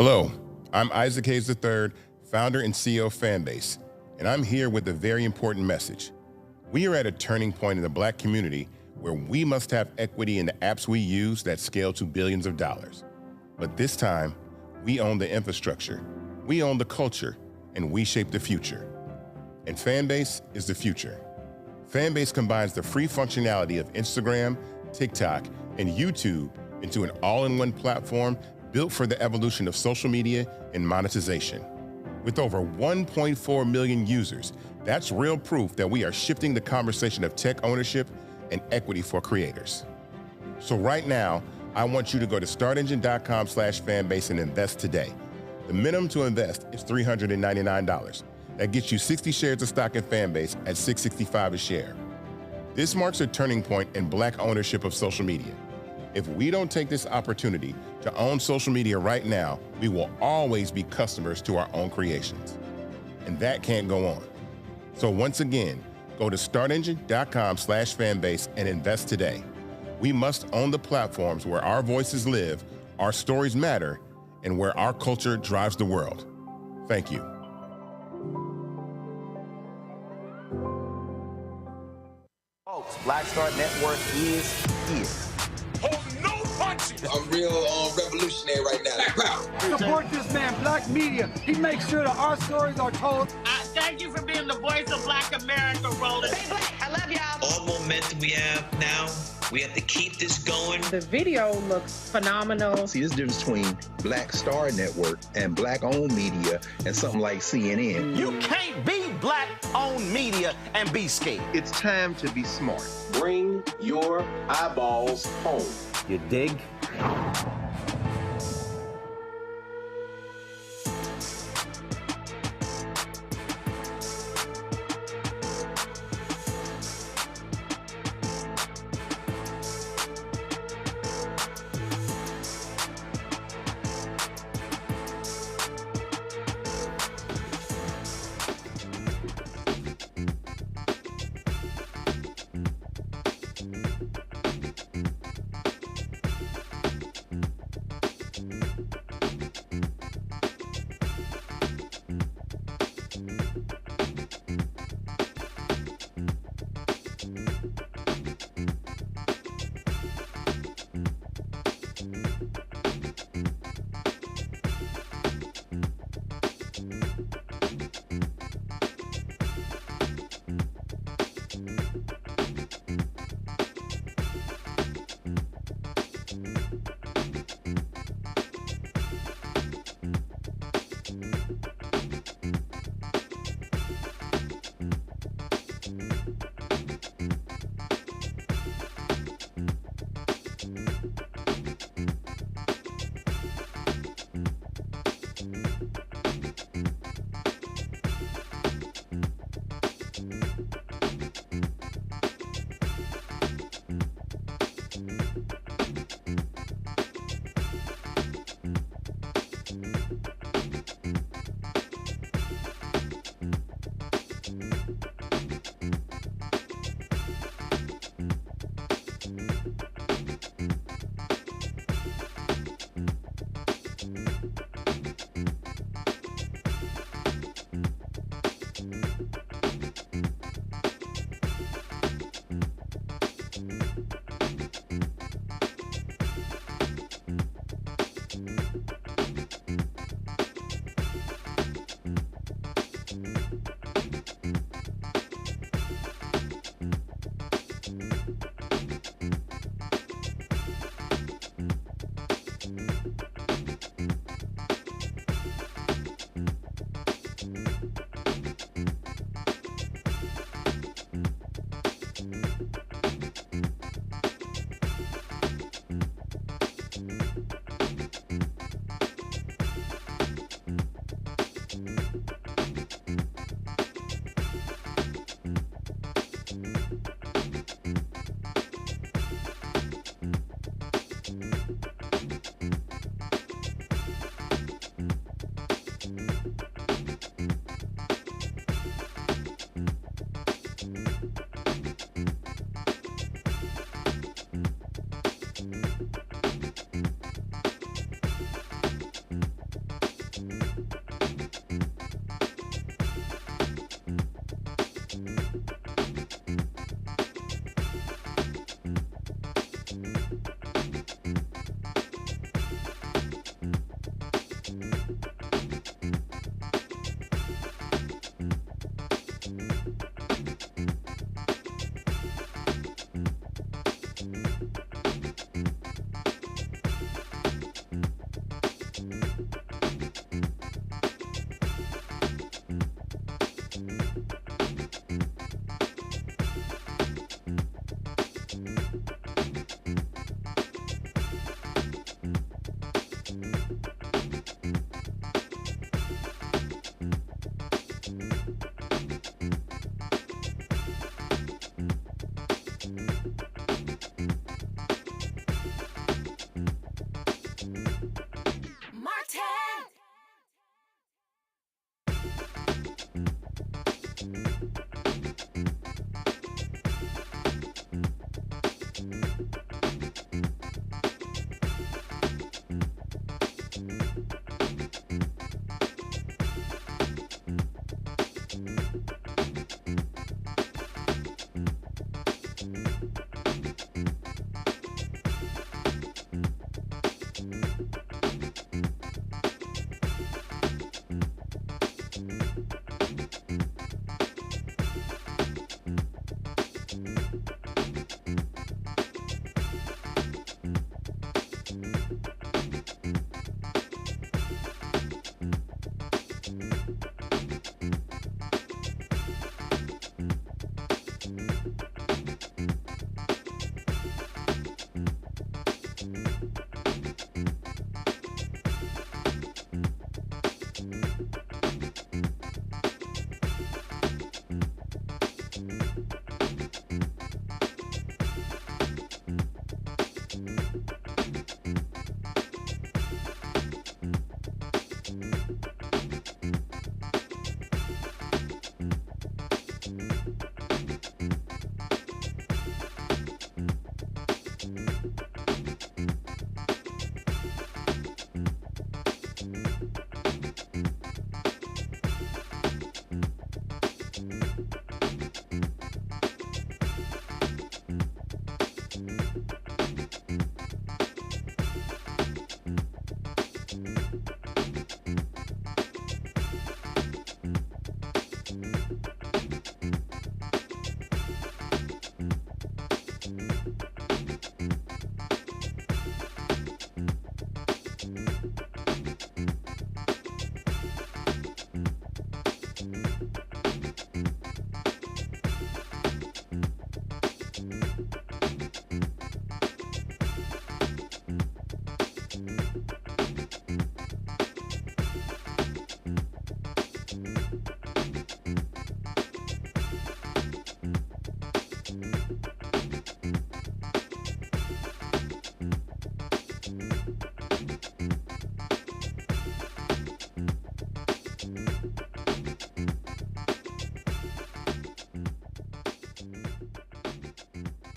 Hello, I'm Isaac Hayes III, founder and CEO of Fanbase, and I'm here with a very important message. We are at a turning point in the Black community where we must have equity in the apps we use that scale to billions of dollars. But this time, we own the infrastructure, we own the culture, and we shape the future. And Fanbase is the future. Fanbase combines the free functionality of Instagram, TikTok, and YouTube into an all-in-one platform built for the evolution of social media and monetization. With over 1.4 million users, that's real proof that we are shifting the conversation of tech ownership and equity for creators. So right now, I want you to go to startengine.com/fanbase and invest today. The minimum to invest is $399. That gets you 60 shares of stock in Fanbase at $665 a share. This marks a turning point in Black ownership of social media. If we don't take this opportunity to own social media right now, we will always be customers to our own creations. And that can't go on. So once again, go to startengine.com/fanbase and invest today. We must own the platforms where our voices live, our stories matter, and where our culture drives the world. Thank you. Folks, Black Star Network is here. Hold no punches. I'm real revolutionary right now. Black power. Support this man, Black media. He makes sure that our stories are told. Thank you for being the voice of Black America, Roland. Stay Black. I love y'all. All momentum we have now, we have to keep this going. The video looks phenomenal. See, this difference between Black Star Network and Black-owned media and something like CNN. You can't be Black-owned media and be scared. It's time to be smart. Bring your eyeballs home. You dig?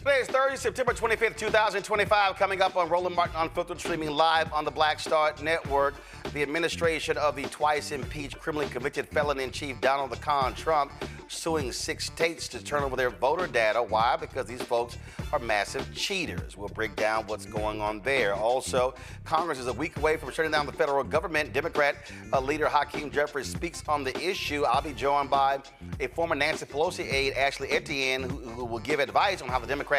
Today is Thursday, September 25th, 2025. Coming up on Roland Martin Unfiltered, streaming live on the Black Star Network. The administration of the twice impeached, criminally convicted felon-in-chief Donald the Con Trump suing 6 states to turn over their voter data. Why? Because these folks are massive cheaters. We'll break down what's going on there. Also, Congress is a week away from shutting down the federal government. Democrat leader Hakeem Jeffries speaks on the issue. I'll be joined by a former Nancy Pelosi aide, Ashley Etienne, who will give advice on how the Democrats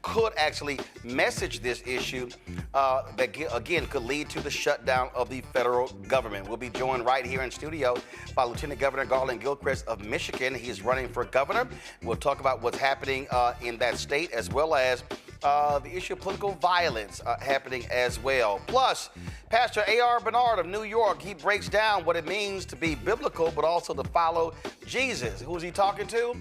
could actually message this issue that, again, could lead to the shutdown of the federal government. We'll be joined right here in studio by Lieutenant Governor Garlin Gilchrist of Michigan. He is running for governor. We'll talk about what's happening in that state, as well as the issue of political violence happening as well. Plus, Pastor A.R. Bernard of New York, he breaks down what it means to be biblical, but also to follow Jesus. Who's he talking to?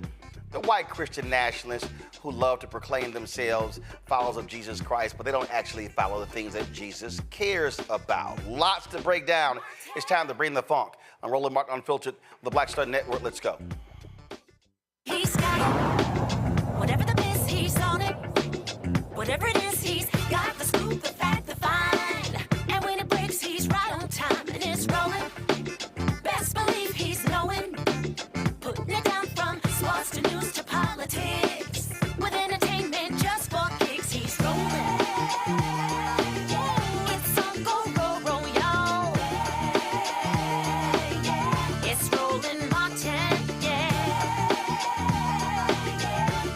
The white Christian nationalists who love to proclaim themselves followers of Jesus Christ, but they don't actually follow the things that Jesus cares about. Lots to break down. It's time to bring the funk. I'm Roland Martin Unfiltered, the Black Star Network. Let's go. He's got it. Whatever the biz, he's on it. Whatever it is, he's got the scoop, the fact, the find. And when it breaks, he's right on time and it's rolling. Best believe he's knowing. Putting it down from sports to news to politics. With entertainment just for kicks, he's rolling. It's on go, roll, roll, y'all. It's Roland Martin, yeah.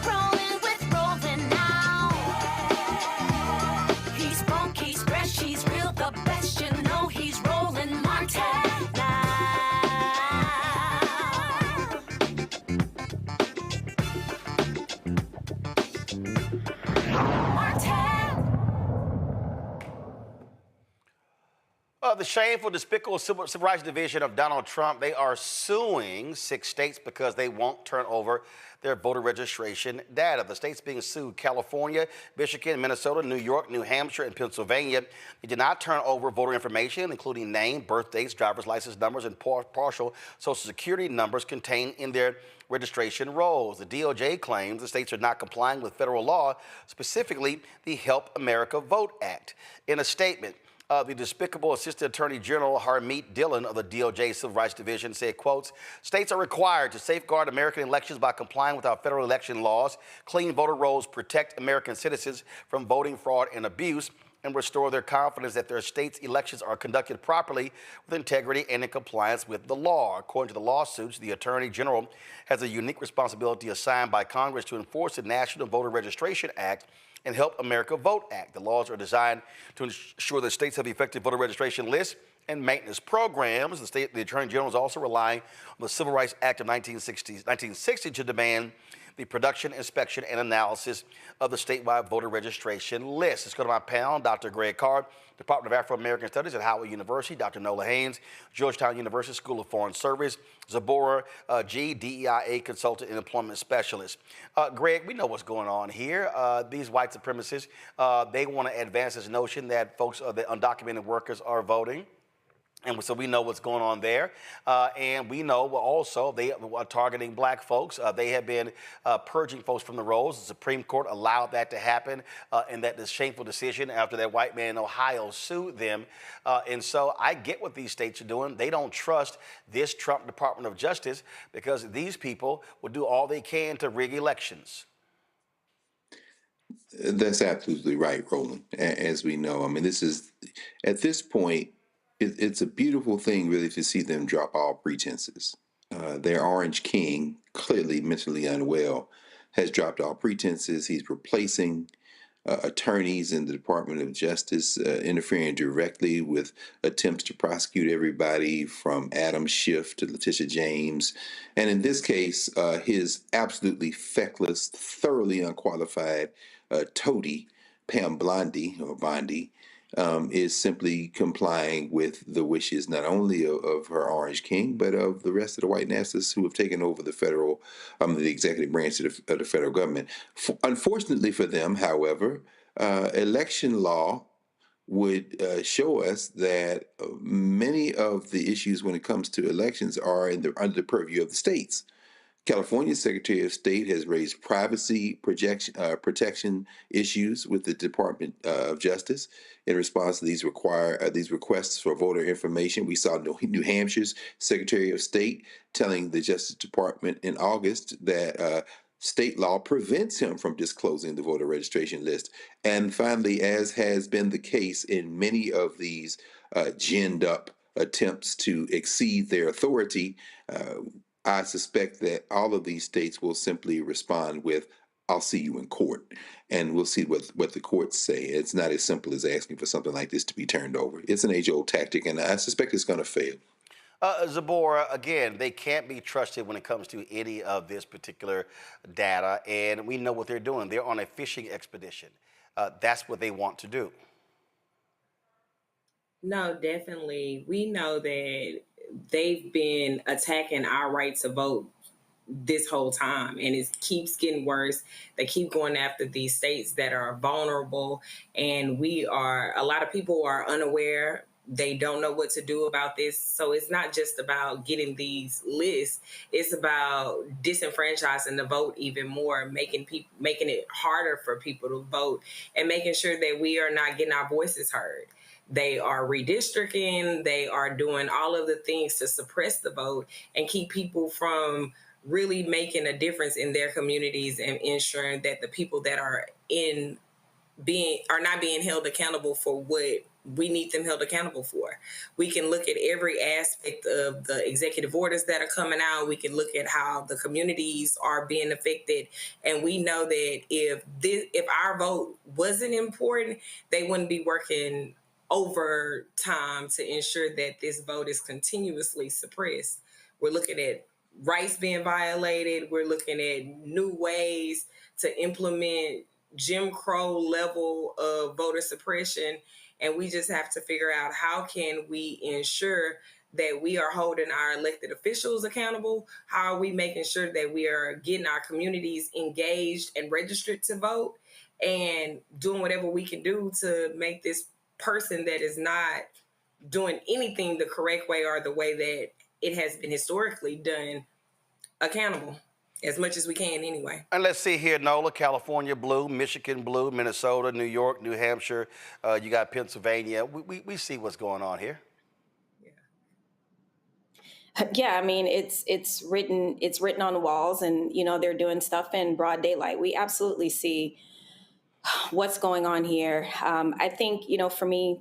Rolling with Roland now. He's funky, he's fresh, he's real, the best, you know he's Roland Martin now. The shameful, despicable civil rights division of Donald Trump, they are suing 6 states because they won't turn over their voter registration data. The states being sued: California, Michigan, Minnesota, New York, New Hampshire, and Pennsylvania. They did not turn over voter information, including name, birth dates, driver's license numbers, and partial Social Security numbers contained in their registration rolls. The DOJ claims the states are not complying with federal law, specifically the Help America Vote Act. In a statement, the despicable Assistant Attorney General Harmeet Dillon of the DOJ Civil Rights Division said, quotes, "States are required to safeguard American elections by complying with our federal election laws. Clean voter rolls protect American citizens from voting fraud and abuse, and restore their confidence that their state's elections are conducted properly with integrity and in compliance with the law." According to the lawsuits, the Attorney General has a unique responsibility assigned by Congress to enforce the National Voter Registration Act and Help America Vote Act. The laws are designed to ensure that states have effective voter registration lists and maintenance programs. The Attorney General is also relying on the Civil Rights Act of 1960 to demand the production, inspection, and analysis of the statewide voter registration list. Let's go to my panel: Dr. Greg Carr, Department of Afro-American Studies at Howard University; Dr. Nola Haynes, Georgetown University School of Foreign Service; Zabora G., DEIA Consultant and Employment Specialist. Greg, we know what's going on here. These white supremacists, they want to advance this notion that folks, the undocumented workers, are voting. And so we know what's going on there. And we know also they are targeting black folks. They have been purging folks from the rolls. The Supreme Court allowed that to happen, and that this shameful decision after that white man in Ohio sued them. And so I get what these states are doing. They don't trust this Trump Department of Justice because these people will do all they can to rig elections. That's absolutely right, Roland. As we know, I mean, this is, at this point, it's a beautiful thing, really, to see them drop all pretenses. Their Orange King, clearly mentally unwell, has dropped all pretenses. He's replacing attorneys in the Department of Justice, interfering directly with attempts to prosecute everybody from Adam Schiff to Letitia James. And in this case, his absolutely feckless, thoroughly unqualified toady, Pam Bondi, is simply complying with the wishes not only of her Orange King, but of the rest of the white nationalists who have taken over the the executive branch of the federal government. Unfortunately for them, however, election law would show us that many of the issues when it comes to elections are under the purview of the states. California's Secretary of State has raised privacy protection issues with the Department of Justice in response to these requests for voter information. We saw New Hampshire's Secretary of State telling the Justice Department in August that state law prevents him from disclosing the voter registration list. And finally, as has been the case in many of these ginned up attempts to exceed their authority, I suspect that all of these states will simply respond with, I'll see you in court. And we'll see what the courts say. It's not as simple as asking for something like this to be turned over. It's an age-old tactic, and I suspect it's going to fail. Zabora, again, they can't be trusted when it comes to any of this particular data, and we know what they're doing. They're on a fishing expedition. That's what they want to do. No, definitely. We know that they've been attacking our right to vote this whole time, and it keeps getting worse. They keep going after these states that are vulnerable, and a lot of people are unaware. They don't know what to do about this. So it's not just about getting these lists. It's about disenfranchising the vote even more, making it harder for people to vote, and making sure that we are not getting our voices heard. They are redistricting. They are doing all of the things to suppress the vote and keep people from really making a difference in their communities and ensuring that the people that are not being held accountable for what we need them held accountable for. We can look at every aspect of the executive orders that are coming out. We can look at how the communities are being affected. And we know that if our vote wasn't important, they wouldn't be working overtime to ensure that this vote is continuously suppressed. We're looking at rights being violated. We're looking at new ways to implement Jim Crow level of voter suppression. And we just have to figure out how can we ensure that we are holding our elected officials accountable? How are we making sure that we are getting our communities engaged and registered to vote, and doing whatever we can do to make this person that is not doing anything the correct way or the way that it has been historically done accountable as much as we can anyway. And let's see here, Nola, California blue, Michigan blue, Minnesota, New York, New Hampshire, you got Pennsylvania. We see what's going on here. Yeah, I mean, it's written on the walls, and they're doing stuff in broad daylight. We absolutely see what's going on here. I think, for me,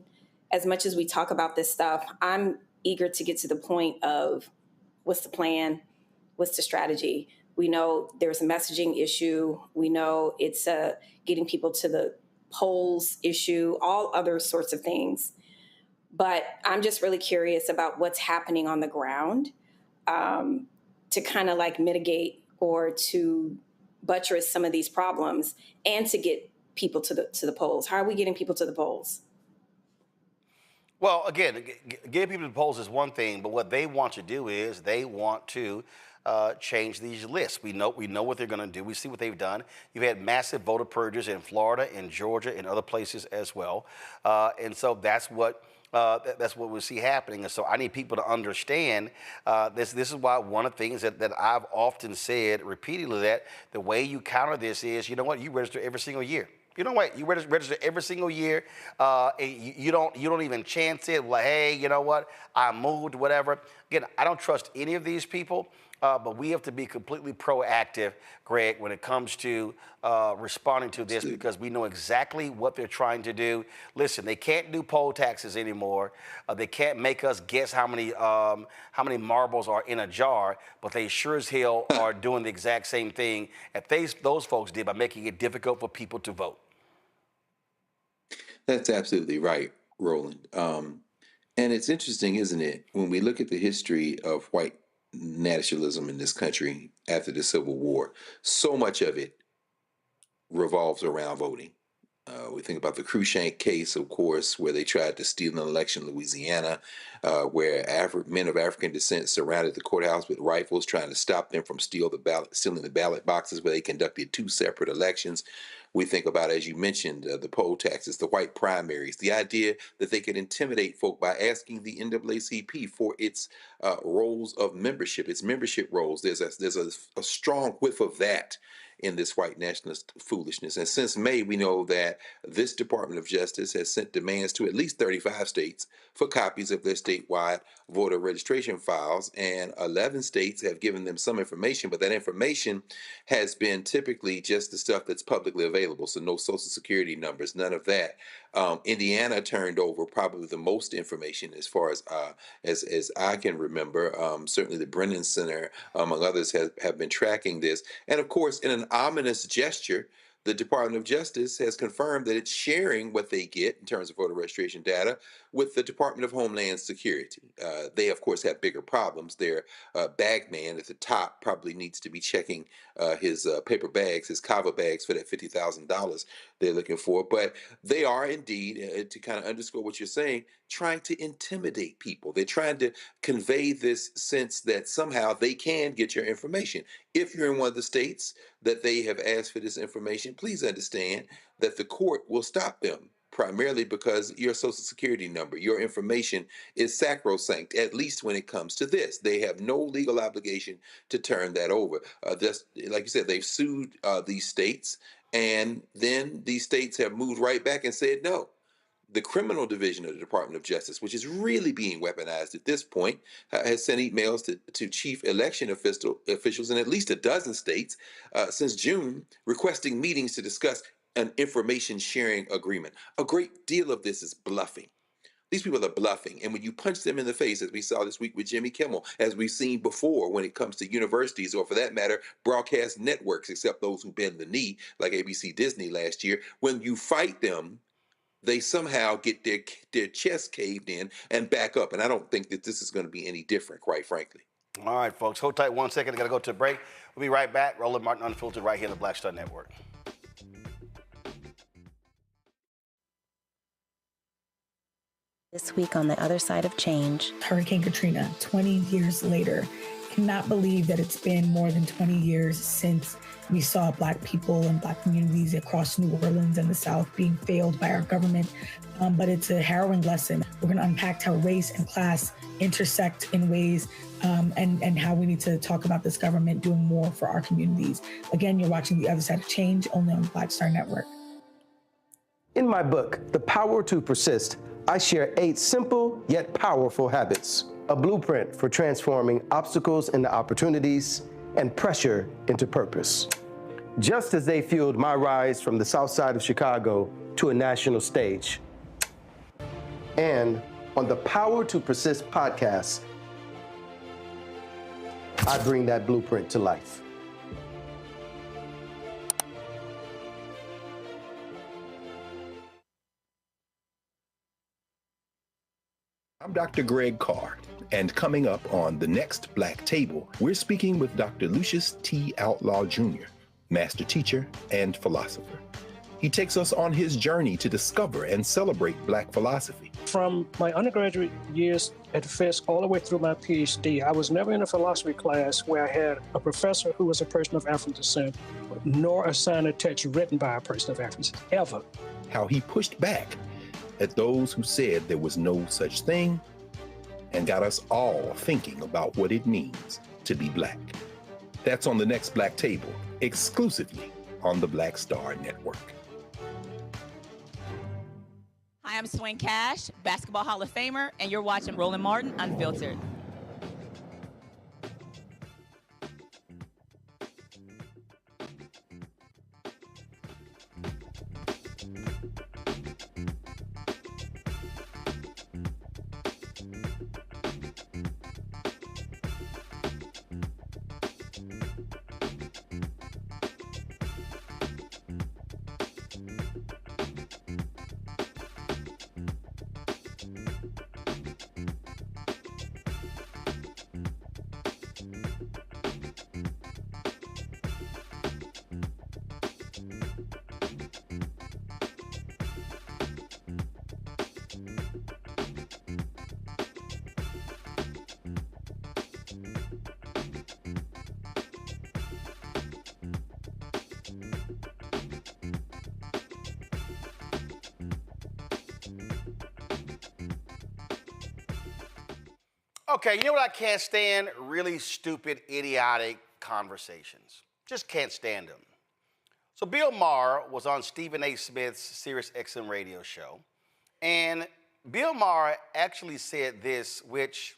as much as we talk about this stuff, I'm eager to get to the point of what's the plan, what's the strategy. We know there's a messaging issue. We know it's a getting people to the polls issue, all other sorts of things. But I'm just really curious about what's happening on the ground to kind of like mitigate or to buttress some of these problems and to get people to the polls. How are we getting people to the polls? Well, again, getting people to the polls is one thing, but what they want to do is they want to change these lists. We know what they're going to do. We see what they've done. You've had massive voter purges in Florida, in Georgia, and other places as well, and so that's what we see happening. And so I need people to understand this. This is why one of the things that I've often said repeatedly, that the way you counter this is, you register every single year. You register every single year. You don't even chance it. Like, hey, you know what? I moved, whatever. Again, I don't trust any of these people. But we have to be completely proactive, Greg, when it comes to responding to this, because we know exactly what they're trying to do. Listen, they can't do poll taxes anymore. They can't make us guess how many marbles are in a jar, but they sure as hell are doing the exact same thing that those folks did by making it difficult for people to vote. That's absolutely right, Roland. And it's interesting, isn't it, when we look at the history of white nationalism in this country after the Civil War, so much of it revolves around voting. We think about the Cruikshank case, of course, where they tried to steal an election in Louisiana, where men of African descent surrounded the courthouse with rifles, trying to stop them from stealing the ballot boxes, where they conducted 2 separate elections. We think about, as you mentioned, the poll taxes, the white primaries, the idea that they could intimidate folk by asking the NAACP for its roles of membership, its membership roles. There's a strong whiff of that in this white nationalist foolishness. And since May, we know that this Department of Justice has sent demands to at least 35 states for copies of their statewide voter registration files, and 11 states have given them some information, but that information has been typically just the stuff that's publicly available, so no social security numbers, none of that. Indiana turned over probably the most information as far as I can remember. Certainly the Brennan Center, among others, have been tracking this. And of course, in an ominous gesture, the Department of Justice has confirmed that it's sharing what they get in terms of voter registration data with the Department of Homeland Security. They, of course, have bigger problems. Their bag man at the top probably needs to be checking his paper bags, his kava bags, for that $50,000 they're looking for. But they are indeed, to kind of underscore what you're saying, trying to intimidate people. They're trying to convey this sense that somehow they can get your information. If you're in one of the states that they have asked for this information, please understand that the court will stop them, primarily because your social security number, your information is sacrosanct, at least when it comes to this. They have no legal obligation to turn that over. Just like you said, they've sued these states, and then these states have moved right back and said no. The criminal division of the Department of Justice, which is really being weaponized at this point, has sent emails to chief election officials in at least a dozen states since June, requesting meetings to discuss an information sharing agreement. A great deal of this is bluffing. These people are bluffing. And when you punch them in the face, as we saw this week with Jimmy Kimmel, as we've seen before when it comes to universities, or for that matter, broadcast networks, except those who bend the knee, like ABC Disney last year, when you fight them, they somehow get their chest caved in and back up. And I don't think that this is going to be any different, quite frankly. All right, folks. Hold tight 1 second. I got to go to a break. We'll be right back. Roland Martin Unfiltered right here on the Black Star Network. This week on The Other Side of Change. Hurricane Katrina, 20 years later. Cannot believe that it's been more than 20 years since we saw Black people and Black communities across New Orleans and the South being failed by our government. But it's a harrowing lesson. We're going to unpack how race and class intersect in ways and how we need to talk about this government doing more for our communities. Again, you're watching The Other Side of Change, only on the Black Star Network. In my book, The Power to Persist, I share 8 simple yet powerful habits, a blueprint for transforming obstacles into opportunities and pressure into purpose. Just as they fueled my rise from the South Side of Chicago to a national stage. And on the Power to Persist podcast, I bring that blueprint to life. I'm Dr. Greg Carr, and coming up on The Next Black Table, we're speaking with Dr. Lucius T. Outlaw Jr., master teacher and philosopher. He takes us on his journey to discover and celebrate Black philosophy. From my undergraduate years at Fisk all the way through my PhD, I was never in a philosophy class where I had a professor who was a person of African descent, nor assigned a text written by a person of African descent, ever. How he pushed back at those who said there was no such thing, and got us all thinking about what it means to be Black. That's on The Next Black Table, exclusively on the Black Star Network. Hi, I'm Swing Cash, Basketball Hall of Famer, and you're watching Roland Martin Unfiltered. Okay, you know what I can't stand? Really stupid, idiotic conversations. Just can't stand them. So Bill Maher was on Stephen A. Smith's Sirius XM radio show, and Bill Maher actually said this, which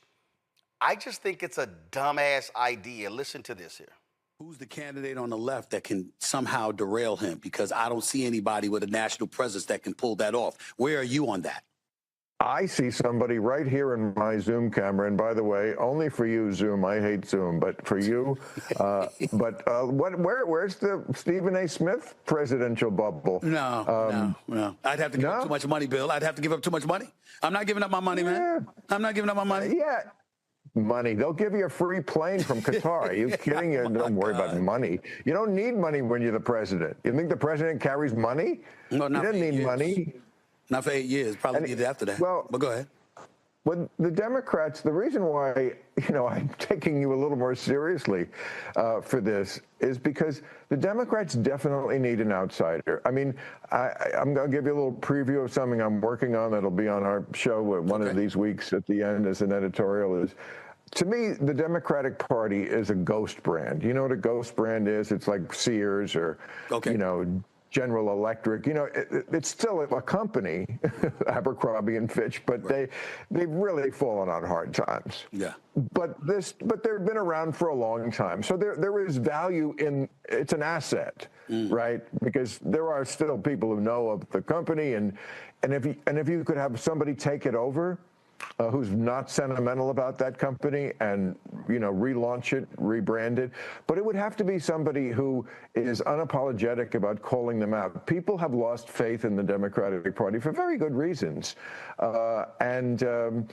I just think it's a dumbass idea. Listen to this here. Who's the candidate on the left that can somehow derail him? Because I don't see anybody with a national presence that can pull that off. Where are you on that? I see somebody right here in my Zoom camera, and by the way, only for you, Zoom. I hate Zoom, but for you. Where's the Stephen A. Smith presidential bubble? No. I'd have to give up too much money, Bill. I'd have to give up too much money. I'm not giving up my money, man. I'm not giving up my money. Yeah. Money. They'll give you a free plane from Qatar. Are you kidding? Don't worry about money. You don't need money when you're the president. You think the president carries money? No, he doesn't need money. Not for 8 years. Probably need it after that. Well, but go ahead. Well, the Democrats, the reason why, I'm taking you a little more seriously for this is because the Democrats definitely need an outsider. I mean, I'm going to give you a little preview of something I'm working on that'll be on our show one of these weeks at the end as an editorial is, to me, the Democratic Party is a ghost brand. You know what a ghost brand is? It's like Sears or, General Electric. It's still a company, Abercrombie and Fitch, but they've really fallen on hard times. Yeah. But they've been around for a long time. So there is value in, it's an asset, right? Because there are still people who know of the company, and if you could have somebody take it over, who's not sentimental about that company and, relaunch it, rebrand it. But it would have to be somebody who is unapologetic about calling them out. People have lost faith in the Democratic Party for very good reasons. You're the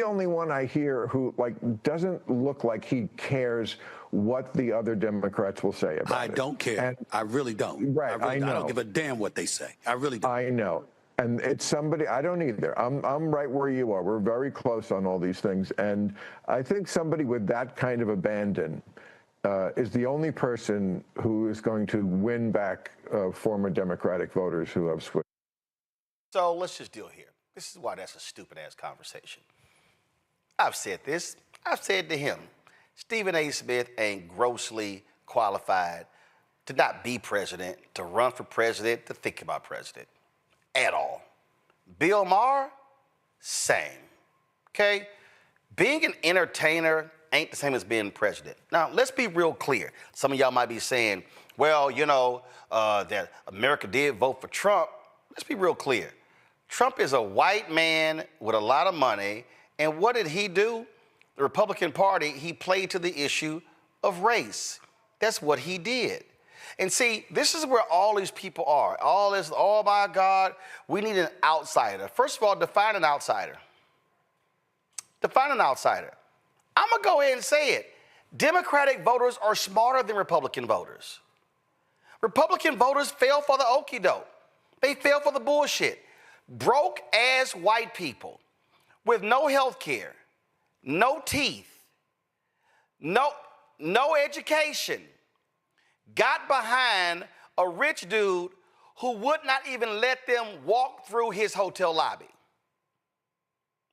only one I hear who, doesn't look like he cares what the other Democrats will say about it. I don't care. I really don't. Right, I know. I don't give a damn what they say. I really don't. I know. And it's somebody, I don't either. I'm right where you are. We're very close on all these things. And I think somebody with that kind of abandon is the only person who is going to win back former Democratic voters who have switched. So let's just deal here. This is why that's a stupid-ass conversation. I've said this. I've said to him, Stephen A. Smith ain't grossly qualified to not be president, to run for president, to think about president. At all. Bill Maher, same. Okay? Being an entertainer ain't the same as being president. Now, let's be real clear. Some of y'all might be saying, well, that America did vote for Trump. Let's be real clear. Trump is a white man with a lot of money, and what did he do? The Republican Party, he played to the issue of race. That's what he did. And see, this is where all these people are. All this, oh my God, we need an outsider. First of all, define an outsider. Define an outsider. I'm going to go ahead and say it. Democratic voters are smarter than Republican voters. Republican voters fell for the okie doke. They fell for the bullshit. Broke ass white people with no health care, no teeth, no education, got behind a rich dude who would not even let them walk through his hotel lobby.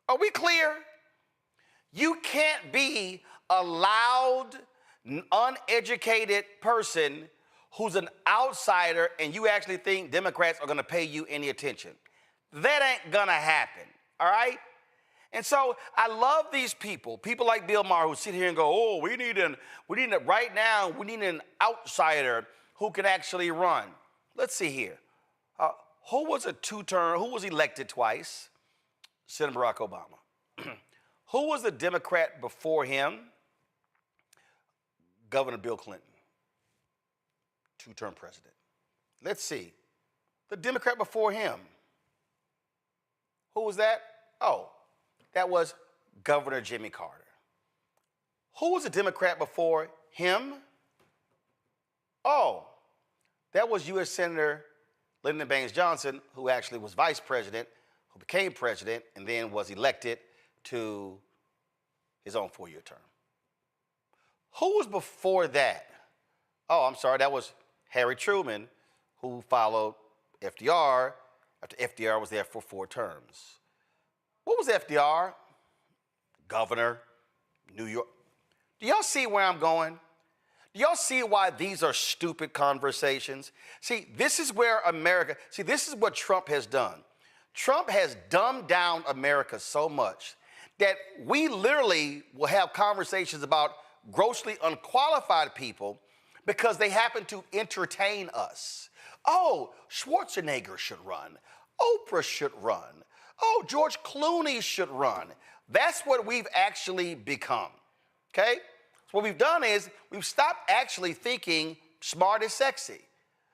Are we clear? You can't be a loud, uneducated person who's an outsider and you actually think Democrats are going to pay you any attention. That ain't going to happen, all right? And so I love these people like Bill Maher, who sit here and go, oh, we need an outsider who can actually run. Let's see here. Who was elected twice? Senator Barack Obama. Who was the Democrat before him? Governor Bill Clinton. Two-term president. Let's see. The Democrat before him. Who was that? Oh, that was Governor Jimmy Carter. Who was a Democrat before him? Oh, that was U.S. Senator Lyndon Baines Johnson, who actually was vice president, who became president, and then was elected to his own 4-year term. Who was before that? Oh, I'm sorry, that was Harry Truman, who followed FDR after FDR was there for 4 terms. What was FDR? governor, New York. Do y'all see where I'm going? Do y'all see why these are stupid conversations? See, this is where America, this is what Trump has done. Trump has dumbed down America so much that we literally will have conversations about grossly unqualified people because they happen to entertain us. Oh, Schwarzenegger should run. Oprah should run. Oh, George Clooney should run. That's what we've actually become, okay? So what we've done is we've stopped actually thinking smart is sexy.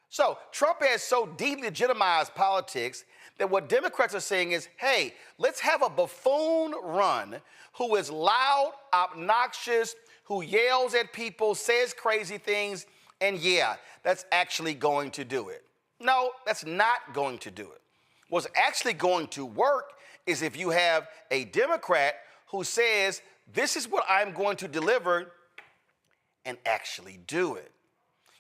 So Trump has so delegitimized politics that what Democrats are saying is, hey, let's have a buffoon run who is loud, obnoxious, who yells at people, says crazy things, and yeah, that's actually going to do it. No, that's not going to do it. What's actually going to work is if you have a Democrat who says, this is what I'm going to deliver, and actually do it.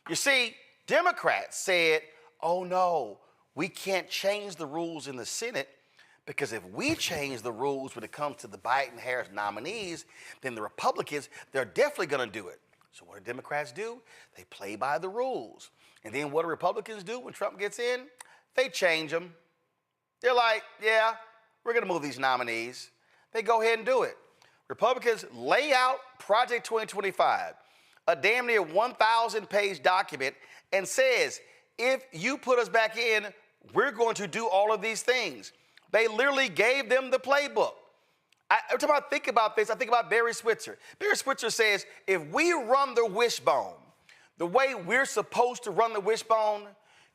You see, Democrats said, oh no, we can't change the rules in the Senate because if we change the rules when it comes to the Biden-Harris nominees, then the Republicans, they're definitely going to do it. So what do Democrats do? They play by the rules. And then what do Republicans do when Trump gets in? They change them. They're like, yeah, we're going to move these nominees. They go ahead and do it. Republicans lay out Project 2025, a damn near 1,000-page document, and says, if you put us back in, we're going to do all of these things. They literally gave them the playbook. Every time I think about this, I think about Barry Switzer. Barry Switzer says, if we run the wishbone the way we're supposed to run the wishbone,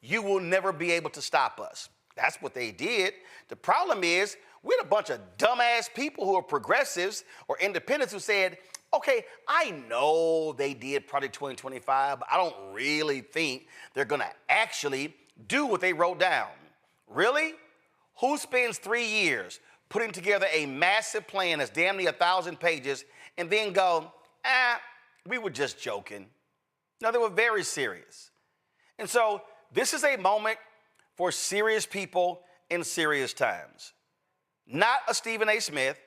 you will never be able to stop us. That's what they did. The problem is, we had a bunch of dumbass people who are progressives or independents who said, okay, I know they did Project 2025, but I don't really think they're going to actually do what they wrote down. Really? Who spends 3 years putting together a massive plan that's damn near 1,000 pages and then go, we were just joking? No, they were very serious. And so this is a moment for serious people in serious times. Not a Stephen A. Smith,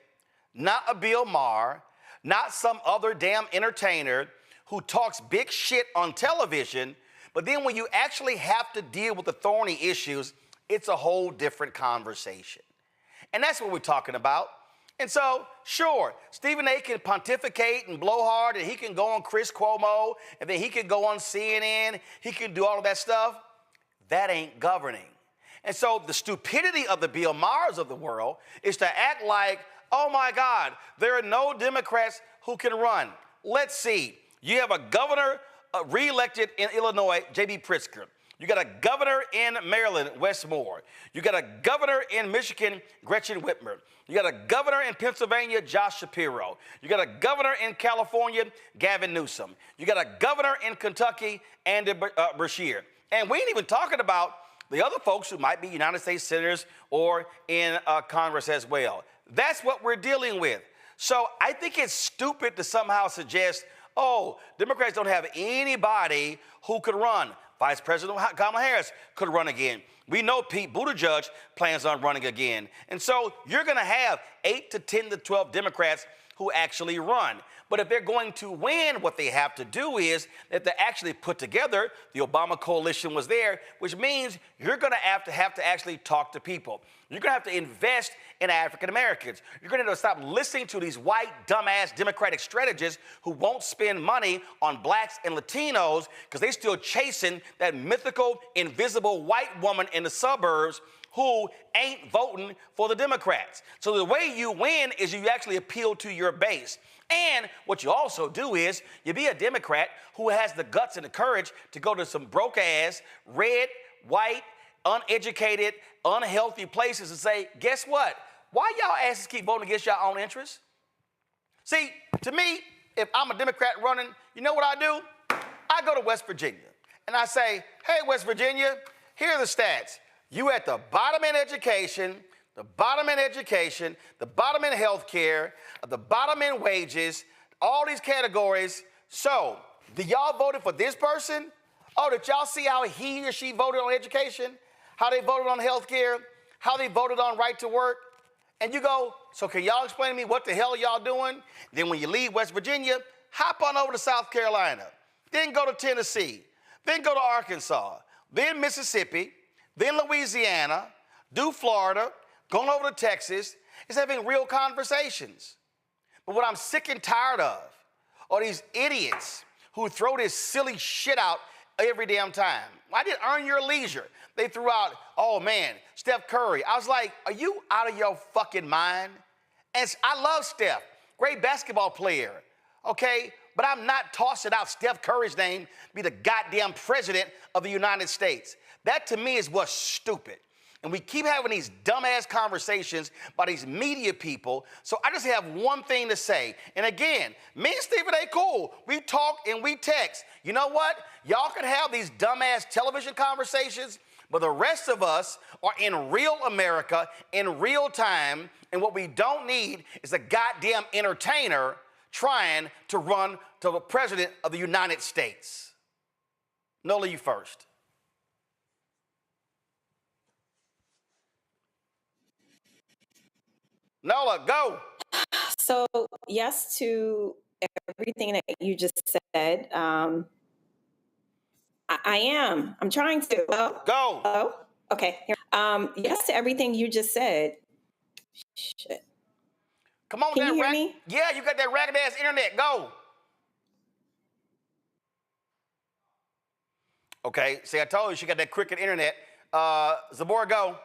not a Bill Maher, not some other damn entertainer who talks big shit on television, but then when you actually have to deal with the thorny issues, it's a whole different conversation. And that's what we're talking about. And so, sure, Stephen A. can pontificate and blow hard, and he can go on Chris Cuomo, and then he can go on CNN, he can do all of that stuff. That ain't governing. And so the stupidity of the Bill Mahers of the world is to act like, oh my God, there are no Democrats who can run. Let's see. You have a governor re-elected in Illinois, J.B. Pritzker. You got a governor in Maryland, Wes Moore. You got a governor in Michigan, Gretchen Whitmer. You got a governor in Pennsylvania, Josh Shapiro. You got a governor in California, Gavin Newsom. You got a governor in Kentucky, Andy Beshear. And we ain't even talking about the other folks who might be United States senators or in Congress as well. That's what we're dealing with. So I think it's stupid to somehow suggest, oh, Democrats don't have anybody who could run. Vice President Kamala Harris could run again. We know Pete Buttigieg plans on running again. And so you're going to have 8 to 10 to 12 Democrats who actually run. But if they're going to win, what they have to do is that they actually put together, the Obama coalition was there, which means you're going to have to actually talk to people. You're going to have to invest in African Americans. You're going to have to stop listening to these white, dumbass Democratic strategists who won't spend money on blacks and Latinos because they're still chasing that mythical, invisible white woman in the suburbs who ain't voting for the Democrats. So the way you win is you actually appeal to your base. And what you also do is you be a Democrat who has the guts and the courage to go to some broke-ass, red, white, uneducated, unhealthy places and say, guess what? Why y'all asses keep voting against your own interests? See, to me, if I'm a Democrat running, you know what I do? I go to West Virginia and I say, hey, West Virginia, here are the stats. You at the bottom in education, the bottom in education, the bottom in health care, the bottom in wages, all these categories. So, do y'all voted for this person? Oh, did y'all see how he or she voted on education? How they voted on health care? How they voted on right to work? And you go, so can y'all explain to me what the hell y'all doing? Then when you leave West Virginia, hop on over to South Carolina, then go to Tennessee, then go to Arkansas, then Mississippi, then Louisiana, do Florida, going over to Texas, is having real conversations. But what I'm sick and tired of are these idiots who throw this silly shit out every damn time. I did Earn Your Leisure. They threw out, oh man, Steph Curry. I was like, are you out of your fucking mind? And I love Steph, great basketball player, okay? But I'm not tossing out Steph Curry's name to be the goddamn president of the United States. That to me is what's stupid. And we keep having these dumbass conversations by these media people. So I just have one thing to say. And again, me and Stephen A. cool. We talk and we text. You know what? Y'all can have these dumbass television conversations, but the rest of us are in real America, in real time. And what we don't need is a goddamn entertainer trying to run to the president of the United States. Nola, you first. Nola, go. So yes to everything that you just said. I am. I'm trying to. Go. Oh, okay. Yes to everything you just said. Shit. Come on, can you hear me? Yeah, you got that ragged ass internet. Go. Okay. See, I told you she got that cricket internet. Zabor, go.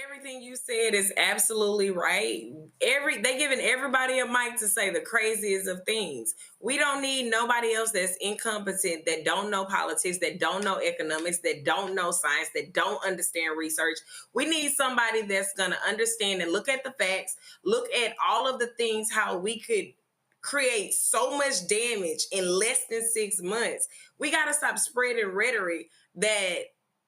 Everything you said is absolutely right. They giving everybody a mic to say the craziest of things. We don't need nobody else that's incompetent, that don't know politics, that don't know economics, that don't know science, that don't understand research. We need somebody that's going to understand and look at the facts, look at all of the things, how we could create so much damage in less than 6 months. We got to stop spreading rhetoric that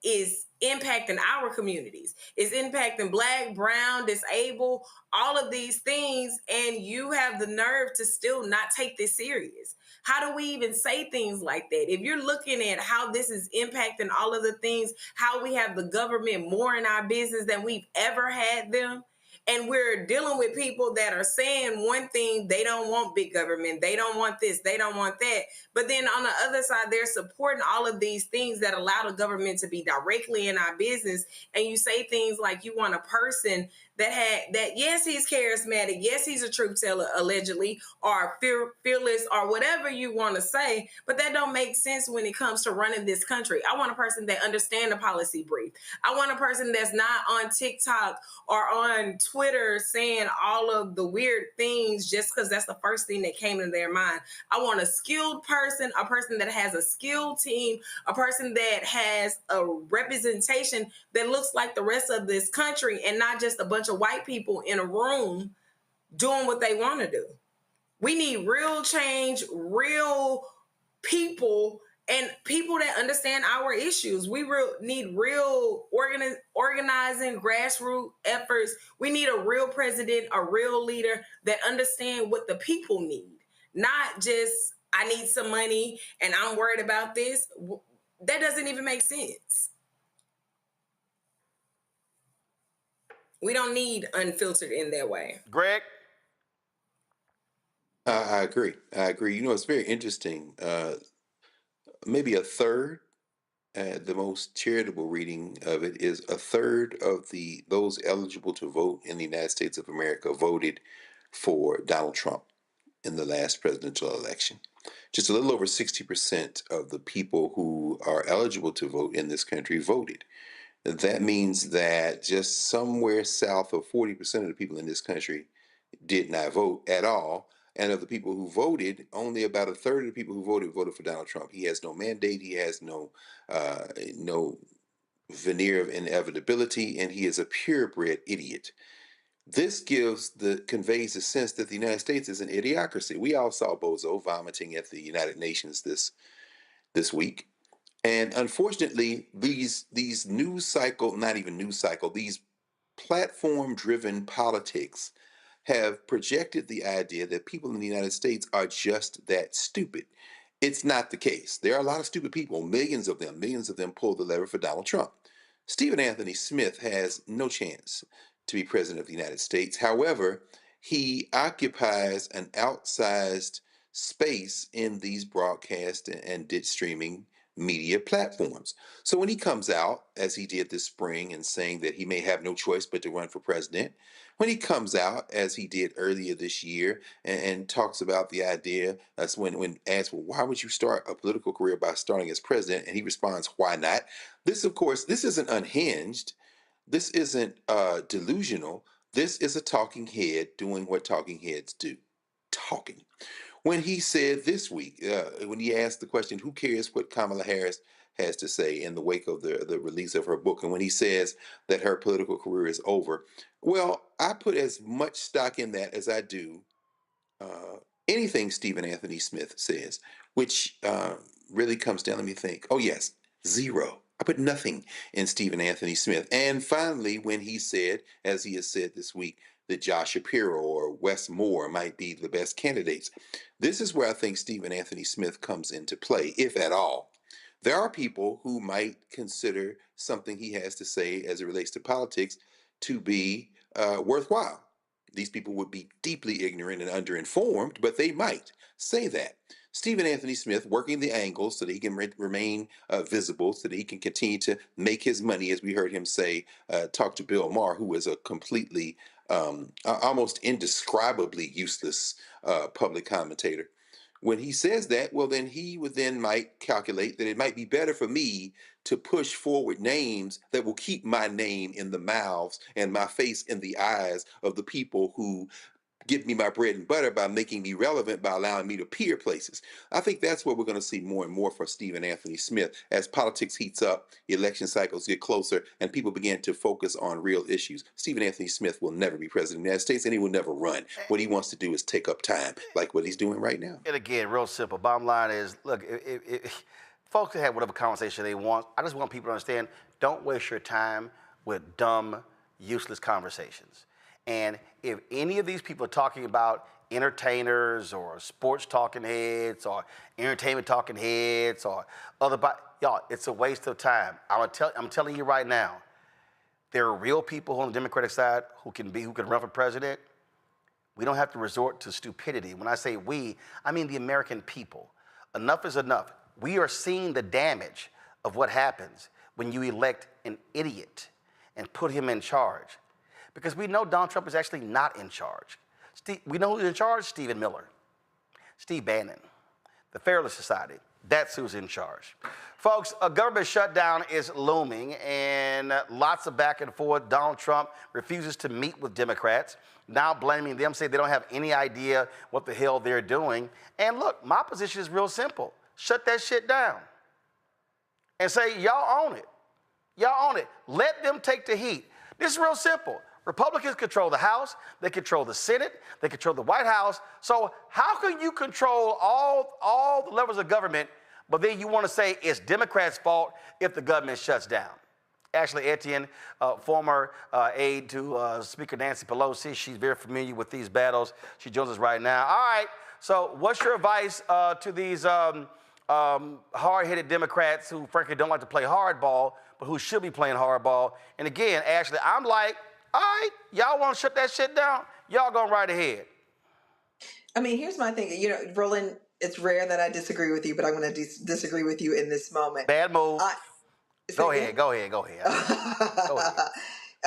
is impacting our communities. It's impacting Black, brown, disabled, all of these things, and you have the nerve to still not take this serious. How do we even say things like that? If you're looking at how this is impacting all of the things, how we have the government more in our business than we've ever had them, and we're dealing with people that are saying one thing, they don't want big government, they don't want this, they don't want that. But then on the other side, they're supporting all of these things that allow the government to be directly in our business. And you say things like you want a person that yes, he's charismatic, yes, he's a truth teller, allegedly, or fearless, or whatever you want to say, but that don't make sense when it comes to running this country. I want a person that understands the policy brief. I want a person that's not on TikTok or on Twitter saying all of the weird things just because that's the first thing that came to their mind. I want a skilled person, a person that has a skilled team, a person that has a representation that looks like the rest of this country and not just a bunch of white people in a room doing what they want to do. We need real change, real people, and people that understand our issues. We need real organizing, grassroots efforts. We need a real president, a real leader that understand what the people need, not just, I need some money and I'm worried about this. That doesn't even make sense. We don't need unfiltered in that way. Greg? I agree. You know, it's very interesting. Maybe a third, the most charitable reading of it is a third of those eligible to vote in the United States of America voted for Donald Trump in the last presidential election. Just a little over 60% of the people who are eligible to vote in this country voted. That means that just somewhere south of 40% of the people in this country did not vote at all. And of the people who voted, only about a third of the people who voted for Donald Trump. He has no mandate. He has no veneer of inevitability, and he is a purebred idiot. This conveys the sense that the United States is an idiocracy. We all saw Bozo vomiting at the United Nations this week. And unfortunately, these news cycle, not even news cycle, these platform-driven politics have projected the idea that people in the United States are just that stupid. It's not the case. There are a lot of stupid people, millions of them pull the lever for Donald Trump. Stephen Anthony Smith has no chance. to be president of the United States. However, he occupies an outsized space in these broadcast and streaming media platforms. So when he comes out, as he did this spring, and saying that he may have no choice but to run for president, when he comes out, as he did earlier this year, and talks about the idea, that's when asked, well, why would you start a political career by starting as president? And he responds, why not? This, of course, this isn't unhinged. This isn't delusional. This is a talking head doing what talking heads do, talking. When he said this week, when he asked the question, who cares what Kamala Harris has to say in the wake of the release of her book, and when he says that her political career is over, well, I put as much stock in that as I do anything Stephen Anthony Smith says, which really comes down, let me think, oh yes, zero. I put nothing in Stephen Anthony Smith. And finally, when he said, as he has said this week, that Josh Shapiro or Wes Moore might be the best candidates, this is where I think Stephen Anthony Smith comes into play, if at all. There are people who might consider something he has to say as it relates to politics to be worthwhile. These people would be deeply ignorant and underinformed, but they might say that. Stephen Anthony Smith working the angles so that he can remain visible, so that he can continue to make his money, as we heard him say, talk to Bill Maher, who is a completely, almost indescribably useless public commentator. When he says that, well, then he would then might calculate that it might be better for me to push forward names that will keep my name in the mouths and my face in the eyes of the people who give me my bread and butter by making me relevant, by allowing me to appear places. I think that's what we're going to see more and more for Stephen Anthony Smith as politics heats up, election cycles get closer, and people begin to focus on real issues. Stephen Anthony Smith will never be president of the United States, and he will never run. What he wants to do is take up time, like what he's doing right now. And again, real simple. Bottom line is, look, folks can have whatever conversation they want. I just want people to understand, don't waste your time with dumb, useless conversations. And if any of these people are talking about entertainers or sports talking heads or entertainment talking heads or y'all, it's a waste of time. I'm telling you right now, there are real people on the Democratic side who can run for president. We don't have to resort to stupidity. When I say we, I mean the American people. Enough is enough. We are seeing the damage of what happens when you elect an idiot and put him in charge. Because we know Donald Trump is actually not in charge. We know who's in charge? Stephen Miller, Steve Bannon, the Fairless Society. That's who's in charge. Folks, a government shutdown is looming, and lots of back and forth. Donald Trump refuses to meet with Democrats, now blaming them, saying they don't have any idea what the hell they're doing. And look, my position is real simple. Shut that shit down and say, y'all own it. Y'all own it. Let them take the heat. This is real simple. Republicans control the House, they control the Senate, they control the White House. So how can you control all the levels of government, but then you want to say it's Democrats' fault if the government shuts down? Actually, Etienne, former aide to Speaker Nancy Pelosi, she's very familiar with these battles. She joins us right now. All right, so what's your advice to these hard-headed Democrats who frankly don't like to play hardball, but who should be playing hardball? And again, Ashley, I'm like, all right, y'all want to shut that shit down? Y'all going right ahead. I mean, here's my thing. You know, Roland, it's rare that I disagree with you, but I'm going to disagree with you in this moment. Bad move. Go ahead. Go ahead. I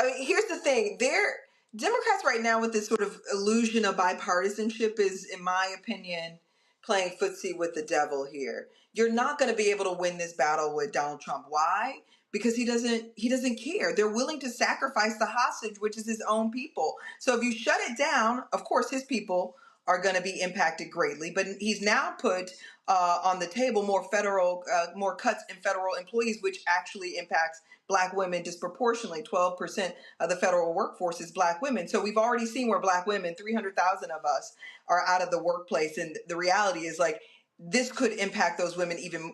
mean, here's the thing. Democrats right now with this sort of illusion of bipartisanship is, in my opinion, playing footsie with the devil here. You're not going to be able to win this battle with Donald Trump. Why? Because he doesn't care. They're willing to sacrifice the hostage, which is his own people. So if you shut it down, of course, his people are going to be impacted greatly. But he's now put on the table more cuts in federal employees, which actually impacts Black women disproportionately. 12% of the federal workforce is Black women. So we've already seen where Black women, 300,000 of us, are out of the workplace. And the reality is, like, this could impact those women even,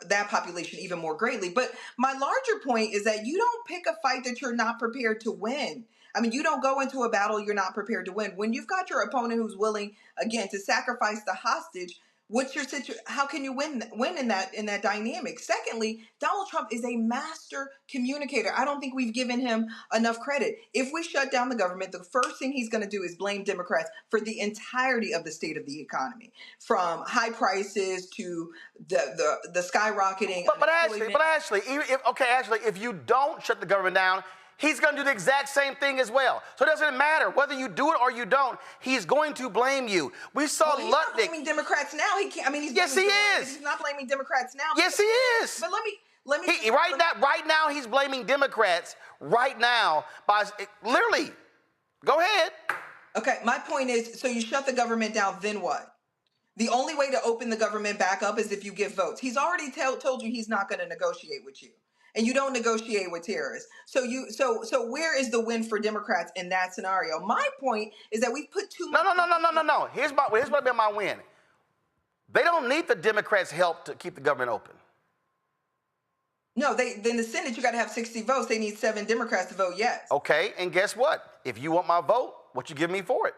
that population even more greatly. But my larger point is that you don't pick a fight that you're not prepared to win. I mean, you don't go into a battle you're not prepared to win. When you've got your opponent who's willing, again, to sacrifice the hostage, What's your situation? How can you win in that dynamic? Secondly, Donald Trump is a master communicator. I don't think we've given him enough credit. If we shut down the government, the first thing he's going to do is blame Democrats for the entirety of the state of the economy, from high prices to the skyrocketing. But Ashley, if you don't shut the government down, he's going to do the exact same thing as well. So it doesn't matter whether you do it or you don't. He's going to blame you. We saw he's not blaming Democrats now. He can't. I mean, yes, he is. He's not blaming Democrats now. Yes, he is. But let me. Right now, he's blaming Democrats. Right now, by literally. Go ahead. Okay, my point is, so you shut the government down, then what? The only way to open the government back up is if you give votes. He's already told you he's not going to negotiate with you. And you don't negotiate with terrorists. So where is the win for Democrats in that scenario? My point is that we've put too much. No. Here's what been my win. They don't need the Democrats' help to keep the government open. No, in the Senate, you got to have 60 votes. They need 7 Democrats to vote yes. Okay, and guess what? If you want my vote, what you give me for it?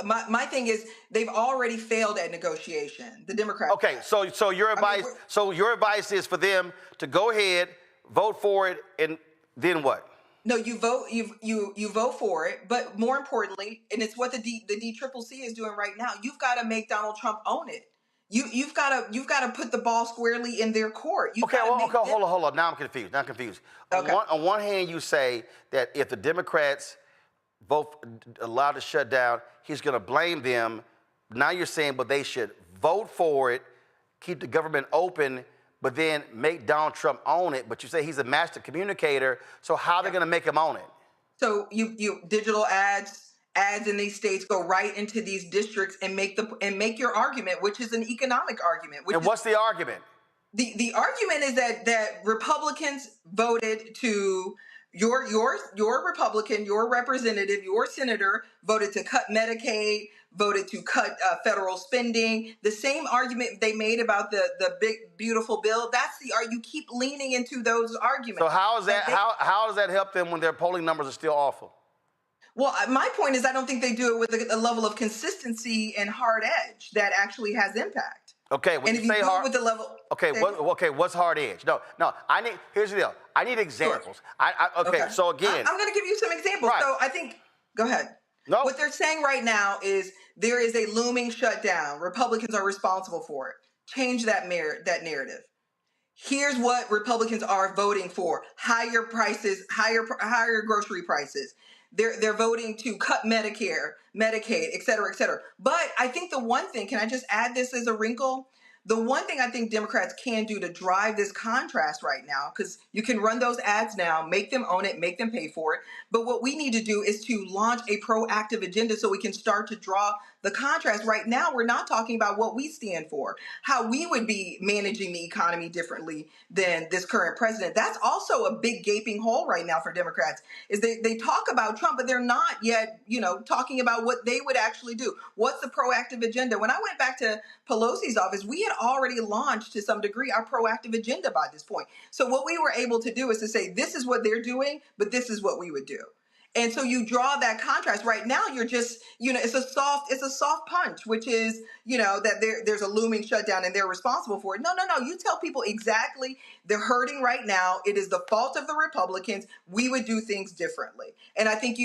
My thing is they've already failed at negotiation. The Democrats. Okay, so your advice is for them to go ahead, vote for it, and then what? No, you vote for it, but more importantly, and it's what the DCCC is doing right now. You've got to make Donald Trump own it. You've got to put the ball squarely in their court. Hold on. Now I'm confused. Okay. On one hand, you say that if the Democrats vote allowed to shut down, he's going to blame them. Now you're saying, but they should vote for it, keep the government open, but then make Donald Trump own it. But you say he's a master communicator, so how are they going to make him own it? So you digital ads in these states go right into these districts and make your argument, which is an economic argument. And what's the argument? The argument is that Republicans voted to. Your Republican, your representative, your senator voted to cut Medicaid, voted to cut federal spending. The same argument they made about the big beautiful bill. That's you keep leaning into those arguments. So how does that help them when their polling numbers are still awful? Well, my point is I don't think they do it with a level of consistency and hard edge that actually has impact. Okay, when and if you do it with the level. Okay, what's hard edge? No. Here's the deal. I need examples. Sure. So again, I'm going to give you some examples. Right. So I think, go ahead. No. What they're saying right now is there is a looming shutdown. Republicans are responsible for it. Change that narrative. Here's what Republicans are voting for: higher prices, higher grocery prices. They're voting to cut Medicare, Medicaid, et cetera, et cetera. But I think the one thing, can I just add this as a wrinkle? The one thing I think Democrats can do to drive this contrast right now, because you can run those ads now, make them own it, make them pay for it. But what we need to do is to launch a proactive agenda so we can start to draw the contrast. Right now, we're not talking about what we stand for, how we would be managing the economy differently than this current president. That's also a big gaping hole right now for Democrats, is they talk about Trump, but they're not yet, talking about what they would actually do. What's the proactive agenda? When I went back to Pelosi's office, we had already launched to some degree our proactive agenda by this point. So what we were able to do is to say, this is what they're doing, but this is what we would do. And so you draw that contrast. Right now, you're just, it's a soft punch, which is, that there's a looming shutdown and they're responsible for it. No. You tell people exactly they're hurting right now. It is the fault of the Republicans. We would do things differently. And I think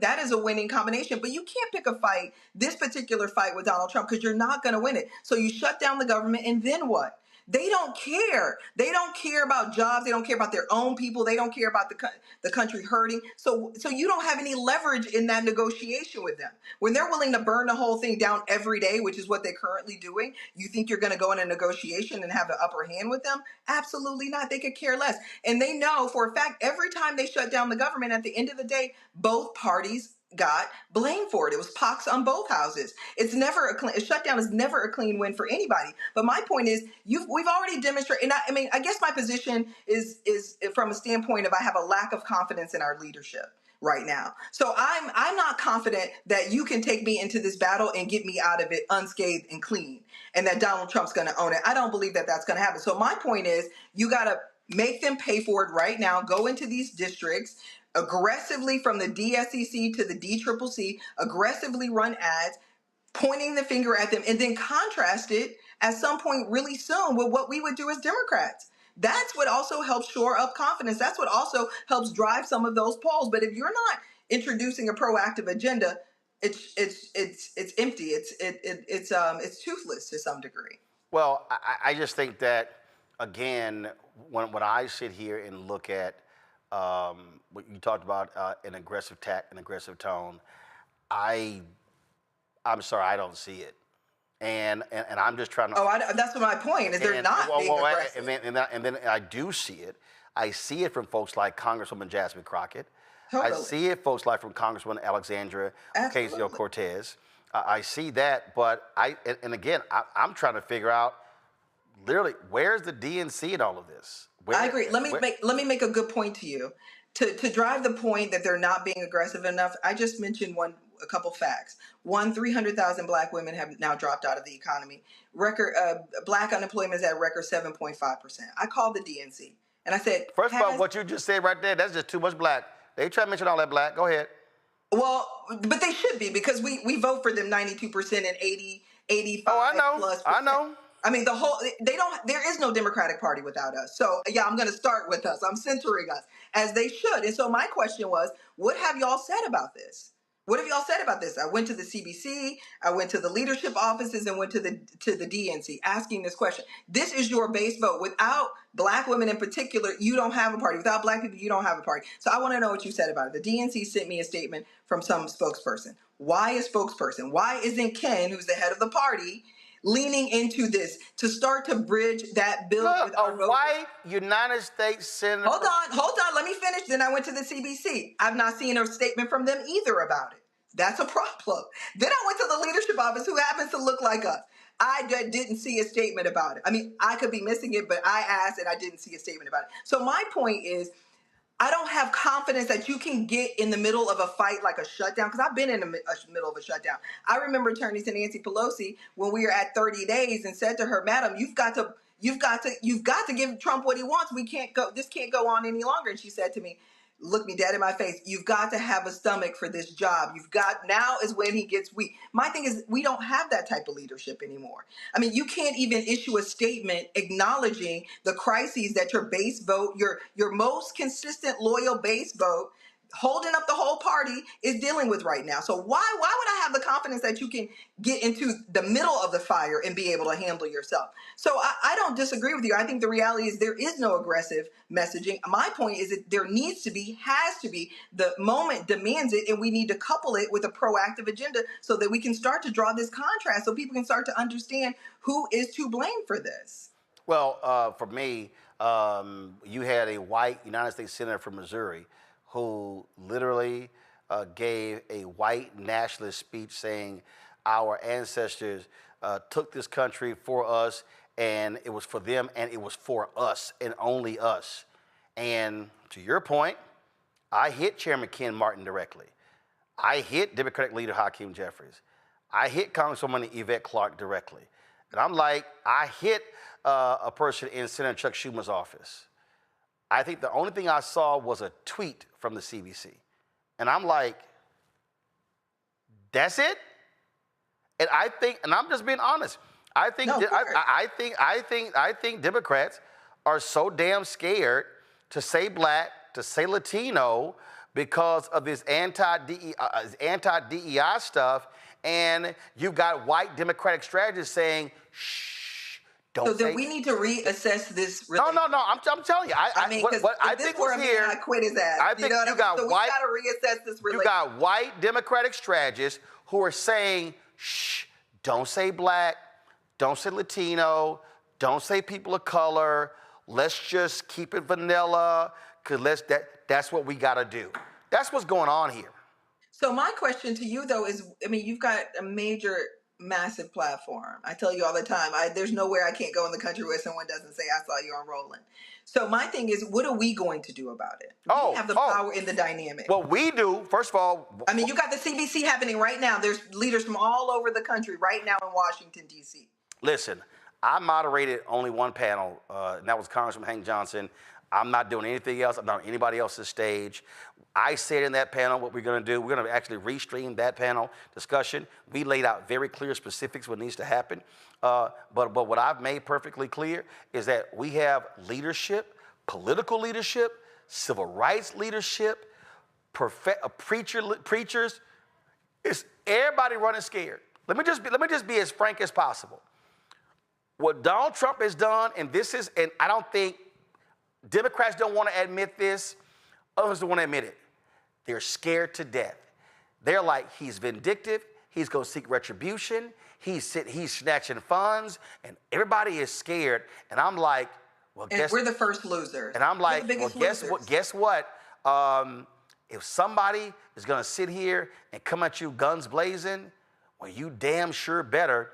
that is a winning combination. But you can't pick a fight, this particular fight with Donald Trump, because you're not going to win it. So you shut down the government, and then what? They don't care. They don't care about jobs. They don't care about their own people. They don't care about the country hurting. So you don't have any leverage in that negotiation with them. When they're willing to burn the whole thing down every day, which is what they're currently doing, you think you're going to go in a negotiation and have an upper hand with them? Absolutely not. They could care less. And they know for a fact every time they shut down the government, at the end of the day, both parties got blamed for it. It was pox on both houses. It's never a shutdown is never a clean win for anybody. But my point is, we've already demonstrated. And I guess my position is from a standpoint of I have a lack of confidence in our leadership right now. So I'm not confident that you can take me into this battle and get me out of it unscathed and clean, and that Donald Trump's going to own it. I don't believe that that's going to happen. So my point is, you got to make them pay for it right now. Go into these districts aggressively, from the DSCC to the DCCC, aggressively run ads, pointing the finger at them, and then contrast it at some point really soon with what we would do as Democrats. That's what also helps shore up confidence. That's what also helps drive some of those polls. But if you're not introducing a proactive agenda, it's empty. It's toothless to some degree. Well, I just think that, again, when I sit here and look at what you talked about, an aggressive tack, an aggressive tone, I'm sorry, I don't see it. And I'm just trying to. That's my point. Is they're not being aggressive. And then I do see it. I see it from folks like Congresswoman Jasmine Crockett. Totally. I see it folks like from Congresswoman Alexandria Ocasio-Cortez. I see that, but again, I'm trying to figure out literally where's the DNC in all of this. I agree. Let me make a good point to you. To drive the point that they're not being aggressive enough, I just mentioned a couple facts. 300,000 Black women have now dropped out of the economy. Black unemployment is at record 7.5%. I called the DNC and I said, first of all, what you just said right there, that's just too much Black. They try to mention all that Black. Go ahead. Well, but they should be, because we vote for them 92% and 85 plus percent. I know. I mean, there is no Democratic Party without us. So yeah, I'm going to start with us. I'm centering us, as they should. And so my question was, what have y'all said about this? What have y'all said about this? I went to the CBC, I went to the leadership offices, and went to the DNC asking this question. This is your base vote. Without Black women in particular, you don't have a party. Without Black people, you don't have a party. So I want to know what you said about it. The DNC sent me a statement from some spokesperson. Why a spokesperson? Why isn't Ken, who's the head of the party, leaning into this to start to bridge that bill with our voters? White United States Senator. Hold on. Let me finish. Then I went to the CBC. I've not seen a statement from them either about it. That's a problem. Then I went to the leadership office, who happens to look like us. I didn't see a statement about it. I mean, I could be missing it, but I asked and I didn't see a statement about it. So my point is, I don't have confidence that you can get in the middle of a fight like a shutdown, because I've been in the middle of a shutdown. I remember turning to Nancy Pelosi when we were at 30 days and said to her, "Madam, you've got to give Trump what he wants. This can't go on any longer." And she said to me, look me dead in my face, "You've got to have a stomach for this job. Now is when he gets weak." My thing is, we don't have that type of leadership anymore. I mean, you can't even issue a statement acknowledging the crises that your base vote, your most consistent, loyal base vote, holding up the whole party, is dealing with right now. So why would I have the confidence that you can get into the middle of the fire and be able to handle yourself? So I don't disagree with you. I think the reality is there is no aggressive messaging. My point is that there has to be, the moment demands it, and we need to couple it with a proactive agenda so that we can start to draw this contrast, so people can start to understand who is to blame for this. Well, for me, you had a white United States Senator from Missouri who literally gave a white nationalist speech saying our ancestors took this country for us, and it was for them, and it was for us, and only us. And to your point, I hit Chairman Ken Martin directly. I hit Democratic leader Hakeem Jeffries. I hit Congresswoman Yvette Clarke directly. And I'm like, I hit a person in Senator Chuck Schumer's office. I think the only thing I saw was a tweet from the CBC. And I'm like, that's it? And I think, and I'm just being honest, I think Democrats are so damn scared to say Black, to say Latino, because of this anti-DEI stuff, and you've got white Democratic strategists saying, shh. So then we need to reassess this. No. I'm telling you. I think what's here. I quit his ass. I think we got to reassess this relationship. You got white Democratic strategists who are saying, "Shh, don't say Black, don't say Latino, don't say people of color. Let's just keep it vanilla, because that's what we got to do." That's what's going on here. So my question to you, though, is, I mean, you've got a massive platform. I tell you all the time, there's nowhere I can't go in the country where someone doesn't say, "I saw you on Roland." So my thing is, what are we going to do about it? We have the power in the dynamic. What we do, first of all, I mean, you got the CBC happening right now. There's leaders from all over the country right now in Washington, D.C. Listen, I moderated only one panel, and that was Congressman Hank Johnson I'm not doing anything else. I'm not on anybody else's stage. I said in that panel what we're going to do. We're going to actually restream that panel discussion. We laid out very clear specifics what needs to happen. But what I've made perfectly clear is that we have leadership, political leadership, civil rights leadership, preachers. It's everybody running scared. Let me just be as frank as possible. What Donald Trump has done, and I don't think Democrats don't want to admit this, others don't want to admit it. They're scared to death. They're like, he's vindictive, he's going to seek retribution, he's snatching funds, and everybody is scared. And I'm like, well, we're the first losers. And I'm like, well, guess what? If somebody is going to sit here and come at you guns blazing, well, you damn sure better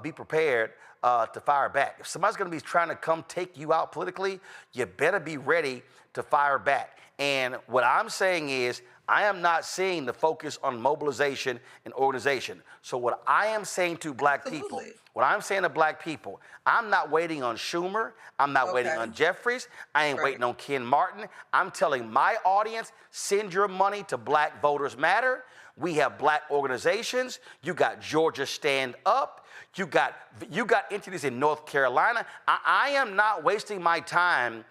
be prepared to fire back. If somebody's going to be trying to come take you out politically, you better be ready to fire back. And what I'm saying is, I am not seeing the focus on mobilization and organization. So what I am saying to black people, I'm not waiting on Schumer. I'm not waiting on Jeffries. I ain't waiting on Ken Martin. I'm telling my audience, send your money to Black Voters Matter. We have black organizations. You got Georgia Stand Up. You got entities in North Carolina. I am not wasting my time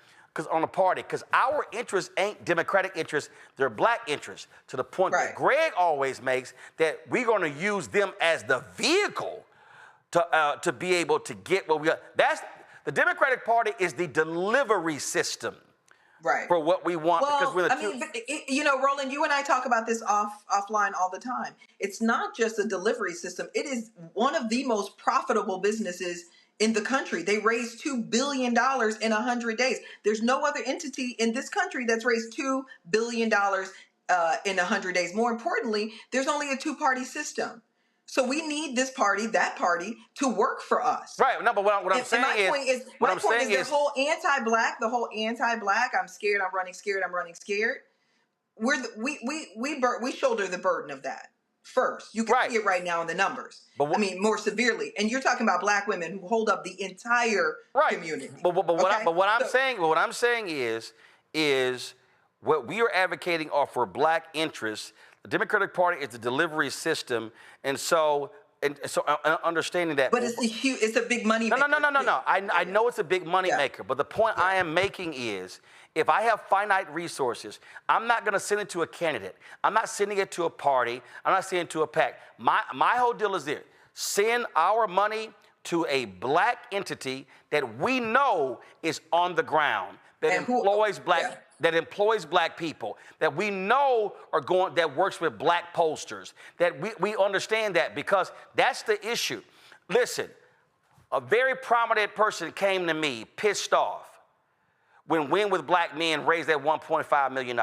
on a party, because our interests ain't Democratic interests, they're black interests, to the point that Greg always makes, that we're going to use them as the vehicle to be able to get what we got. That's the Democratic Party is the delivery system for what we want. Well, Roland, you and I talk about this offline all the time. It's not just a delivery system. It is one of the most profitable businesses in the country. They raised $2 billion in 100 days. There's no other entity in this country that's raised $2 billion in 100 days. More importantly, there's only a two-party system. So we need this party, that party, to work for us. Right. No, but what I'm saying is, my point is the whole anti-black, I'm scared, I'm running scared. We shoulder the burden of that. First, you can see it right now in the numbers. More severely. And you're talking about black women who hold up the entire community. But what I'm saying is what we are advocating are for black interests. The Democratic Party is the delivery system, and so understanding that. But it's a big money maker. No. I know it's a big money maker, but the point I am making is, if I have finite resources, I'm not going to send it to a candidate. I'm not sending it to a party. I'm not sending it to a PAC. My whole deal is this: send our money to a black entity that we know is on the ground, that employs black people, that we know that works with black pollsters, that we understand that, because that's the issue. Listen, a very prominent person came to me pissed off when Win with Black Men raised that $1.5 million,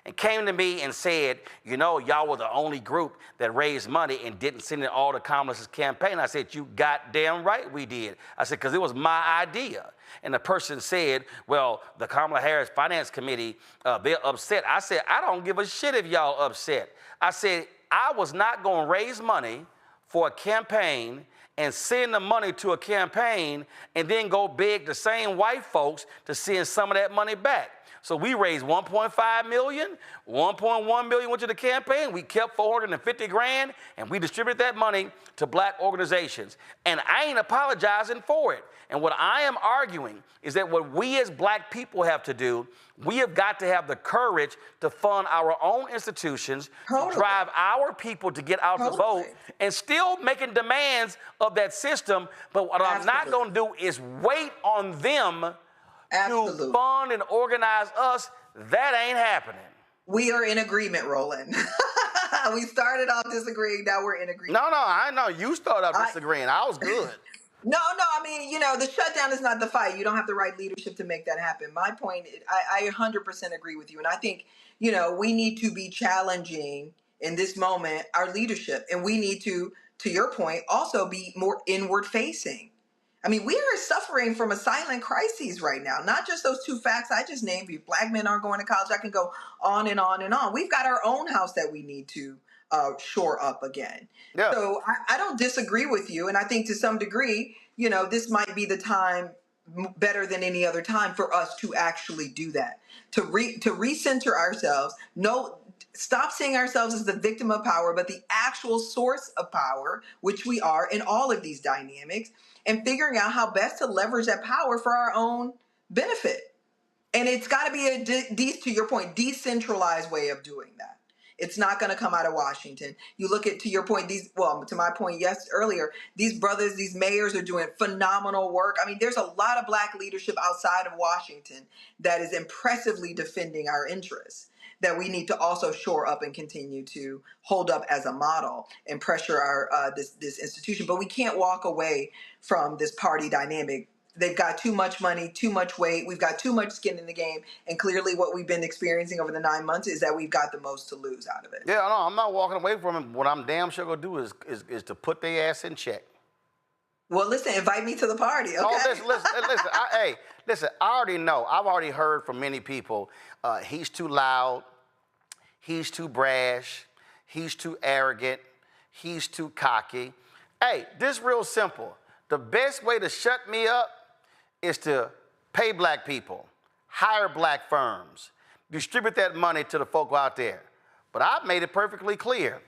and came to me and said, y'all were the only group that raised money and didn't send it all to Kamala's campaign. I said, you goddamn right we did. I said, because it was my idea. And the person said, well, the Kamala Harris Finance Committee, they're upset. I said, I don't give a shit if y'all upset. I said, I was not going to raise money for a campaign and send the money to a campaign and then go beg the same white folks to send some of that money back. So we raised $1.5 million, $1.1 million went to the campaign. We kept $450,000, and we distributed that money to black organizations. And I ain't apologizing for it. And what I am arguing is that what we as black people have to do, we have got to have the courage to fund our own institutions, to drive our people to get out to vote, and still making demands of that system. But what I'm not going to do is wait on them to fund and organize us. That ain't happening. We are in agreement, Roland. We started off disagreeing, now we're in agreement. No, I know you started off disagreeing. I was good. No, the shutdown is not the fight. You don't have the right leadership to make that happen. My point, I 100% agree with you. And I think, we need to be challenging in this moment our leadership. And we need to your point, also be more inward facing. We are suffering from a silent crisis right now. Not just those two facts I just named. Black men aren't going to college. I can go on and on and on. We've got our own house that we need to shore up again. Yeah. So I don't disagree with you. And I think to some degree, this might be the time better than any other time for us to actually do that, to recenter ourselves. No, stop seeing ourselves as the victim of power, but the actual source of power, which we are in all of these dynamics, and figuring out how best to leverage that power for our own benefit. And it's got to be to your point, decentralized way of doing that. It's not going to come out of Washington. You look at, to your point, to my point, earlier, these brothers, these mayors are doing phenomenal work. I mean, there's a lot of Black leadership outside of Washington that is impressively defending our interests, that we need to also shore up and continue to hold up as a model and pressure our this institution. But we can't walk away from this party dynamic. They've got too much money, too much weight. We've got too much skin in the game. And clearly what we've been experiencing over the 9 months is that we've got the most to lose out of it. Yeah, no, I'm not walking away from it. What I'm damn sure going to do is to put their ass in check. Well, listen, invite me to the party, okay? Oh, listen, I already know. I've already heard from many people, he's too loud, he's too brash, he's too arrogant, he's too cocky. Hey, this is real simple. The best way to shut me up is to pay Black people, hire Black firms, distribute that money to the folk out there. But I've made it perfectly clear.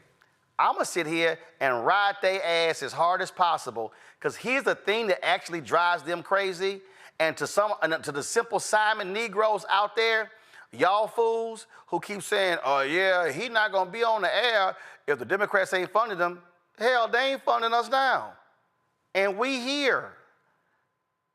I'm going to sit here and ride their ass as hard as possible, because here's the thing that actually drives them crazy. And to the simple Simon Negroes out there, y'all fools who keep saying, oh, yeah, he's not going to be on the air if the Democrats ain't funding them. Hell, they ain't funding us now. And we here.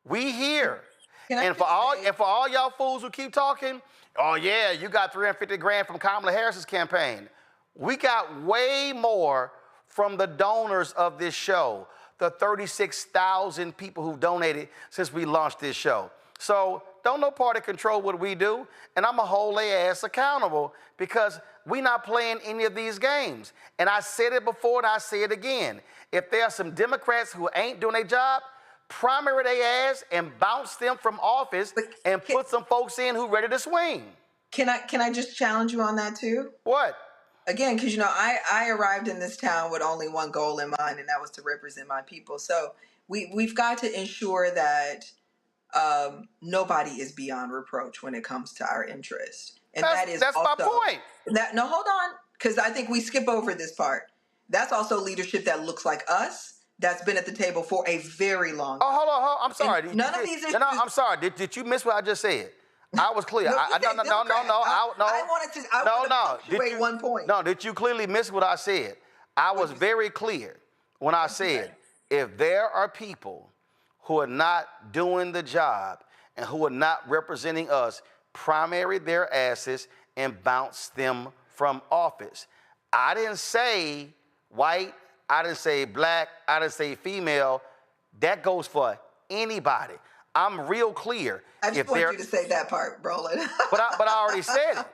We here. And for all y'all fools who keep talking, oh yeah, you got $350,000 from Kamala Harris's campaign. We got way more from the donors of this show, the 36,000 people who've donated since we launched this show. So don't no party control what we do, and I'm going to hold their ass accountable, because we not playing any of these games. And I said it before and I say it again. If there are some Democrats who ain't doing their job, primary their ass and bounce them from office and put some folks in who ready to swing. Can I just challenge you on that too? What? Again, because I arrived in this town with only one goal in mind, and that was to represent my people. So we've got to ensure that nobody is beyond reproach when it comes to our interest. And that's my point. No, hold on, because I think we skip over this part. That's also leadership that looks like us, that's been at the table for a very long time. Oh, hold on. I'm sorry. None of these issues. No, I'm sorry. Did you miss what I just said? I was clear. No, I wanted to punctuate one point. No, did you clearly miss what I said? I was very clear when I said, if there are people who are not doing the job and who are not representing us, primary their asses and bounce them from office. I didn't say white, I didn't say Black, I didn't say female. That goes for anybody. I'm real clear. I just want you to say that part, Roland. but I already said it.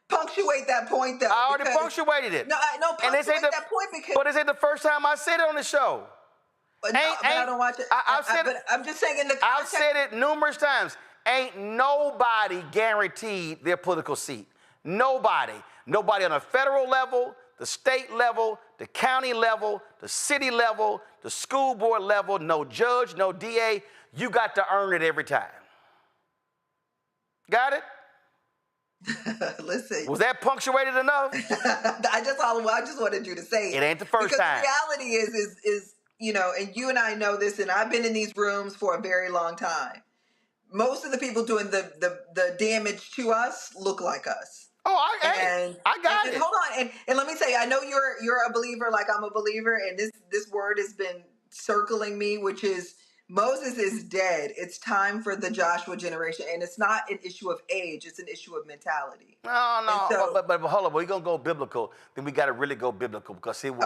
Punctuate that point, though. I already punctuated it. No, punctuate that point because... But this ain't the first time I said it on the show. But I don't watch it. I'm just saying in the context... I've said it numerous times. Ain't nobody guaranteed their political seat. Nobody. Nobody on the federal level, the state level, the county level, the city level, the school board level, no judge, no DA. You got to earn it every time. Got it? Listen. Was that punctuated enough? I just wanted you to say it. Ain't the first time. Because the reality is, and you and I know this, and I've been in these rooms for a very long time. Most of the people doing the damage to us look like us. Oh, I got it. Hold on, and let me say, I know you're a believer like I'm a believer, and this word has been circling me, which is Moses is dead. It's time for the Joshua generation, and it's not an issue of age; it's an issue of mentality. No, so, but hold on, we're gonna go biblical. Then we got to really go biblical because it was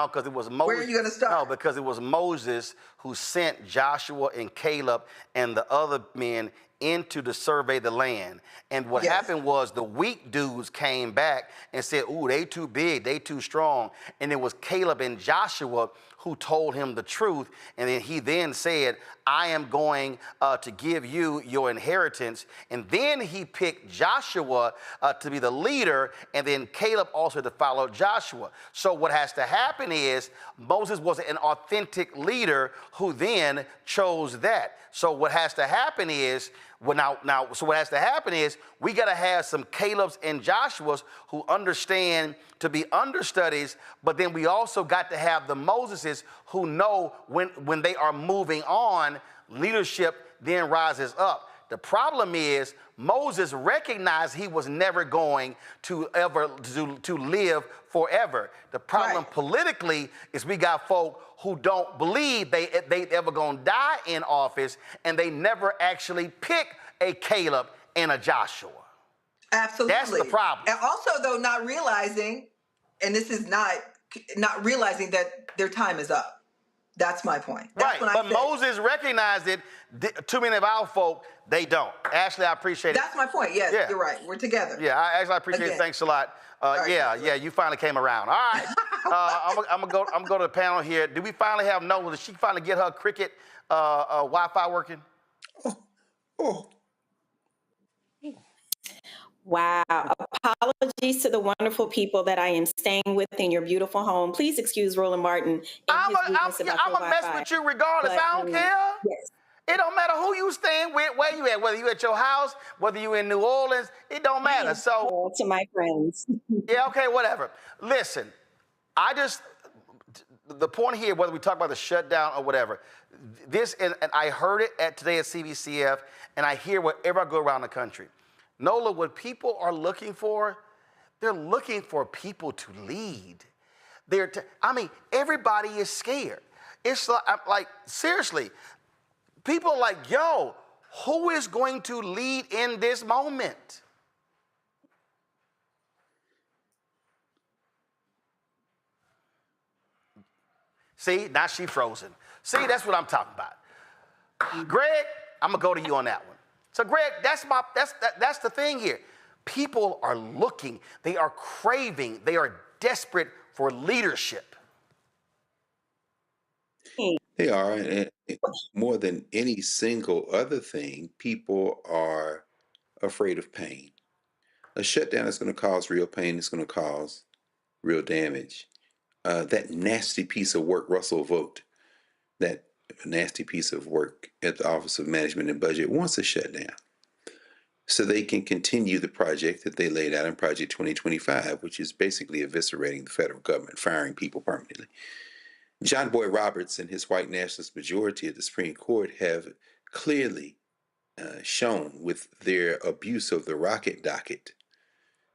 because it was Moses. Where are you gonna start? No, because it was Moses who sent Joshua and Caleb and the other men into to survey the land. And what happened was the weak dudes came back and said, ooh, they too big, they too strong. And it was Caleb and Joshua who told him the truth. And then he then said, I am going to give you your inheritance. And then he picked Joshua to be the leader, and then Caleb also to follow Joshua. So what has to happen is Moses was an authentic leader who then chose that. So what has to happen is, what has to happen is we got to have some Calebs and Joshuas who understand to be understudies, but then we also got to have the Moseses who know when they are moving on, leadership then rises up. The problem is Moses recognized he was never going to live forever. The problem politically is we got folk who don't believe they ever gonna die in office, and they never actually pick a Caleb and a Joshua. Absolutely. That's the problem. And also, though, not realizing, and this is not realizing that their time is up. That's my point. That's but Moses recognized it. Too many of our folk, they don't. Ashley, I appreciate it. That's my point. Yes, you're right. We're together. Yeah, I appreciate it. Thanks a lot. You finally came around. All right. I'm gonna go to the panel here. Do we finally have Nola? Did she finally get her Cricket Wi-Fi working? Wow. Apologies to the wonderful people that I am staying with in your beautiful home. Please excuse Roland Martin. I'm going to mess with you regardless. I don't care. Yes. It don't matter who you staying with, where you at, whether you at your house, whether you in New Orleans, it don't matter. So to my friends. Yeah, okay, whatever. Listen, the point here, whether we talk about the shutdown or whatever, this, and I heard it today at CBCF, and I hear wherever I go around the country. Nola, what people are looking for, they're looking for people to lead. Everybody is scared. It's like seriously, people are like, yo, who is going to lead in this moment? See, now she frozen. See, that's what I'm talking about. Greg, I'm gonna go to you on that one. So Greg, that's the thing here. People are looking, they are craving, they are desperate for leadership. They are, and more than any single other thing, people are afraid of pain. A shutdown is going to cause real pain. It's going to cause real damage. That nasty piece of work Russell Vogt, that nasty piece of work at the Office of Management and Budget, wants a shutdown so they can continue the project that they laid out in Project 2025, which is basically eviscerating the federal government, firing people permanently. John Boy Roberts and his white nationalist majority at the Supreme Court have clearly shown with their abuse of the rocket docket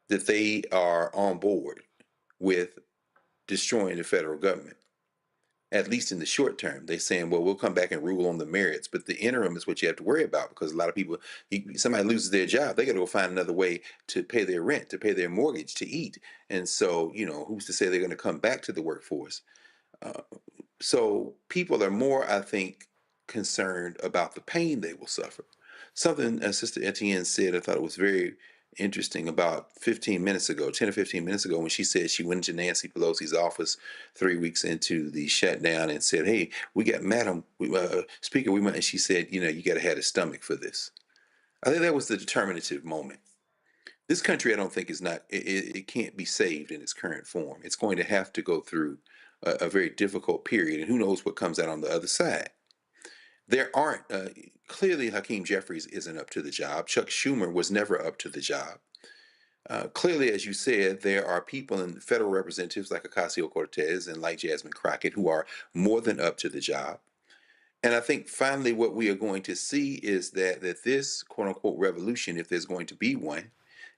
that they are on board with destroying the federal government. At least in the short term, they're saying, well, we'll come back and rule on the merits. But the interim is what you have to worry about, because a lot of people, somebody loses their job, they got to go find another way to pay their rent, to pay their mortgage, to eat. And so, who's to say they're going to come back to the workforce? So people are more, I think, concerned about the pain they will suffer. Something Sister Etienne said, I thought it was very interesting, about 15 minutes ago, 10 or 15 minutes ago, when she said she went into Nancy Pelosi's office 3 weeks into the shutdown and said, hey, we got Madam Speaker, and she said, you got to have a stomach for this. I think that was the determinative moment. This country, I don't think it can't be saved in its current form. It's going to have to go through a very difficult period, and who knows what comes out on the other side. There aren't, clearly Hakeem Jeffries isn't up to the job. Chuck Schumer was never up to the job. Clearly, as you said, there are people in federal representatives like Ocasio-Cortez and like Jasmine Crockett who are more than up to the job. And I think finally what we are going to see is that this quote-unquote revolution, if there's going to be one,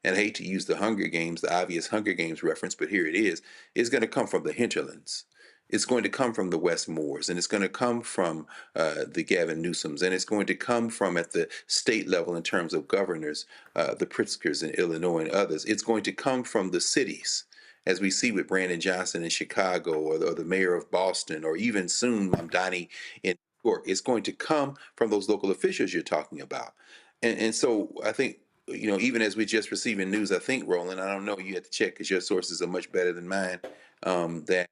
and I hate to use the Hunger Games, the obvious Hunger Games reference, but here it is going to come from the hinterlands. It's going to come from the Westmores, and it's going to come from the Gavin Newsoms, and it's going to come from at the state level in terms of governors, the Pritzkers in Illinois and others. It's going to come from the cities, as we see with Brandon Johnson in Chicago, or the mayor of Boston, or even soon Mamdani in New York. It's going to come from those local officials you're talking about. And so I think, even as we just receiving news, I think, Roland, I don't know, you have to check because your sources are much better than mine, that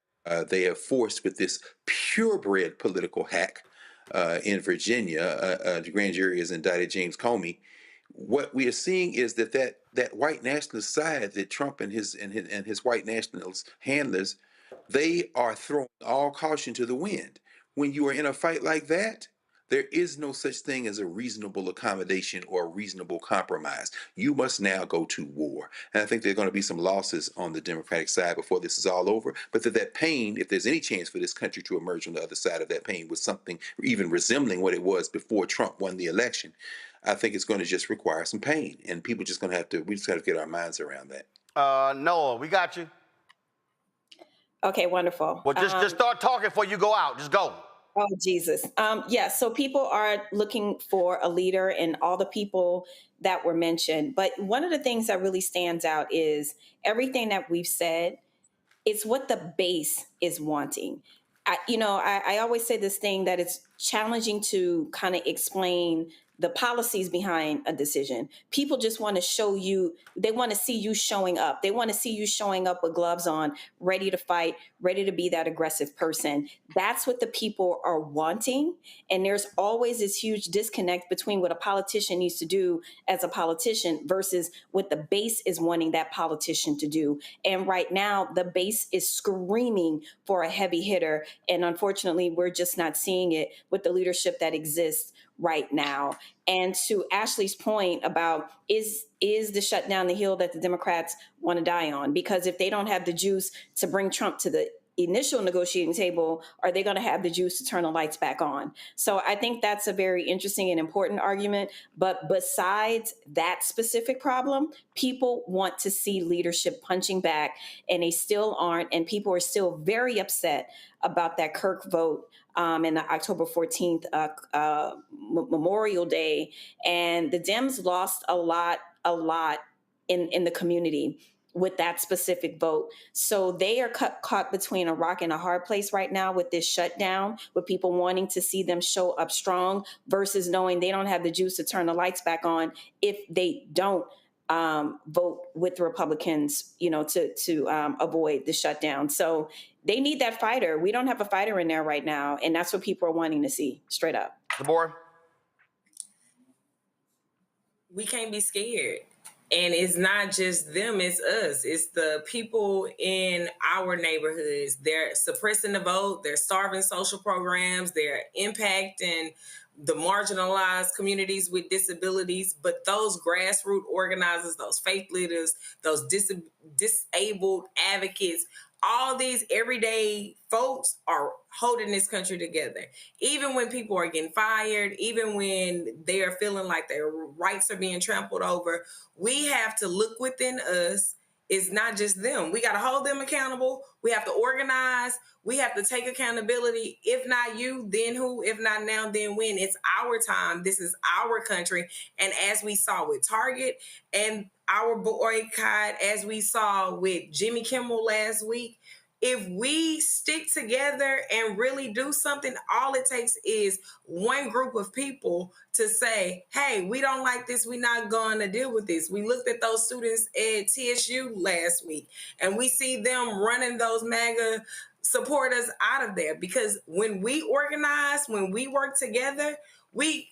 they have forced with this purebred political hack in Virginia. The grand jury has indicted James Comey. What we are seeing is that white nationalist side that Trump and his white nationalist handlers, they are throwing all caution to the wind. When you are in a fight like that, there is no such thing as a reasonable accommodation or a reasonable compromise. You must now go to war. And I think there are going to be some losses on the Democratic side before this is all over. But that pain, if there's any chance for this country to emerge on the other side of that pain with something even resembling what it was before Trump won the election, I think it's going to just require some pain. And people just going to have to, we just got to get our minds around that. Noah, we got you. Okay, wonderful. Well, just start talking before you go out. Just go. Oh, Jesus. So people are looking for a leader and all the people that were mentioned. But one of the things that really stands out is everything that we've said, it's what the base is wanting. I always say this thing that it's challenging to kind of explain the policies behind a decision. People just want to show you, they want to see you showing up. They want to see you showing up with gloves on, ready to fight, ready to be that aggressive person. That's what the people are wanting. And there's always this huge disconnect between what a politician needs to do as a politician versus what the base is wanting that politician to do. And right now, the base is screaming for a heavy hitter. And unfortunately, we're just not seeing it with the leadership that exists right now. And to Ashley's point about is the shutdown the hill that the Democrats want to die on? Because if they don't have the juice to bring Trump to the initial negotiating table, are they going to have the juice to turn the lights back on? So I think that's a very interesting and important argument. But besides that specific problem, people want to see leadership punching back, and they still aren't. And people are still very upset about that Kirk vote and the October 14th Memorial Day. And the Dems lost a lot in the community with that specific vote. So they are caught between a rock and a hard place right now with this shutdown, with people wanting to see them show up strong versus knowing they don't have the juice to turn the lights back on if they don't vote with the Republicans, to avoid the shutdown. So they need that fighter. We don't have a fighter in there right now. And that's what people are wanting to see, straight up. Deborah? We can't be scared. And it's not just them, it's us. It's the people in our neighborhoods. They're suppressing the vote. They're starving social programs. They're impacting the marginalized communities with disabilities. But those grassroots organizers, those faith leaders, those disabled advocates, all these everyday folks are holding this country together. Even when people are getting fired, even when they are feeling like their rights are being trampled over, we have to look within us. It's not just them. We got to hold them accountable. We have to organize. We have to take accountability. If not you, then who? If not now, then when? It's our time. This is our country. And as we saw with Target and our boycott, as we saw with Jimmy Kimmel last week, if we stick together and really do something, all it takes is one group of people to say, hey, we don't like this. We're not going to deal with this. We looked at those students at TSU last week, and we see them running those MAGA supporters out of there. Because when we organize, when we work together, we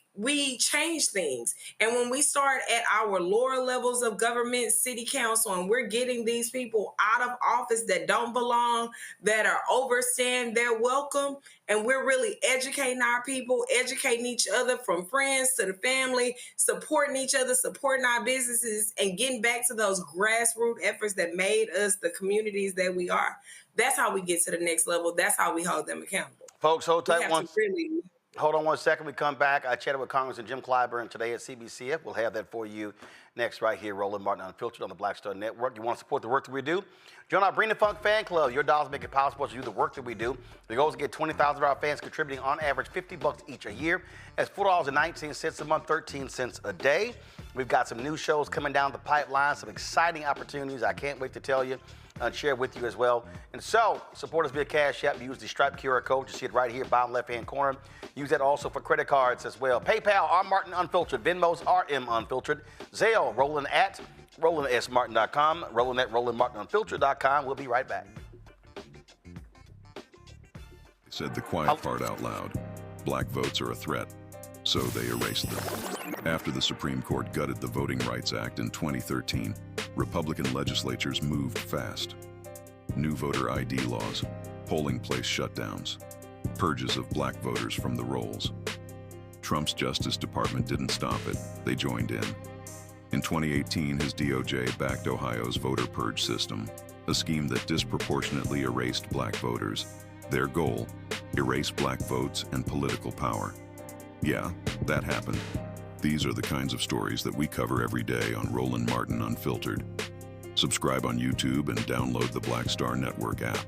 change things. And when we start at our lower levels of government, city council, and we're getting these people out of office that don't belong, that are overstaying their welcome, and we're really educating our people, educating each other from friends to the family, supporting each other, supporting our businesses, and getting back to those grassroots efforts that made us the communities that we are. That's how we get to the next level. That's how we hold them accountable. Folks, hold tight one. Hold on one second. We come back. I chatted with Congressman Jim Clyburn today at CBCF. We'll have that for you next right here, Roland Martin Unfiltered on the Black Star Network. You want to support the work that we do? Join our Bring the Funk fan club. Your dollars make it possible to do the work that we do. The goal is to get 20,000 of our fans contributing on average $50 each a year. That's $4.19 a month, 13 cents a day. We've got some new shows coming down the pipeline, some exciting opportunities I can't wait to tell you and share with you as well. And so, support us via Cash App. Use the Stripe QR code. You see it right here, bottom left-hand corner. Use that also for credit cards as well. PayPal, R Martin Unfiltered. Venmo's RM Unfiltered. Zelle, Roland at RolandSMartin.com. Roland at RolandMartinUnfiltered.com. We'll be right back. Said the quiet part out loud. Black votes are a threat, so they erased them. After the Supreme Court gutted the Voting Rights Act in 2013, Republican legislatures moved fast. New voter ID laws, polling place shutdowns, purges of black voters from the rolls. Trump's Justice Department didn't stop it, they joined in. In 2018, his DOJ backed Ohio's voter purge system, a scheme that disproportionately erased black voters. Their goal, erase black votes and political power. Yeah, that happened. These are the kinds of stories that we cover every day on Roland Martin Unfiltered. Subscribe on YouTube and download the Black Star Network app.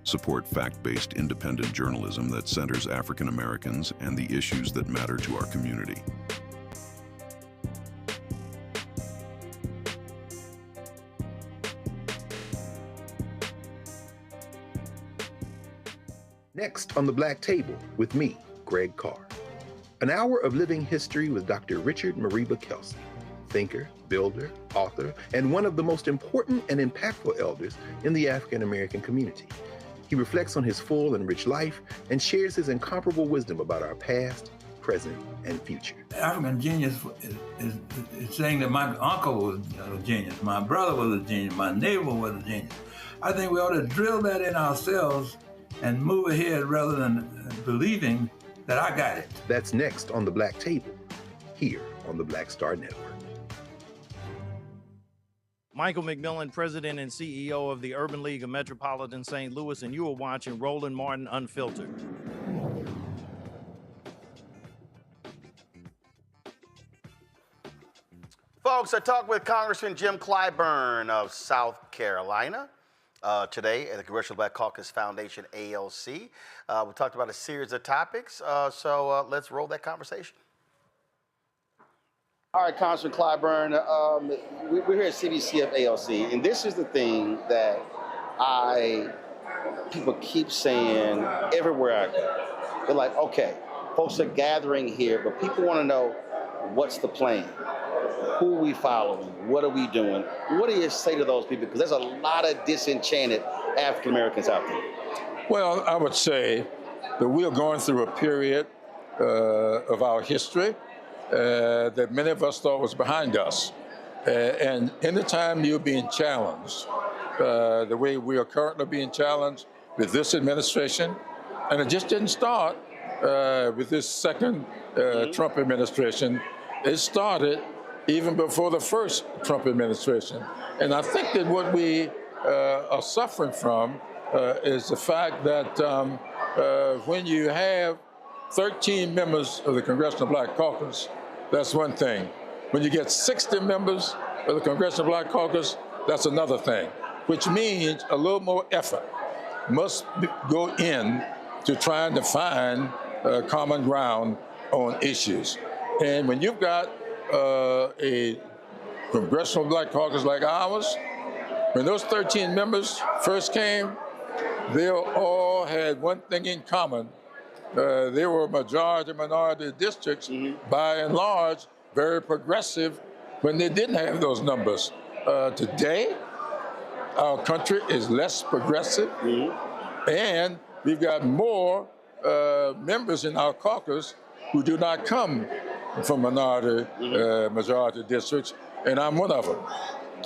Support fact-based independent journalism that centers African Americans and the issues that matter to our community. Next on the Black Table with me, Greg Carr. An hour of living history with Dr. Richard Mariba Kelsey, thinker, builder, author, and one of the most important and impactful elders in the African American community. He reflects on his full and rich life and shares his incomparable wisdom about our past, present, and future. African genius is saying that my uncle was a genius, my brother was a genius, my neighbor was a genius. I think we ought to drill that in ourselves and move ahead rather than believing that I got it. That's next on the Black Table, here on the Black Star Network. Michael McMillan, President and CEO of the Urban League of Metropolitan St. Louis, and you are watching Roland Martin Unfiltered. Folks, I talked with Congressman Jim Clyburn of South Carolina today at the Congressional Black Caucus Foundation, ALC. We talked about a series of topics, so let's roll that conversation. All right, Congressman Clyburn, we're here at CBC of ALC, and this is the thing that people keep saying everywhere I go. They're like, okay, folks are gathering here, but people want to know what's the plan? Who are we following? What are we doing? What do you say to those people? Because there's a lot of disenchanted African Americans out there. Well, I would say that we are going through a period of our history that many of us thought was behind us. And anytime you're being challenged, the way we are currently being challenged with this administration, and it just didn't start with this second Trump administration, it started even before the first Trump administration. And I think that what we are suffering from is the fact that when you have 13 members of the Congressional Black Caucus, that's one thing. When you get 60 members of the Congressional Black Caucus, that's another thing, which means a little more effort must go in to trying to find common ground on issues. And when you've got a Congressional Black Caucus like ours, when those 13 members first came, they all had one thing in common. They were majority-minority districts, by and large, very progressive when they didn't have those numbers. Today, our country is less progressive, and we've got more members in our caucus who do not come from majority districts, and I'm one of them.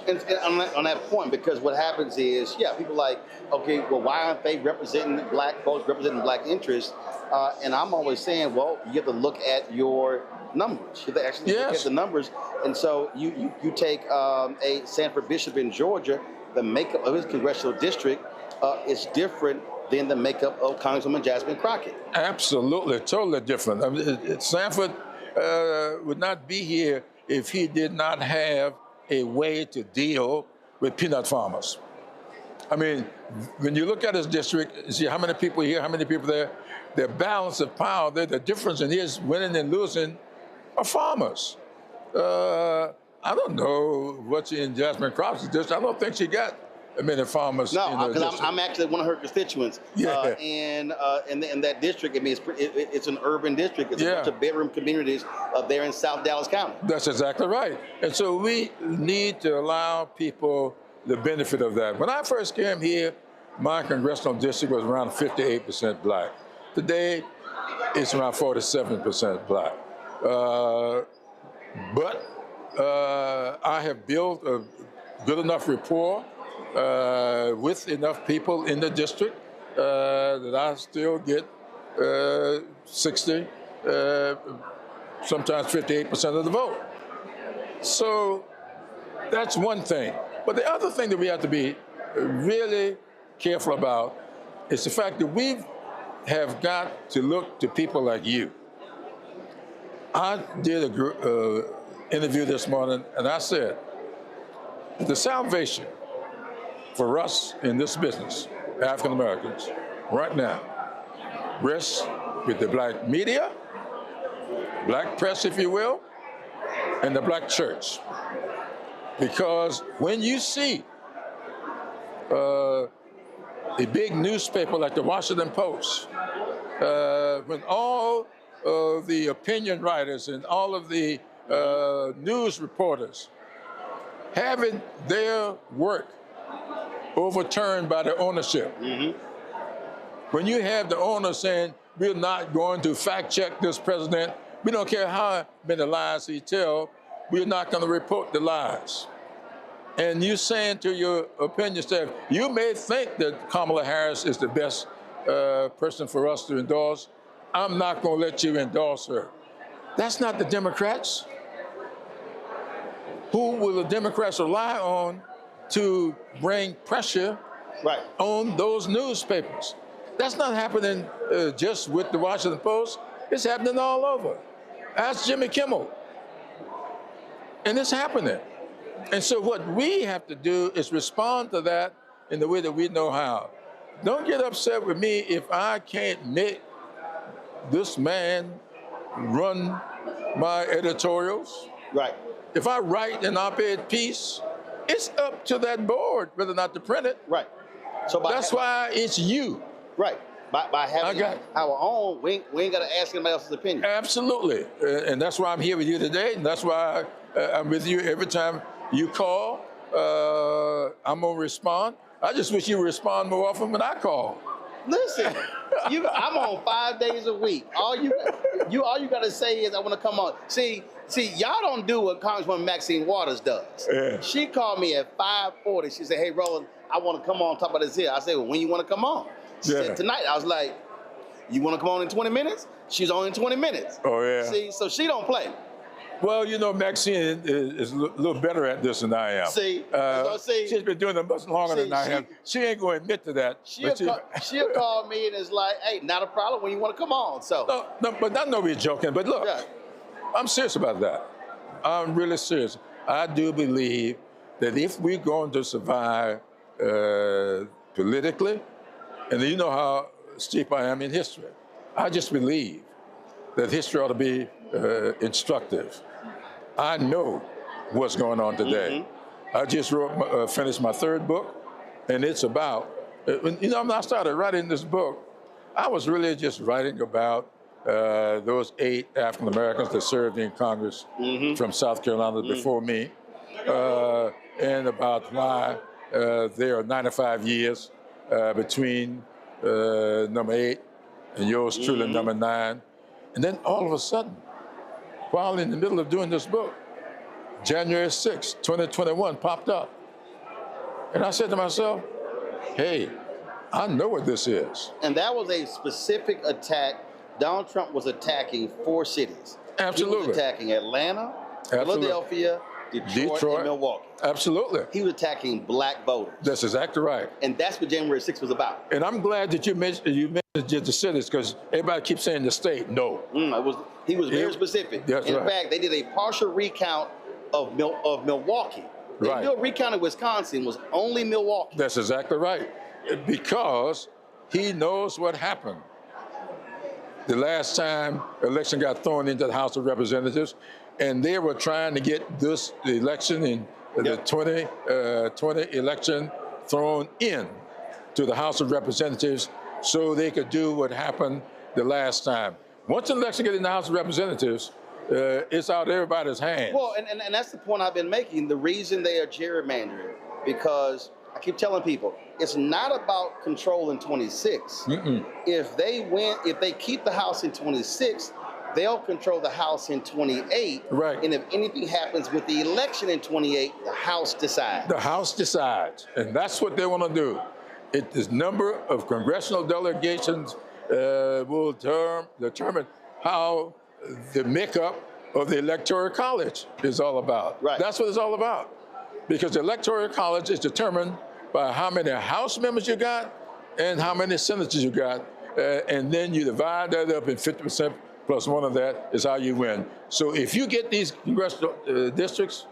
And on that point, because what happens is, people like, okay, well, why aren't they representing black folks, representing black interests? And I'm always saying, well, you have to look at your numbers. You have to actually look at the numbers. And so you take a Sanford Bishop in Georgia, the makeup of his congressional district is different than the makeup of Congresswoman Jasmine Crockett. Absolutely, totally different. I mean, Sanford would not be here if he did not have a way to deal with peanut farmers. I mean, when you look at his district, you see how many people here, how many people there, the balance of power, the difference in his winning and losing are farmers. I don't know what's in Jasmine Crop's district. I don't think she got many farmers. No, because I'm actually one of her constituents. Yeah. In that district, I mean, it's an urban district. It's a bunch of bedroom communities there in South Dallas County. That's exactly right. And so we need to allow people the benefit of that. When I first came here, my congressional district was around 58% black. Today, it's around 47% black. But I have built a good enough rapport with enough people in the district that I still get 60, sometimes 58% of the vote. So that's one thing. But the other thing that we have to be really careful about is the fact that we have got to look to people like you. I did an interview this morning, and I said, the salvation for us in this business, African Americans, right now, rests with the black media, black press, if you will, and the black church. Because when you see a big newspaper like the Washington Post, when all of the opinion writers and all of the news reporters having their work overturned by the ownership. When you have the owner saying, we're not going to fact check this president, we don't care how many lies he tells, we're not going to report the lies. And you saying to your opinion staff, you may think that Kamala Harris is the best person for us to endorse. I'm not going to let you endorse her. That's not the Democrats. Who will the Democrats rely on to bring pressure on those newspapers? That's not happening just with the Washington Post. It's happening all over. Ask Jimmy Kimmel. And it's happening. And so what we have to do is respond to that in the way that we know how. Don't get upset with me if I can't make this man run my editorials. Right. If I write an op-ed piece, it's up to that board whether or not to print it. Right. So that's why it's you. Right. By having our own, we ain't got to ask anybody else's opinion. Absolutely. And that's why I'm here with you today. And that's why I'm with you every time you call. I'm going to respond. I just wish you would respond more often when I call. Listen, I'm on 5 days a week. All you got to say is I want to come on. See, y'all don't do what Congresswoman Maxine Waters does. Yeah. She called me at 5:40. She said, "Hey, Roland, I want to come on and talk about this here." I said, "Well, when you want to come on?" She said, "Tonight." I was like, "You want to come on in 20 minutes?" She's on in 20 minutes. Oh, yeah. See, so she don't play. Well, you know, Maxine is a little better at this than I am. See, she's been doing it much longer than I have. She ain't going to admit to that. She'll call me and it's like, "Hey, not a problem when you want to come on." So no, but I know we're joking. But look, I'm serious about that. I'm really serious. I do believe that if we're going to survive politically, and you know how steep I am in history, I just believe that history ought to be instructive. I know what's going on today. I just finished my third book, and it's about, when I started writing this book, I was really just writing about those 8 African Americans that served in Congress from South Carolina before me, and about why there are 95 years between number 8 and yours truly, number 9. And then all of a sudden, while in the middle of doing this book, January 6, 2021 popped up. And I said to myself, hey, I know what this is. And that was a specific attack. Donald Trump was attacking 4 cities. Absolutely. He was attacking Atlanta, Philadelphia, Detroit, and Milwaukee. Absolutely. He was attacking black voters. That's exactly right. And that's what January 6th was about. And I'm glad that you mentioned the cities, because everybody keeps saying the state. No. He was very specific. That's in right. fact, they did a partial recount of Milwaukee. They Right. still recounted Wisconsin, was only Milwaukee. That's exactly right. Because he knows what happened. The last time election got thrown into the House of Representatives, and they were trying to get this election in the 2020 election thrown in to the House of Representatives so they could do what happened the last time. Once an election gets in the House of Representatives, it's out of everybody's hands. Well, and that's the point I've been making. The reason they are gerrymandering, because I keep telling people, it's not about control in 26. If they win, if they keep the House in 26, they'll control the House in 28. Right. And if anything happens with the election in 28, the House decides. The House decides, and that's what they want to do. This number of congressional delegations will determine how the makeup of the Electoral College is all about. Right. That's what it's all about. Because the Electoral College is determined by how many House members you got and how many senators you got. And then you divide that up in 50% plus one of that is how you win. So if you get these congressional districts,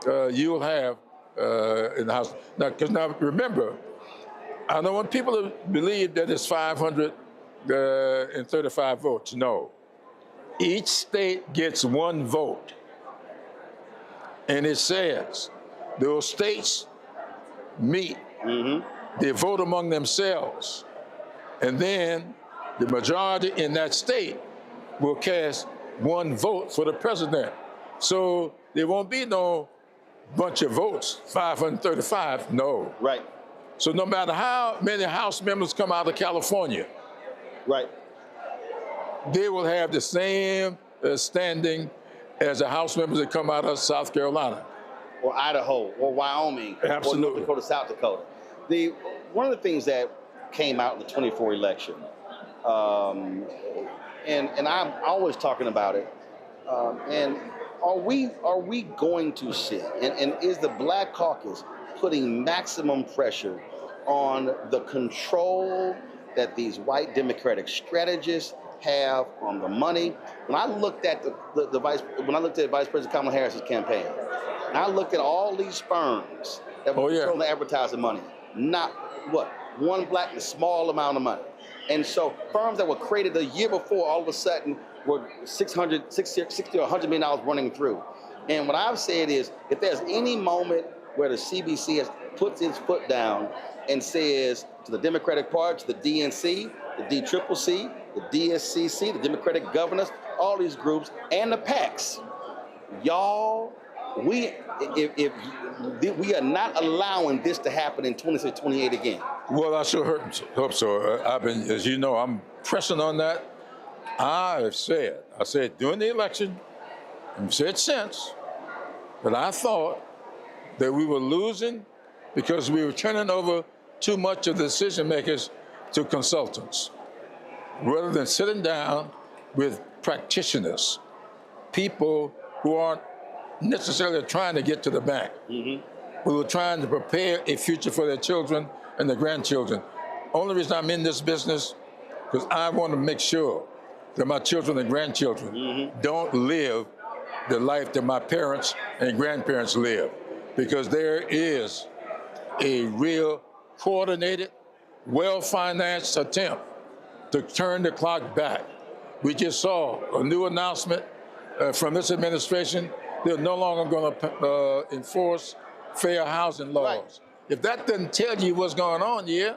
you'll have in the House. Now remember, I don't want people to believe that it's 535 votes. No. Each state gets one vote. And it says those states meet. They vote among themselves. And then the majority in that state will cast one vote for the president. So there won't be no bunch of votes, 535, no. Right. So no matter how many House members come out of California, right, they will have the same standing as the House members that come out of South Carolina. Or Idaho, or Wyoming, Absolutely. or North Dakota, South Dakota. One of the things that came out in the 24 election, and I'm always talking about it, and are we going to see, and is the Black Caucus putting maximum pressure on the control that these white Democratic strategists have on the money? When I looked at Vice President Kamala Harris's campaign, and I looked at all these firms that were controlling the advertising money, not one black and a small amount of money. And so firms that were created a year before all of a sudden were $60 or $100 million running through. And what I've said is, if there's any moment where the CBC has puts its foot down and says to the Democratic Party, to the DNC, the DCCC, the DSCC, the Democratic governors, all these groups, and the PACs, y'all, we are not allowing this to happen in 26, 28 again. Well, I sure hope so. I've been, as you know, I'm pressing on that. I said during the election, I've said since, that I thought that we were losing because we were turning over too much of the decision makers to consultants, rather than sitting down with practitioners, people who aren't necessarily trying to get to the bank, who are trying to prepare a future for their children and their grandchildren. Only reason I'm in this business, because I want to make sure that my children and grandchildren don't live the life that my parents and grandparents lived, because there is a real coordinated, well-financed attempt to turn the clock back. We just saw a new announcement from this administration. They're no longer going to enforce fair housing laws. Right. If that doesn't tell you what's going on here,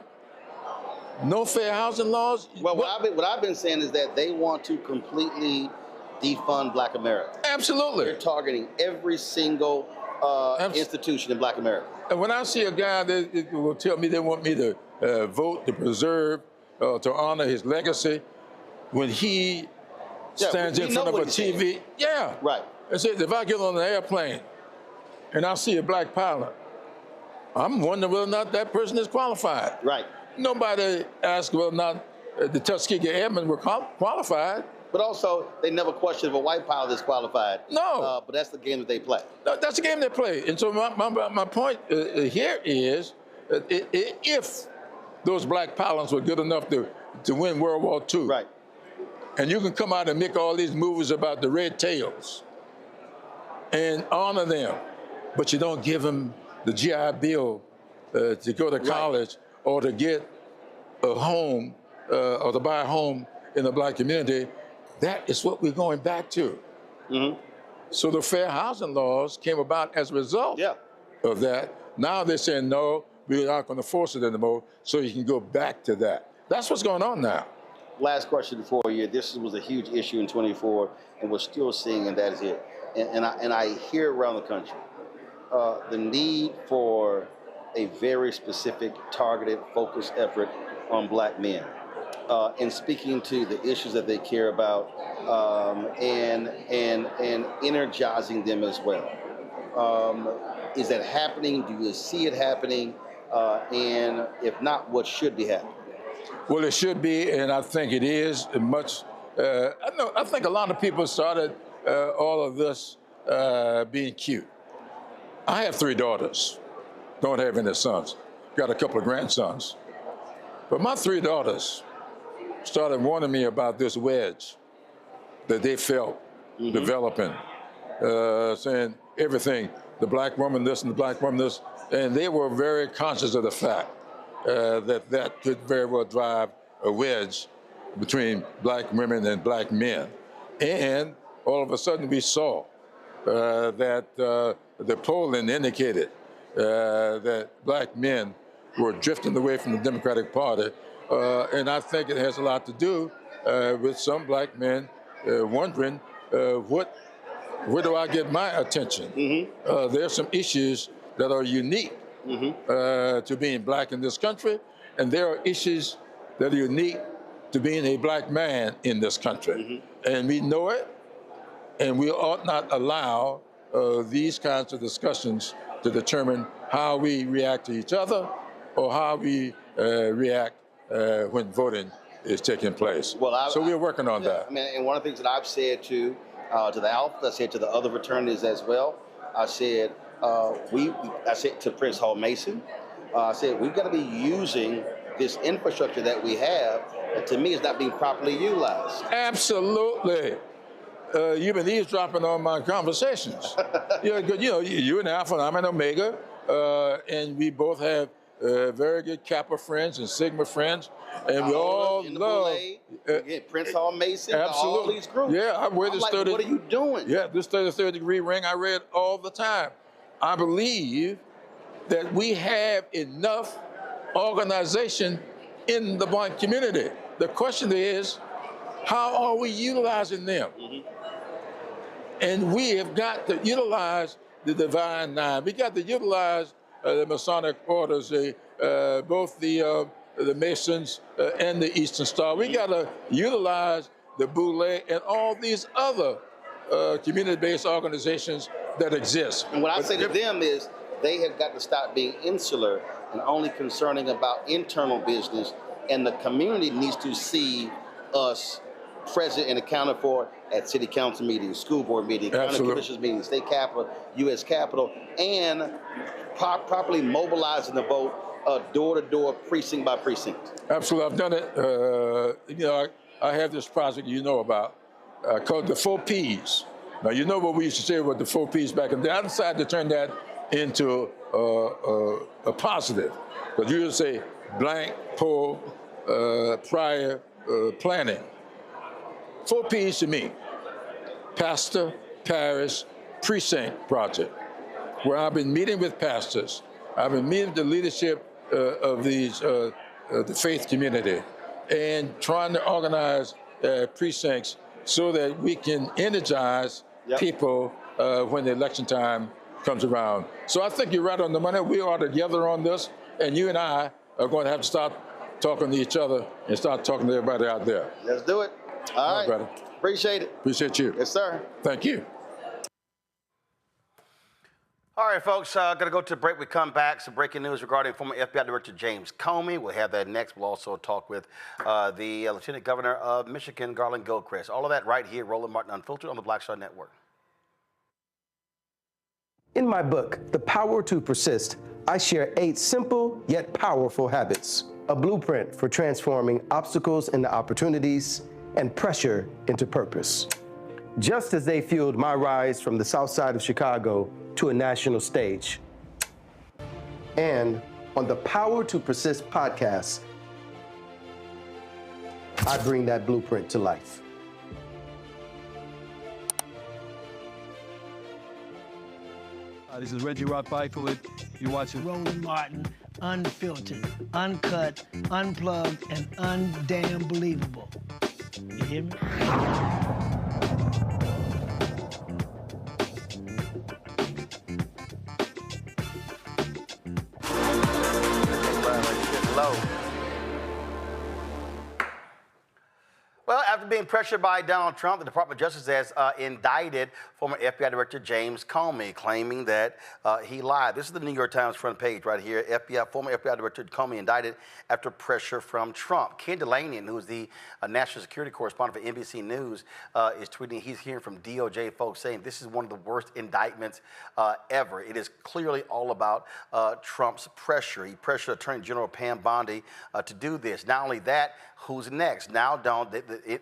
no fair housing laws. Well, what I've been saying is that they want to completely defund Black America. Absolutely. They're targeting every single institution in Black America. And when I see a guy that will tell me they want me to vote to preserve, to honor his legacy, when he stands in front of a TV, right. And says, if I get on an airplane and I see a black pilot, I'm wondering whether or not that person is qualified. Right. Nobody asked whether or not the Tuskegee Airmen were qualified. But also, they never question if a white pilot is qualified. No. But that's the game that they play. No, that's the game they play. And so my point here is, if those black pilots were good enough to win World War II, right? And you can come out and make all these movies about the red tails and honor them, but you don't give them the GI Bill to go to college or to get a home or to buy a home in the black community. That is what we're going back to. Mm-hmm. So the fair housing laws came about as a result of that. Now they're saying, no, we're not going to force it anymore, so you can go back to that. That's what's going on now. Last question for you. This was a huge issue in 24, and we're still seeing, and that is it. And I hear around the country the need for a very specific, targeted, focused effort on black men. And speaking to the issues that they care about, and energizing them as well. Is that happening? Do you see it happening? And if not, what should be happening? Well, it should be, and I think it is much. I think a lot of people started all of this being cute. I have 3 daughters, don't have any sons. Got a couple of grandsons. But my 3 daughters started warning me about this wedge that they felt developing, saying everything, the black woman this and the black woman this, and they were very conscious of the fact that could very well drive a wedge between black women and black men. And all of a sudden we saw that the polling indicated that black men were drifting away from the Democratic Party. And I think it has a lot to do with some black men wondering, where do I get my attention? There are some issues that are unique to being black in this country, and there are issues that are unique to being a black man in this country. And we know it, and we ought not allow these kinds of discussions to determine how we react to each other or how we react when voting is taking place. Well, so we're working on that. I mean, and one of the things that I've said to the Alpha, I said to the other fraternities as well, I said, I said to Prince Hall Mason, I said, we've got to be using this infrastructure that we have, and to me, it's not being properly utilized. Absolutely. You've been eavesdropping on my conversations. You and Alpha, and I'm an Omega, and we both have very good Kappa friends and Sigma friends, and we all love Prince Hall Mason, absolutely. All these groups. Yeah, I wear this 30. What are you doing? Yeah, this 33rd degree ring I read all the time. I believe that we have enough organization in the black community. The question is, how are we utilizing them? And we have got to utilize the Divine Nine. We got to utilize the Masonic orders, both the Masons and the Eastern Star. We got to utilize the Boule and all these other community-based organizations that exist. And what I say to them is they have got to stop being insular and only concerning about internal business, and the community needs to see us present and accounted for at city council meetings, school board meetings, county commissioners meetings, state capitol, U.S. Capitol, and properly mobilizing the vote door-to-door, precinct by precinct. Absolutely, I've done it. I have this project you know about called the 4 Ps. Now, you know what we used to say with the 4 Ps back in the day. I decided to turn that into a positive. Because you would say blank, poll, prior, planning. 4 Ps to me: pastor, parish, precinct project, where I've been meeting with pastors. I've been meeting with the leadership of these, the faith community, and trying to organize precincts so that we can energize people when the election time comes around. So I think you're right on the money. We are together on this, and you and I are going to have to start talking to each other and start talking to everybody out there. Let's do it. All right, brother. Appreciate it. Appreciate you. Yes, sir. Thank you. All right, folks, going to go to a break. We come back. Some breaking news regarding former FBI Director James Comey. We'll have that next. We'll also talk with the Lieutenant Governor of Michigan, Garland Gilchrist. All of that right here, Roland Martin Unfiltered on the Black Star Network. In my book, The Power to Persist, I share 8 simple yet powerful habits, a blueprint for transforming obstacles into opportunities and pressure into purpose. Just as they fueled my rise from the south side of Chicago to a national stage. And on the Power to Persist podcast, I bring that blueprint to life. This is Reggie Rock Byford. You're watching Roland Martin, unfiltered, uncut, unplugged, and undamn believable. You hear me? Well, after being pressured by Donald Trump, the Department of Justice has indicted former FBI Director James Comey, claiming that he lied. This is the New York Times front page right here. Former FBI Director Comey indicted after pressure from Trump. Ken Delaney, who is the national security correspondent for NBC News, is tweeting he's hearing from DOJ folks saying this is one of the worst indictments ever. It is clearly all about Trump's pressure. He pressured Attorney General Pam Bondi to do this. Not only that, who's next? Now,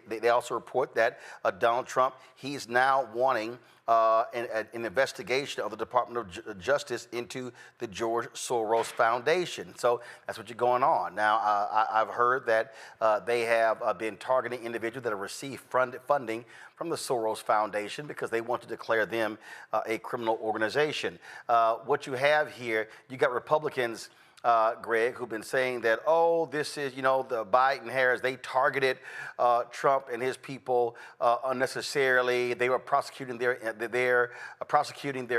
they also report that Donald Trump, he's now wanting an investigation of the Department of Justice into the George Soros Foundation. So that's what's going on. Now, I've heard that they have been targeting individuals that have received funding from the Soros Foundation because they want to declare them a criminal organization. What you have here, you got Republicans, Greg, who've been saying that, oh, this is, the Biden-Harris, they targeted Trump and his people unnecessarily. They were prosecuting their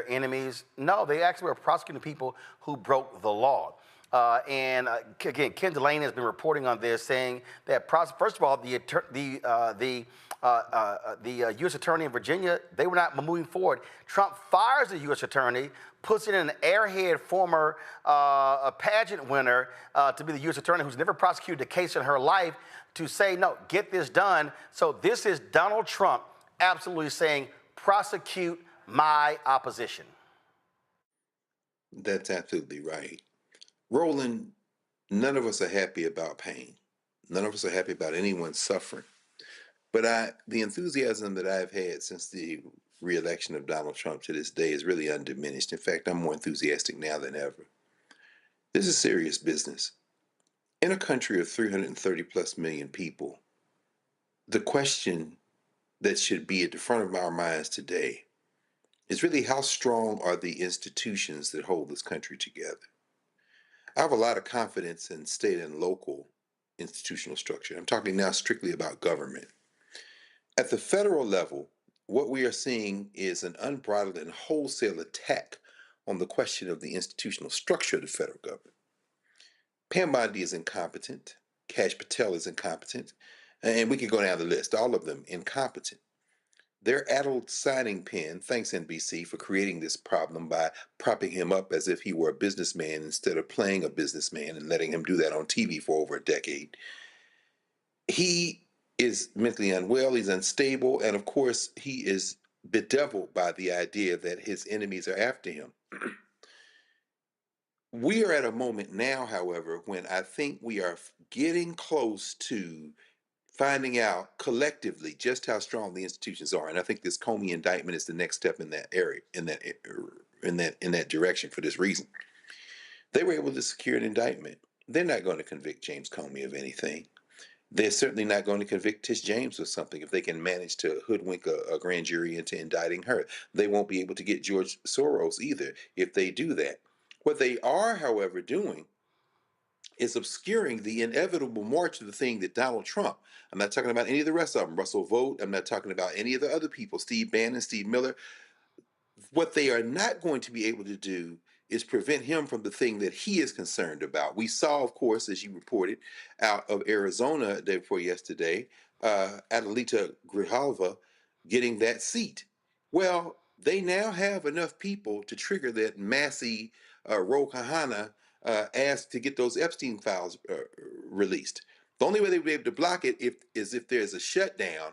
enemies. No, they actually were prosecuting people who broke the law. And again, Ken Delaney has been reporting on this, saying that first of all, the U.S. Attorney in Virginia, they were not moving forward. Trump fires the U.S. Attorney, puts in an airhead former pageant winner to be the U.S. Attorney who's never prosecuted a case in her life to say, no, get this done. So this is Donald Trump absolutely saying, prosecute my opposition. That's absolutely right. Roland, none of us are happy about pain. None of us are happy about anyone suffering. But the enthusiasm that I've had since the re-election of Donald Trump to this day is really undiminished. In fact, I'm more enthusiastic now than ever. This is serious business. In a country of 330 plus million people, the question that should be at the front of our minds today is really how strong are the institutions that hold this country together? I have a lot of confidence in state and local institutional structure. I'm talking now strictly about government. At the federal level, what we are seeing is an unbridled and wholesale attack on the question of the institutional structure of the federal government. Pam Bondi is incompetent. Kash Patel is incompetent. And we can go down the list, all of them incompetent. Their addled signing pen, thanks NBC for creating this problem by propping him up as if he were a businessman instead of playing a businessman and letting him do that on TV for over a decade. He is mentally unwell, he's unstable, and of course he is bedeviled by the idea that his enemies are after him. We are at a moment now, however, when I think we are getting close to finding out collectively just how strong the institutions are, and I think this Comey indictment is the next step in that area, in that direction. For this reason, they were able to secure an indictment. They're not going to convict James Comey of anything. They're certainly not going to convict Tish James of something if they can manage to hoodwink a grand jury into indicting her. They won't be able to get George Soros either if they do that. What they are, however, doing is obscuring the inevitable march of the thing that Donald Trump, I'm not talking about any of the rest of them, Russell Vought, I'm not talking about any of the other people, Steve Bannon, Steve Miller. What they are not going to be able to do is prevent him from the thing that he is concerned about. We saw, of course, as you reported, out of Arizona the day before yesterday, Adelita Grijalva getting that seat. Well, they now have enough people to trigger that Massey Ro Khanna asked to get those Epstein files released. The only way they would be able to block it is if there's a shutdown.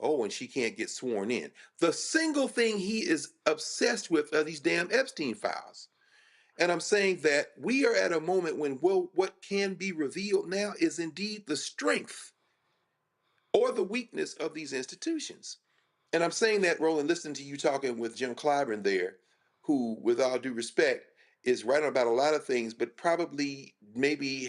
Oh, and she can't get sworn in. The single thing he is obsessed with are these damn Epstein files. And I'm saying that we are at a moment when, well, what can be revealed now is indeed the strength or the weakness of these institutions. And I'm saying that, Roland, listening to you talking with Jim Clyburn there, who, with all due respect, is right about a lot of things, but probably maybe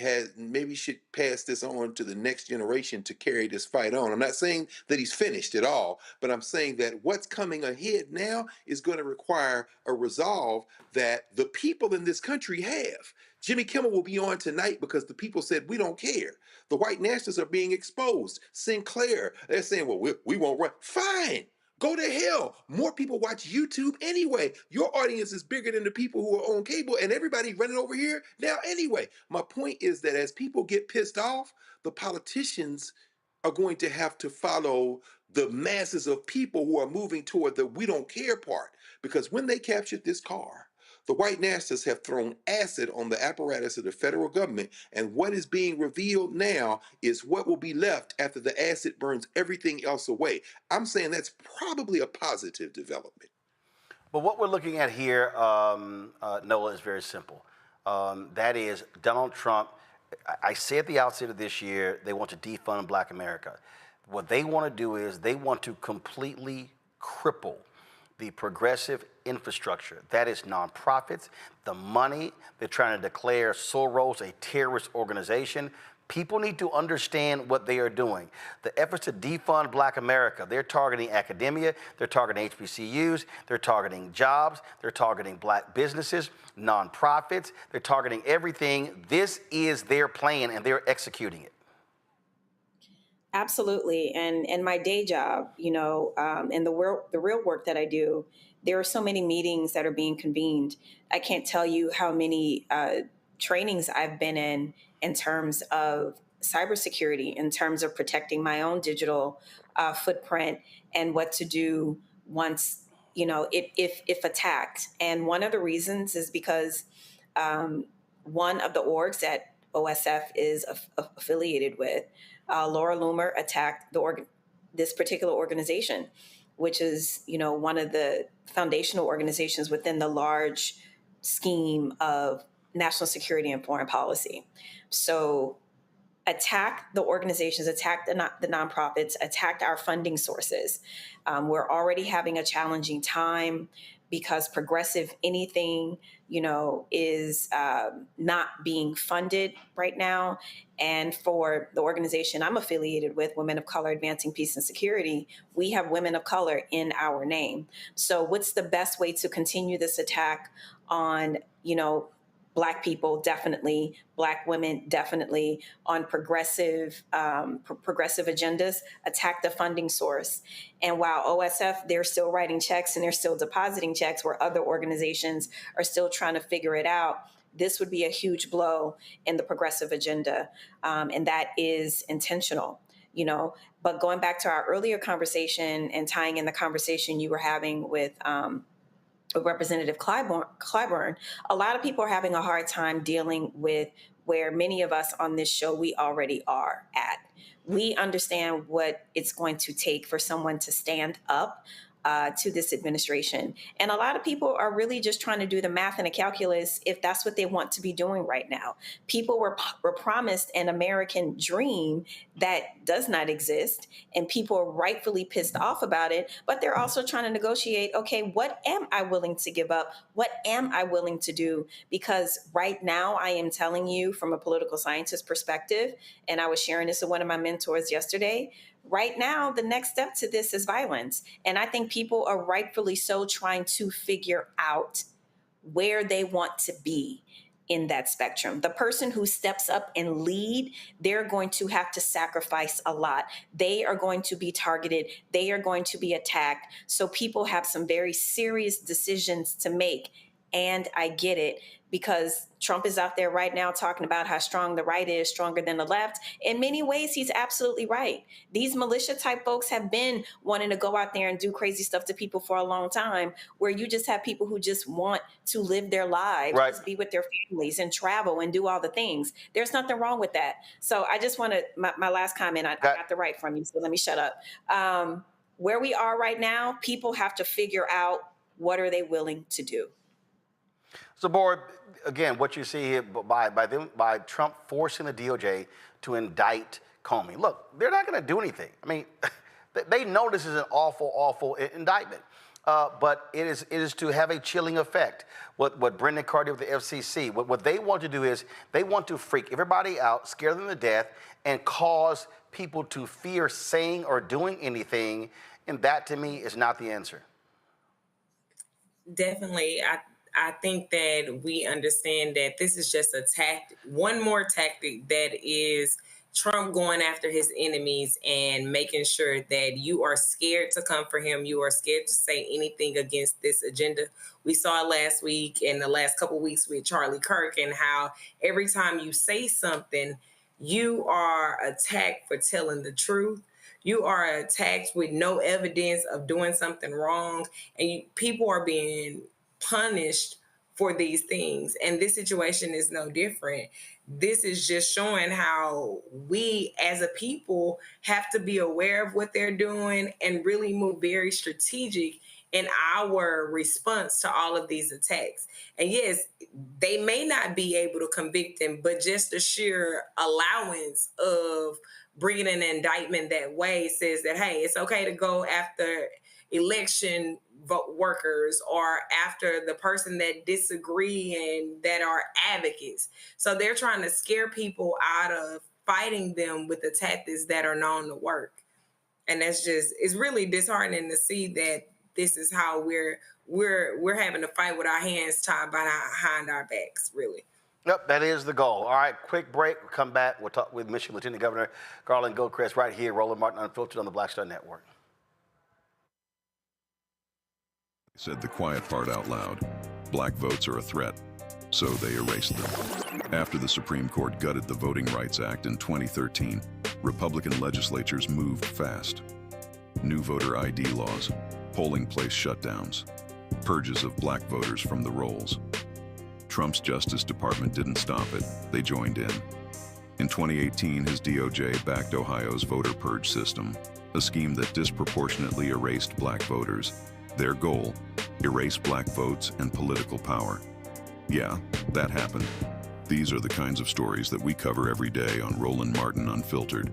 should pass this on to the next generation to carry this fight on. I'm not saying that he's finished at all, but I'm saying that what's coming ahead now is going to require a resolve that the people in this country have. Jimmy Kimmel will be on tonight because the people said, we don't care. The white nationalists are being exposed. Sinclair, they're saying, well, we won't run. Fine. Go to hell. More people watch YouTube anyway. Your audience is bigger than the people who are on cable, and everybody running over here now anyway. My point is that as people get pissed off, the politicians are going to have to follow the masses of people who are moving toward the we don't care part. Because when they captured this car, the white nationalists have thrown acid on the apparatus of the federal government, and what is being revealed now is what will be left after the acid burns everything else away. I'm saying that's probably a positive development. But what we're looking at here, Noah, is very simple. That is Donald Trump. I said at the outset of this year, they want to defund Black America. What they want to do is they want to completely cripple the progressive infrastructure. That is nonprofits, the money. They're trying to declare Soros a terrorist organization. People need to understand what they are doing. The efforts to defund Black America, they're targeting academia, they're targeting HBCUs, they're targeting jobs, they're targeting Black businesses, nonprofits, they're targeting everything. This is their plan and they're executing it. Absolutely. And my day job, and the real work that I do, there are so many meetings that are being convened. I can't tell you how many trainings I've been in terms of cybersecurity, in terms of protecting my own digital footprint and what to do once, if attacked. And one of the reasons is because one of the orgs that OSF is affiliated with, Laura Loomer, attacked this particular organization, which is, one of the foundational organizations within the large scheme of national security and foreign policy. So attack the organizations, attack the nonprofits, attacked our funding sources. We're already having a challenging time because progressive anything, is not being funded right now. And for the organization I'm affiliated with, Women of Color Advancing Peace and Security, we have women of color in our name. So what's the best way to continue this attack on, Black people, definitely, Black women, definitely, on progressive agendas, attack the funding source. And while OSF, they're still writing checks and they're still depositing checks where other organizations are still trying to figure it out, this would be a huge blow in the progressive agenda. And that is intentional, But going back to our earlier conversation and tying in the conversation you were having with Representative Clyburn, a lot of people are having a hard time dealing with where many of us on this show, we already are at. We understand what it's going to take for someone to stand up to this administration. And a lot of people are really just trying to do the math and the calculus if that's what they want to be doing right now. People were promised an American dream that does not exist, and people are rightfully pissed off about it, but they're also trying to negotiate, okay, what am I willing to give up? What am I willing to do? Because right now I am telling you from a political scientist perspective, and I was sharing this with one of my mentors yesterday, right now, the next step to this is violence. And I think people are rightfully so trying to figure out where they want to be in that spectrum. The person who steps up and lead, they're going to have to sacrifice a lot. They are going to be targeted. They are going to be attacked. So people have some very serious decisions to make. And I get it, because Trump is out there right now talking about how strong the right is, stronger than the left. In many ways, he's absolutely right. These militia type folks have been wanting to go out there and do crazy stuff to people for a long time, where you just have people who just want to live their lives, Right. just be with their families and travel and do all the things. There's nothing wrong with that. So I just want to, my last comment, I got the right from you, so let me shut up. Where we are right now, people have to figure out, what are they willing to do? So, board, again, what you see here by Trump forcing the DOJ to indict Comey. Look, they're not going to do anything. I mean, they know this is an awful, awful indictment. But it is to have a chilling effect. What Brendan Carr did with the FCC, what they want to do is they want to freak everybody out, scare them to death, and cause people to fear saying or doing anything. And that, to me, is not the answer. Definitely. I think that we understand that this is just a one more tactic that is Trump going after his enemies and making sure that you are scared to come for him. You are scared to say anything against this agenda. We saw last week and the last couple of weeks with Charlie Kirk, and how every time you say something, you are attacked for telling the truth. You are attacked with no evidence of doing something wrong, and people are being punished for these things. And this situation is no different. This is just showing how we as a people have to be aware of what they're doing and really move very strategic in our response to all of these attacks. And yes, they may not be able to convict him, but just the sheer allowance of bringing an indictment that way says that, hey, it's okay to go after election vote workers or after the person that disagree and that are advocates. So they're trying to scare people out of fighting them with the tactics that are known to work. And that's just, it's really disheartening to see that this is how we're having to fight with our hands tied behind our backs, really. Yep, that is the goal. All right, quick break. We'll come back. We'll talk with Michigan Lieutenant Governor Garlin Gilchrist right here, Roland Martin Unfiltered on the Black Star Network. Said the quiet part out loud. Black votes are a threat, so they erased them. After the Supreme Court gutted the Voting Rights Act in 2013, Republican legislatures moved fast. New voter ID laws, polling place shutdowns, purges of black voters from the rolls. Trump's Justice Department didn't stop it, they joined in. In 2018, his DOJ backed Ohio's voter purge system, a scheme that disproportionately erased black voters. Their goal, erase black votes and political power. Yeah, that happened. These are the kinds of stories that we cover every day on Roland Martin Unfiltered.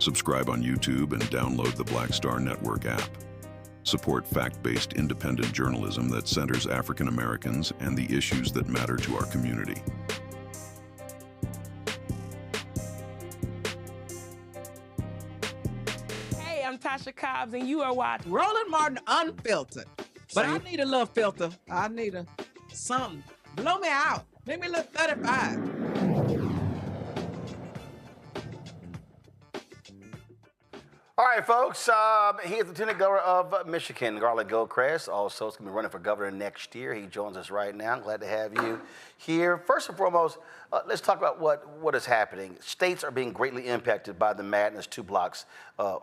Subscribe on YouTube and download the Black Star Network app. Support fact-based independent journalism that centers African Americans and the issues that matter to our community. Hey, I'm Tasha Cobbs, and you are watching Roland Martin Unfiltered. But I need a little filter. I need something. Blow me out. Make me look 35. All right, folks, he is Lieutenant Governor of Michigan, Garland Gilchrist. Also, is going to be running for governor next year. He joins us right now. I'm glad to have you here. First and foremost, let's talk about what is happening. States are being greatly impacted by the madness 2 blocks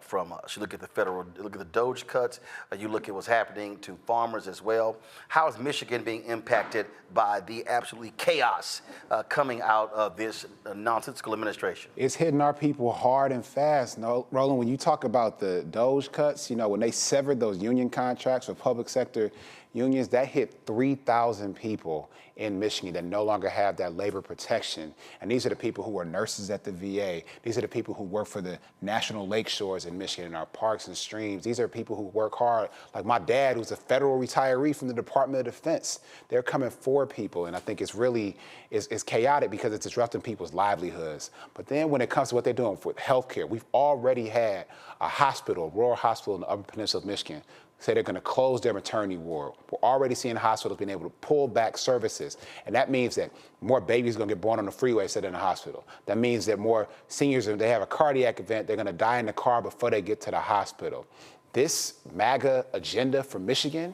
from us. You look at the DOJ cuts. You look at what's happening to farmers as well. How is Michigan being impacted by the absolutely chaos coming out of this nonsensical administration? It's hitting our people hard and fast. No, Roland, when you talk about the DOJ cuts, when they severed those union contracts with public sector unions, that hit 3,000 people in Michigan that no longer have that labor protection. And these are the people who are nurses at the VA. These are the people who work for the national lake shores in Michigan, in our parks and streams. These are people who work hard, like my dad, who's a federal retiree from the Department of Defense. They're coming for people, and I think it's really, it's chaotic because it's disrupting people's livelihoods. But then when it comes to what they're doing for healthcare, we've already had a hospital, rural hospital in the Upper Peninsula of Michigan, say they're going to close their maternity ward. We're already seeing hospitals being able to pull back services. And that means that more babies are going to get born on the freeway instead of in the hospital. That means that more seniors, if they have a cardiac event, they're going to die in the car before they get to the hospital. This MAGA agenda for Michigan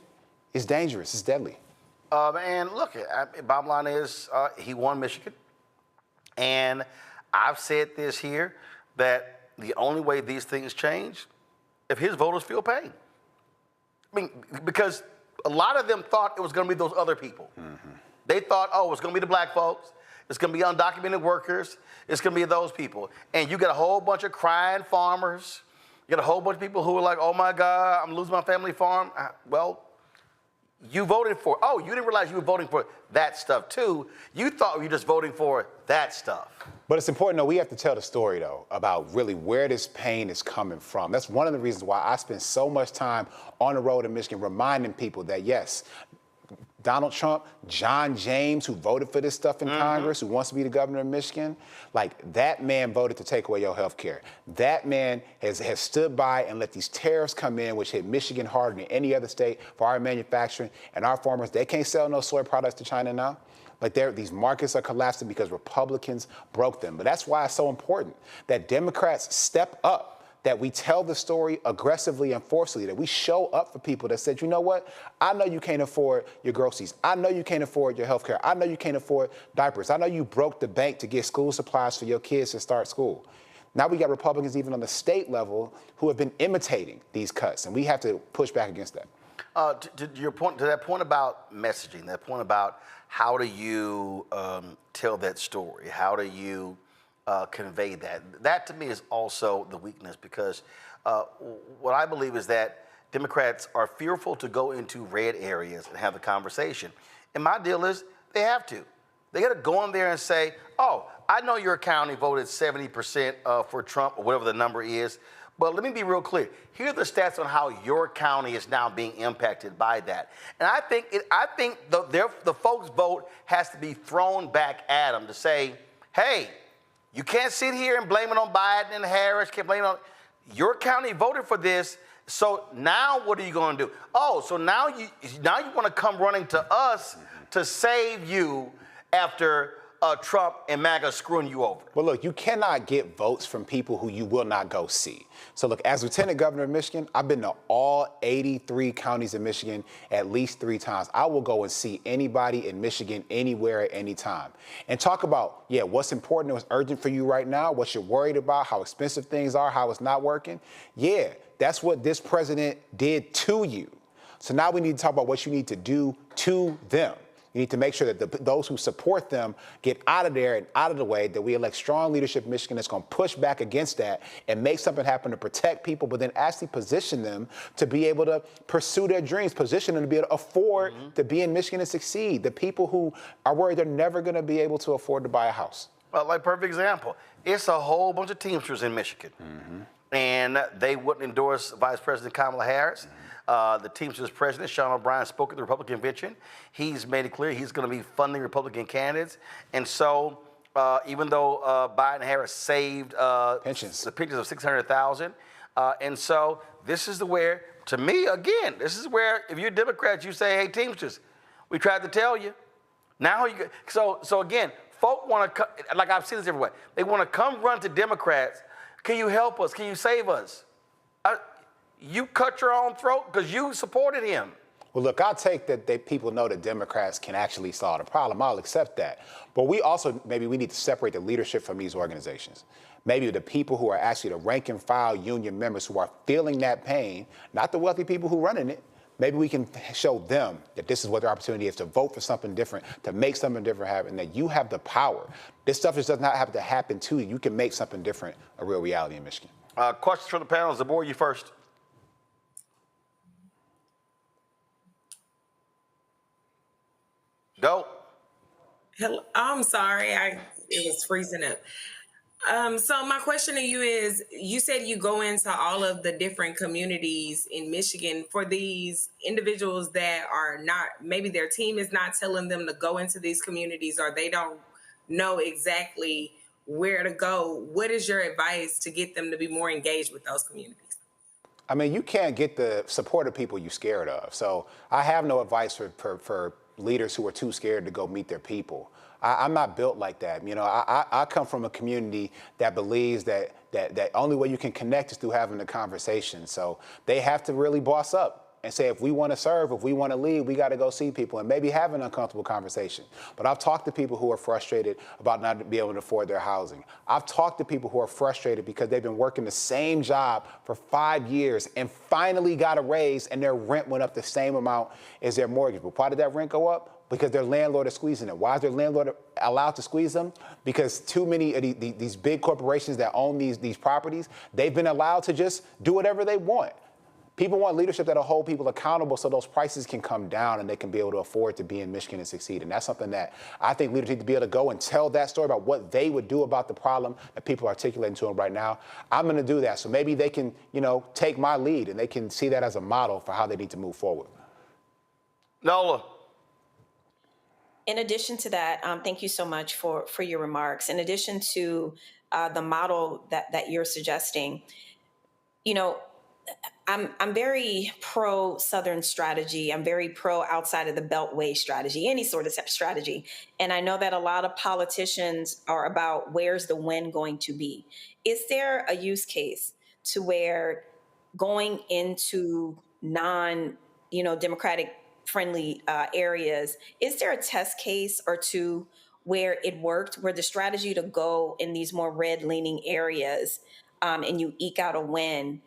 is dangerous. It's deadly. And look, bottom line is he won Michigan. And I've said this here, that the only way these things change, if his voters feel pain. I mean, because a lot of them thought it was going to be those other people. They thought, oh, it's going to be the black folks. It's going to be undocumented workers. It's going to be those people. And you get a whole bunch of crying farmers. You get a whole bunch of people who are like, oh, my God, I'm losing my family farm. Well, you voted for, oh, you didn't realize you were voting for that stuff, too. You thought you were just voting for that stuff. But it's important, though, we have to tell the story, though, about really where this pain is coming from. That's one of the reasons why I spend so much time on the road in Michigan reminding people that, yes, Donald Trump, John James, who voted for this stuff in Congress, who wants to be the governor of Michigan, like that man voted to take away your health care. That man has stood by and let these tariffs come in, which hit Michigan harder than any other state for our manufacturing and our farmers. They can't sell no soy products to China now. Like these markets are collapsing because Republicans broke them. But that's why it's so important that Democrats step up, that we tell the story aggressively and forcefully, that we show up for people that said, you know what? I know you can't afford your groceries. I know you can't afford your health care. I know you can't afford diapers. I know you broke the bank to get school supplies for your kids to start school. Now we got Republicans even on the state level who have been imitating these cuts, and we have to push back against that. To your point, to that point about messaging, that point about how do you tell that story? How do you convey that? That to me is also the weakness, because what I believe is that Democrats are fearful to go into red areas and have the conversation. And my deal is they have to. They got to go in there and say, oh, I know your county voted 70% for Trump or whatever the number is, but let me be real clear. Here are the stats on how your county is now being impacted by that. And I think the folks' vote has to be thrown back at them to say, hey, you can't sit here and blame it on Biden and Harris. Can't blame it on your county voted for this. So now what are you going to do? Oh, so now you want to come running to us to save you after Trump and MAGA screwing you over. Well, look, you cannot get votes from people who you will not go see. So look, as Lieutenant Governor of Michigan, I've been to all 83 counties in Michigan at least 3 times. I will go and see anybody in Michigan anywhere at any time and talk about, yeah, what's important and what's urgent for you right now, what you're worried about, how expensive things are, how it's not working. Yeah, that's what this president did to you. So now we need to talk about what you need to do to them. You need to make sure that those who support them get out of there and out of the way, that we elect strong leadership in Michigan that's going to push back against that and make something happen to protect people, but then actually position them to be able to pursue their dreams, position them to be able to afford to be in Michigan and succeed. The people who are worried they're never going to be able to afford to buy a house. Well, like perfect example, it's a whole bunch of Teamsters in Michigan. And they wouldn't endorse Vice President Kamala Harris. The Teamsters president, Sean O'Brien, spoke at the Republican convention. He's made it clear he's going to be funding Republican candidates. And so even though Biden and Harris saved the pensions of $600,000, and so this is where, to me, again, this is where if you're Democrats, you say, hey, Teamsters, we tried to tell you. Now you so again, folk want to, like I've seen this everywhere, they want to come run to Democrats. Can you help us? Can you save us? You cut your own throat because you supported him. Well, look, I'll take that people know that Democrats can actually solve the problem. I'll accept that. But we also, maybe we need to separate the leadership from these organizations. Maybe the people who are actually the rank and file union members who are feeling that pain, not the wealthy people who are running it. Maybe we can show them that this is what their opportunity is to vote for something different, to make something different happen, and that you have the power. This stuff just does not have to happen to you. You can make something different a real reality in Michigan. Questions from the panel. Zabor, you first. Go. Hello. I'm sorry. It was freezing up. So my question to you is, you said you go into all of the different communities in Michigan. For these individuals that are not, maybe their team is not telling them to go into these communities, or they don't know exactly where to go. What is your advice to get them to be more engaged with those communities? I mean, you can't get the support of people you're scared of. So I have no advice for leaders who are too scared to go meet their people. I'm not built like that. You know, I come from a community that believes that only way you can connect is through having a conversation. So they have to really boss up. and say, if we want to serve, if we want to lead, we got to go see people and maybe have an uncomfortable conversation. But I've talked to people who are frustrated about not being able to afford their housing. I've talked to people who are frustrated because they've been working the same job for 5 years and finally got a raise and their rent went up the same amount as their mortgage. But why did that rent go up? Because their landlord is squeezing it. Why is their landlord allowed to squeeze them? Because too many of these big corporations that own these properties, they've been allowed to just do whatever they want. People want leadership that'll hold people accountable so those prices can come down and they can be able to afford to be in Michigan and succeed. And that's something that I think leaders need to be able to go and tell that story about what they would do about the problem that people are articulating to them right now. I'm going to do that. So maybe they can, take my lead and they can see that as a model for how they need to move forward. Nola. In addition to that, thank you so much for your remarks. In addition to the model that you're suggesting, I'm very pro Southern strategy. I'm very pro outside of the Beltway strategy, any sort of strategy. And I know that a lot of politicians are about where's the win going to be. Is there a use case to where going into Democratic friendly areas, is there a test case or two where it worked, where the strategy to go in these more red-leaning areas and you eke out a win?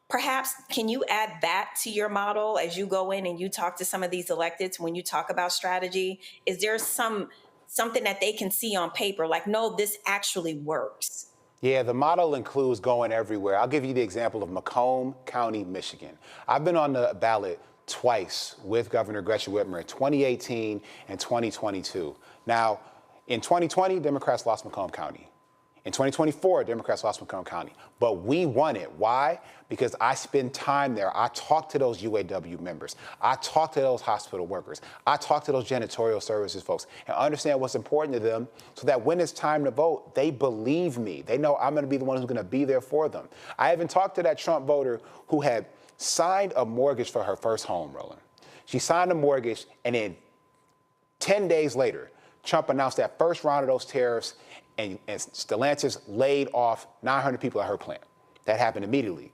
Perhaps, can you add that to your model as you go in and you talk to some of these electeds when you talk about strategy? Is there something that they can see on paper, like, no, this actually works? Yeah, the model includes going everywhere. I'll give you the example of Macomb County, Michigan. I've been on the ballot twice with Governor Gretchen Whitmer in 2018 and 2022. Now, in 2020, Democrats lost Macomb County. In 2024, Democrats lost Macomb County. But we won it. Why? Because I spend time there. I talk to those UAW members. I talk to those hospital workers. I talk to those janitorial services folks and understand what's important to them so that when it's time to vote, they believe me. They know I'm going to be the one who's going to be there for them. I even talked to that Trump voter who had signed a mortgage for her first home, Roland. She signed a mortgage, and then 10 days later, Trump announced that first round of those tariffs, and Stellantis laid off 900 people at her plant. That happened immediately.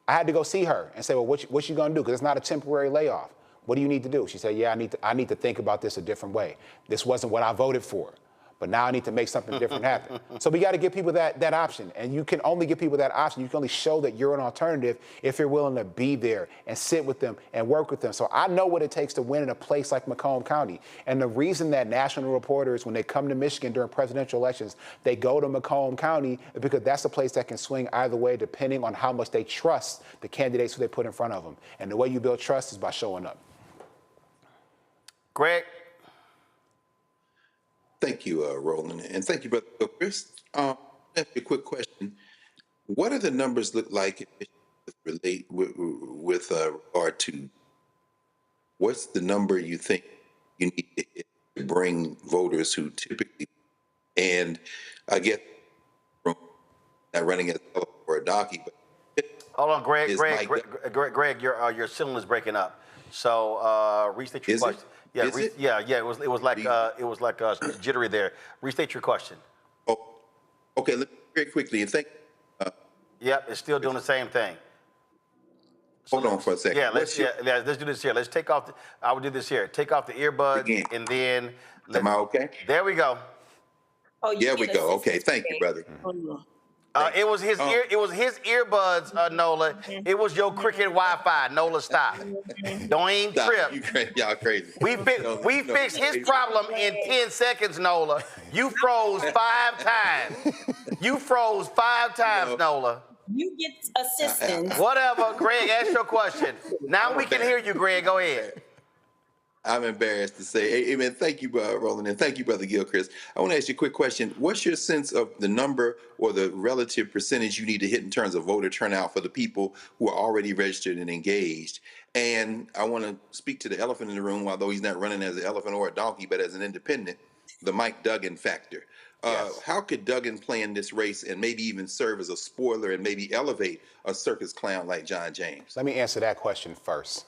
I had to go see her and say, well, what you gonna do? Because it's not a temporary layoff. What do you need to do? She said, yeah, I need to think about this a different way. This wasn't what I voted for, but now I need to make something different happen. So we got to give people that option. And you can only give people that option. You can only show that you're an alternative if you're willing to be there and sit with them and work with them. So I know what it takes to win in a place like Macomb County. And the reason that national reporters, when they come to Michigan during presidential elections, they go to Macomb County is because that's a place that can swing either way depending on how much they trust the candidates who they put in front of them. And the way you build trust is by showing up. Greg. Thank you, Roland, and thank you, Brother Gilchrist. Ask you a quick question. What do the numbers look like with regard to what's the number you think you need to hit to bring voters who typically, and I get not running as for a donkey, but hold on, Greg, your signal is breaking up. So restate your question. It was like jittery there. Restate your question. Oh, okay. Let me very quickly and thank. Yep, it's still doing the same thing. Hold on for a second. Let's do this here. Let's take off. I would do this here. Take off the earbuds and then. Am I okay? There we go. Oh, there we go. Okay, thank you, brother. It was his earbuds, Nola. It was your cricket Wi-Fi. Nola, stop. Don't even trip. Y'all crazy. We fixed his problem in 10 seconds, Nola. You froze 5 times. You froze 5 times, Nola. You get assistance. Whatever, Greg. Ask your question. Now we can hear you, Greg. Go ahead. I'm embarrassed to say, amen. Thank you, Roland, and thank you, Brother Gilchrist. I want to ask you a quick question. What's your sense of the number or the relative percentage you need to hit in terms of voter turnout for the people who are already registered and engaged? And I want to speak to the elephant in the room, although he's not running as an elephant or a donkey, but as an independent, the Mike Duggan factor. Yes. How could Duggan play in this race and maybe even serve as a spoiler and maybe elevate a circus clown like John James? Let me answer that question first.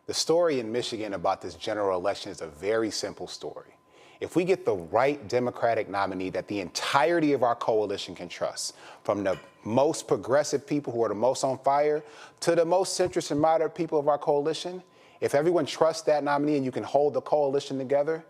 The story in Michigan about this general election is a very simple story. If we get the right Democratic nominee that the entirety of our coalition can trust, from the most progressive people who are the most on fire to the most centrist and moderate people of our coalition, if everyone trusts that nominee and you can hold the coalition together,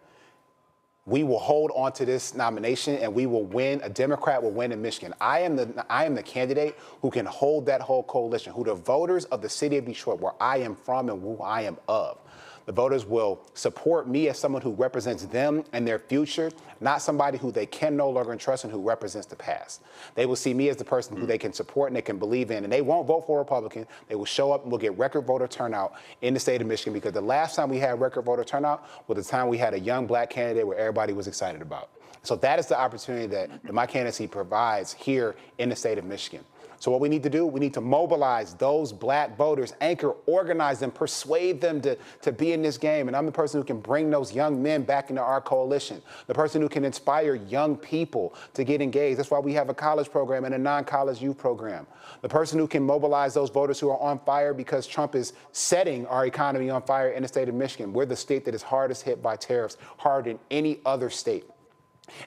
we will hold on to this nomination and we will win. A Democrat will win in Michigan. I am the candidate who can hold that whole coalition, who the voters of the city of Detroit, where I am from and who I am of, the voters will support me as someone who represents them and their future, not somebody who they can no longer trust and who represents the past. They will see me as the person who they can support and they can believe in, and they won't vote for a Republican. They will show up and we'll get record voter turnout in the state of Michigan, because the last time we had record voter turnout was the time we had a young black candidate where everybody was excited about. So that is the opportunity that my candidacy provides here in the state of Michigan. So what we need to do, we need to mobilize those black voters, anchor, organize them, persuade them to be in this game. And I'm the person who can bring those young men back into our coalition, the person who can inspire young people to get engaged. That's why we have a college program and a non-college youth program. The person who can mobilize those voters who are on fire because Trump is setting our economy on fire in the state of Michigan. We're the state that is hardest hit by tariffs, harder than any other state.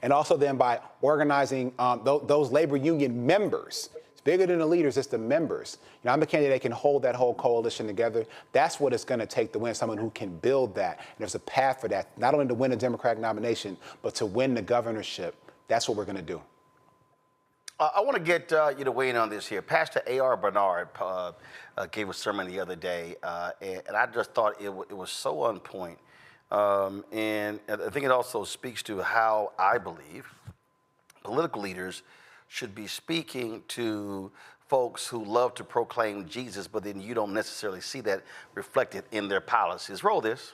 And also then by organizing those labor union members. Bigger than the leaders, it's the members. You know, I'm the candidate that can hold that whole coalition together. That's what it's going to take to win, someone who can build that. And there's a path for that, not only to win a Democratic nomination, but to win the governorship. That's what we're going to do. I want to get you to weigh in on this here. Pastor A.R. Bernard gave a sermon the other day, and I just thought it was so on point. And I think it also speaks to how I believe political leaders should be speaking to folks who love to proclaim Jesus, but then you don't necessarily see that reflected in their policies. Roll this.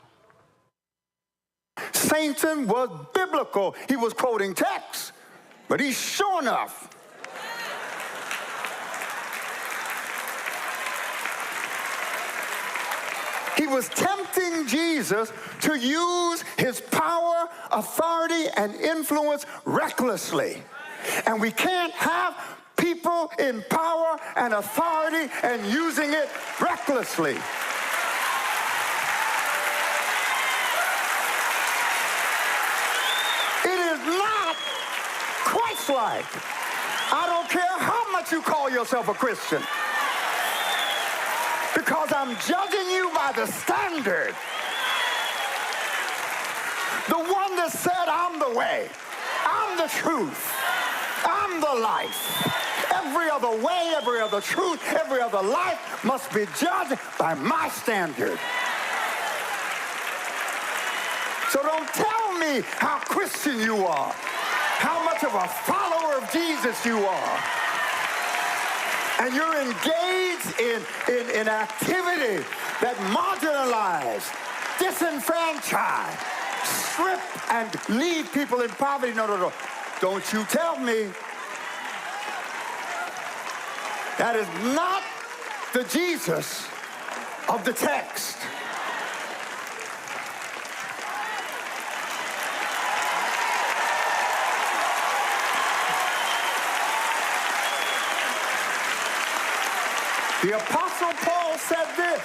Satan was biblical. He was quoting texts, but he's sure enough he was tempting Jesus to use his power, authority, and influence recklessly. And we can't have people in power and authority and using it recklessly. It is not Christ-like. I don't care how much you call yourself a Christian, because I'm judging you by the standard. The one that said, I'm the way, I'm the truth, I'm the life. Every other way, every other truth, every other life must be judged by my standard. So don't tell me how Christian you are, how much of a follower of Jesus you are. And you're engaged in activity that marginalize, disenfranchise, strip, and leave people in poverty. No. Don't you tell me. That is not the Jesus of the text. The Apostle Paul said this.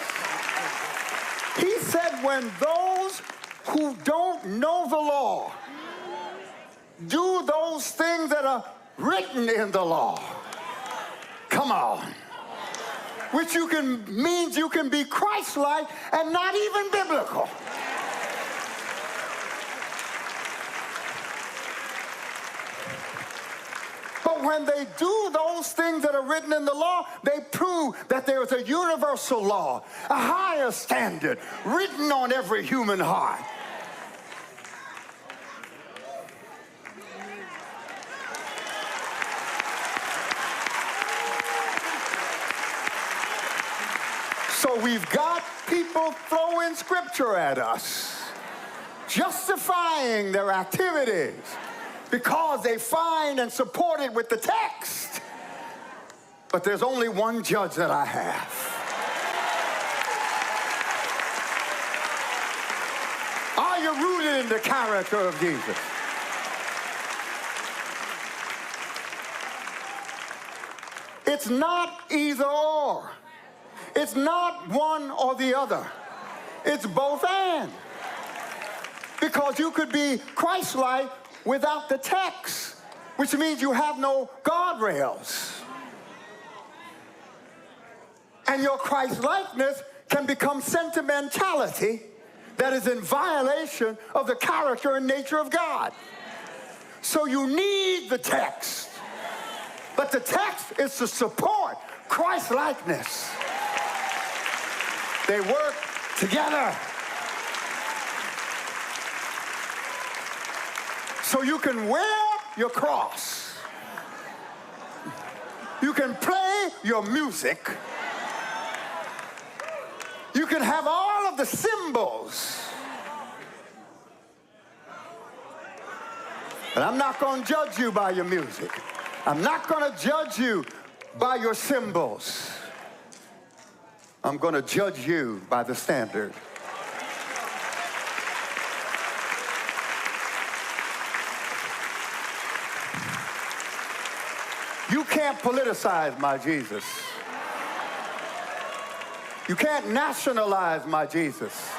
He said, when those who don't know the law do those things that are written in the law, come on, which means you can be Christ-like and not even biblical. But when they do those things that are written in the law, they prove that there is a universal law, a higher standard written on every human heart. So we've got people throwing scripture at us, justifying their activities because they find and support it with the text. But there's only one judge that I have. Are you rooted in the character of Jesus? It's not either or. It's not one or the other. It's both and. because you could be Christ-like without the text, which means you have no guardrails. And your Christ-likeness can become sentimentality that is in violation of the character and nature of God. So you need the text. But the text is to support Christ-likeness. They work together. So you can wear your cross. You can play your music. You can have all of the symbols. But I'm not going to judge you by your music. I'm not going to judge you by your symbols. I'm going to judge you by the standard. You can't politicize my Jesus. You can't nationalize my Jesus.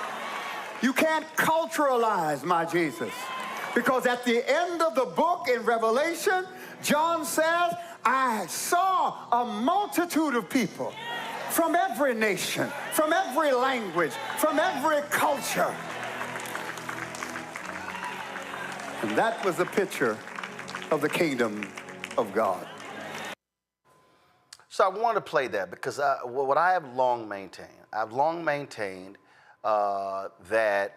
You can't culturalize my Jesus. Because at the end of the book in Revelation, John says, I saw a multitude of people from every nation, from every language, from every culture. And that was a picture of the kingdom of God. So I want to play that because what I have long maintained, that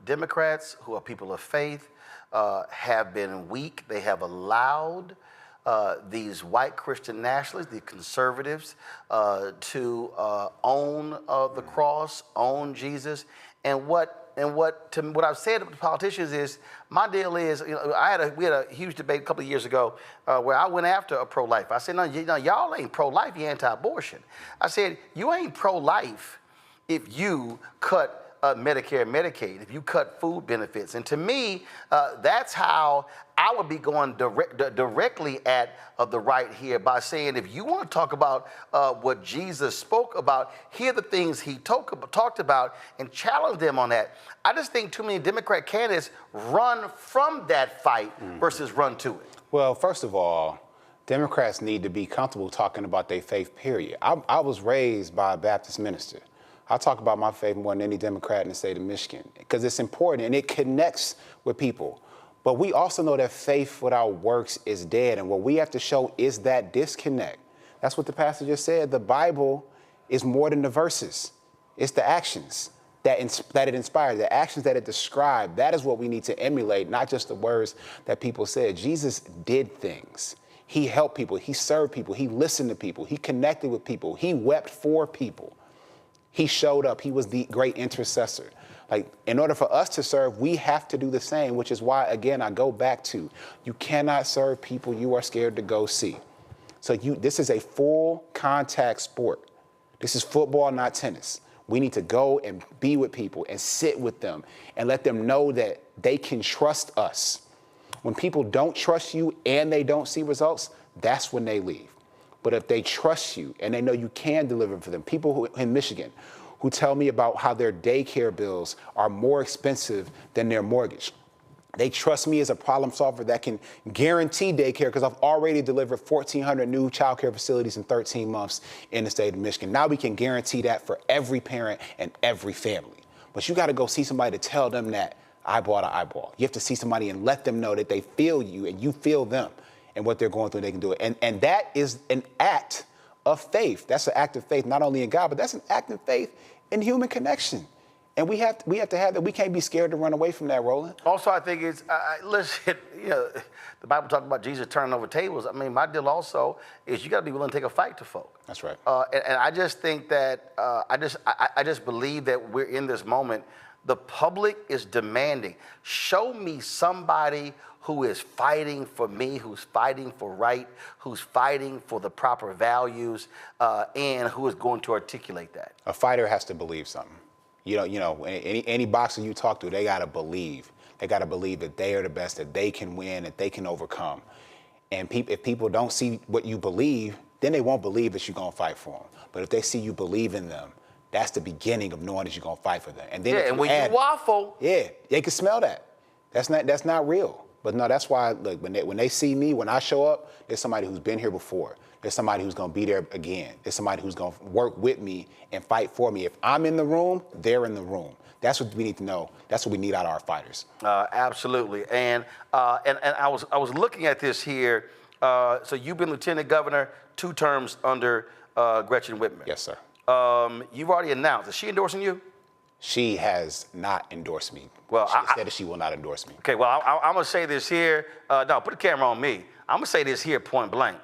Democrats who are people of faith have been weak. They have allowed these white Christian nationalists, the conservatives, to own the cross, own Jesus. And what I've said to politicians is, my deal is, we had a huge debate a couple of years ago where I went after a pro-life. I said, no, y'all ain't pro-life, you're anti-abortion. I said, you ain't pro-life if you cut Medicare and Medicaid, if you cut food benefits. And to me, that's how I would be going directly at the right here by saying, if you want to talk about what Jesus spoke about, here are the things he talked about and challenge them on that. I just think too many Democrat candidates run from that fight versus run to it. Well, first of all, Democrats need to be comfortable talking about their faith, period. I was raised by a Baptist minister. I talk about my faith more than any Democrat in the state of Michigan because it's important and it connects with people. But we also know that faith without works is dead, and what we have to show is that disconnect. That's what the pastor just said. The Bible is more than the verses. It's the actions that it inspires, the actions that it describes. That is what we need to emulate, not just the words that people said. Jesus did things. He helped people. He served people. He listened to people. He connected with people. He wept for people. He showed up. He was the great intercessor. Like, in order for us to serve, we have to do the same, which is why, again, I go back to, you cannot serve people you are scared to go see. So this is a full contact sport. This is football, not tennis. We need to go and be with people and sit with them and let them know that they can trust us. When people don't trust you and they don't see results, that's when they leave. But if they trust you and they know you can deliver for them, people who in Michigan who tell me about how their daycare bills are more expensive than their mortgage. They trust me as a problem solver that can guarantee daycare because I've already delivered 1,400 new child care facilities in 13 months in the state of Michigan. Now we can guarantee that for every parent and every family. But you got to go see somebody to tell them that eyeball to eyeball. You have to see somebody and let them know that they feel you and you feel them. And what they're going through, they can do it. And that is an act of faith. That's an act of faith, not only in God, but that's an act of faith in human connection. And we have to have that. We can't be scared to run away from that, Roland. Also, I think it's, listen, the Bible talks about Jesus turning over tables. I mean, my deal also is you got to be willing to take a fight to folk. That's right. And I just think that, I just believe that we're in this moment. The public is demanding, show me somebody who is fighting for me, who's fighting for right, who's fighting for the proper values, and who is going to articulate that. A fighter has to believe something. Any boxer you talk to, they gotta believe. They gotta believe that they are the best, that they can win, that they can overcome. And if people don't see what you believe, then they won't believe that you're gonna fight for them. But if they see you believe in them, that's the beginning of knowing that you're gonna fight for them. And then and when you waffle, they can smell that. That's not real. But no, that's why, look, when they see me, when I show up, there's somebody who's been here before. There's somebody who's gonna be there again. There's somebody who's gonna work with me and fight for me. If I'm in the room, they're in the room. That's what we need to know. That's what we need out of our fighters. Absolutely. And I was looking at this here. So you've been lieutenant governor 2 terms under Gretchen Whitmer. Yes, sir. You've already announced. Is she endorsing you? She has not endorsed me. Well, she said that she will not endorse me. Okay, well, I'm going to say this here. No, put the camera on me. I'm going to say this here point blank.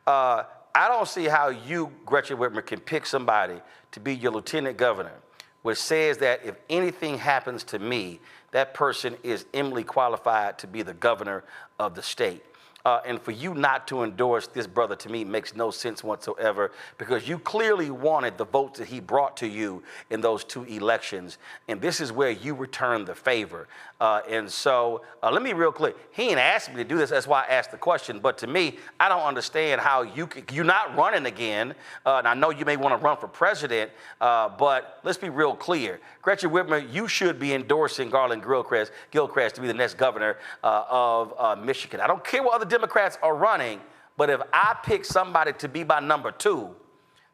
I don't see how you, Gretchen Whitmer, can pick somebody to be your lieutenant governor, which says that if anything happens to me, that person is eminently qualified to be the governor of the state. And for you not to endorse this brother, to me, makes no sense whatsoever, because you clearly wanted the votes that he brought to you in those 2 elections. And this is where you return the favor. And so let me be real clear. He ain't asked me to do this. That's why I asked the question. But to me, I don't understand how you're not running again. And I know you may want to run for president, but let's be real clear. Gretchen Whitmer, you should be endorsing Garland Gilchrist to be the next governor of Michigan. I don't care what other Democrats are running, but if I pick somebody to be my number 2,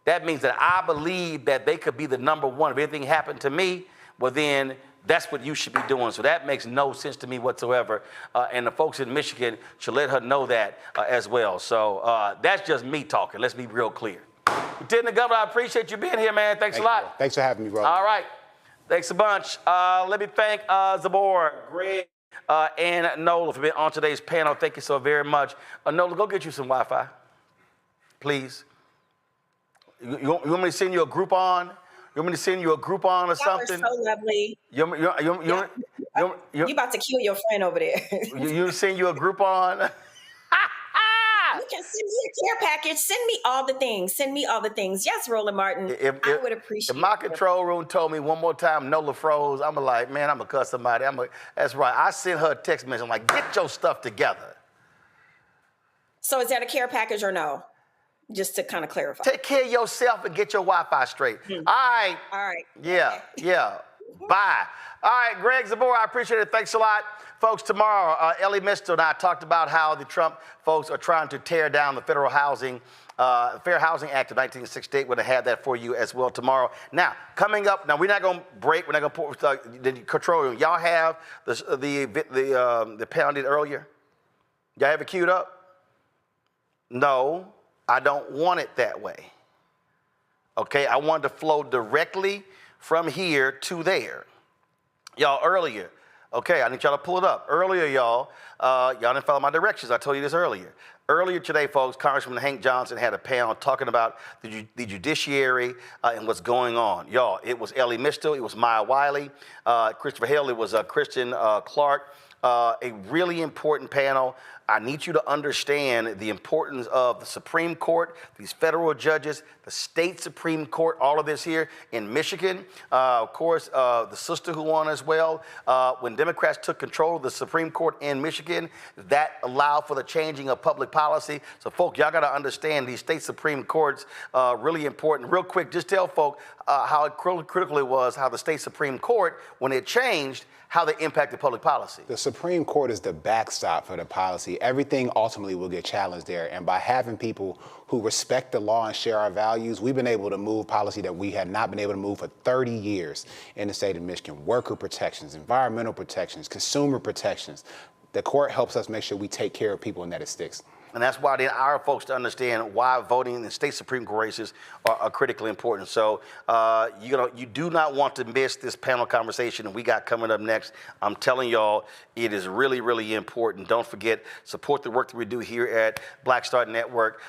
that means that I believe that they could be the number 1. If anything happened to me, well then that's what you should be doing. So that makes no sense to me whatsoever. And the folks in Michigan should let her know that as well. So that's just me talking. Let's be real clear. Lieutenant Governor, I appreciate you being here, man. Thanks a lot. Thanks for having me, bro. All right. Thanks a bunch. Let me thank Zabor, Greg, and Nola for being on today's panel. Thank you so very much. Nola, go get you some Wi-Fi, please. You want me to send you a Groupon? You want me to send you a Groupon or something? Y'all are so lovely. You about to kill your friend over there. you send you a Groupon? You can send me a care package. Send me all the things. Send me all the things. Yes, Roland Martin. I would appreciate it. If my control room told me one more time Nola froze, I'm like, man, I'm going to cuss somebody. That's right. I sent her a text message. I'm like, get your stuff together. So is that a care package or no? Just to kind of clarify. Take care of yourself and get your Wi-Fi straight. All right. All right. Yeah. Bye. All right, Greg Zabor, I appreciate it. Thanks a lot. Folks, tomorrow, Ellie Mister and I talked about how the Trump folks are trying to tear down the Fair Housing Act of 1968. We're going to have that for you as well tomorrow. Now, coming up, we're not going to break. We're not going to put the control room. Y'all have the panel did earlier? Y'all have it queued up? No, I don't want it that way. Okay, I want it to flow directly from here to there. Y'all, earlier, okay, I need y'all to pull it up. Earlier, y'all didn't follow my directions. I told you this earlier. Earlier today, folks, Congressman Hank Johnson had a panel talking about the judiciary and what's going on. Y'all, it was Ellie Mister, it was Maya Wiley, Christopher Hill, it was Christian Clark. A really important panel. I need you to understand the importance of the Supreme Court, these federal judges, the state Supreme Court, all of this here in Michigan. Of course, the sister who won as well. When Democrats took control of the Supreme Court in Michigan, that allowed for the changing of public policy. So, folks, y'all got to understand these state Supreme Courts, really important. Real quick, just tell folk how critical it was, how the state Supreme Court, when it changed, how they impacted public policy. The Supreme Court is the backstop for the policy. Everything ultimately will get challenged there. And by having people who respect the law and share our values, we've been able to move policy that we had not been able to move for 30 years in the state of Michigan. Worker protections, environmental protections, consumer protections. The court helps us make sure we take care of people and that it sticks. And that's why our folks to understand why voting in the state Supreme Court races are critically important. So, you do not want to miss this panel conversation we got coming up next. I'm telling y'all, it is really, really important. Don't forget, support the work that we do here at Black Start Network.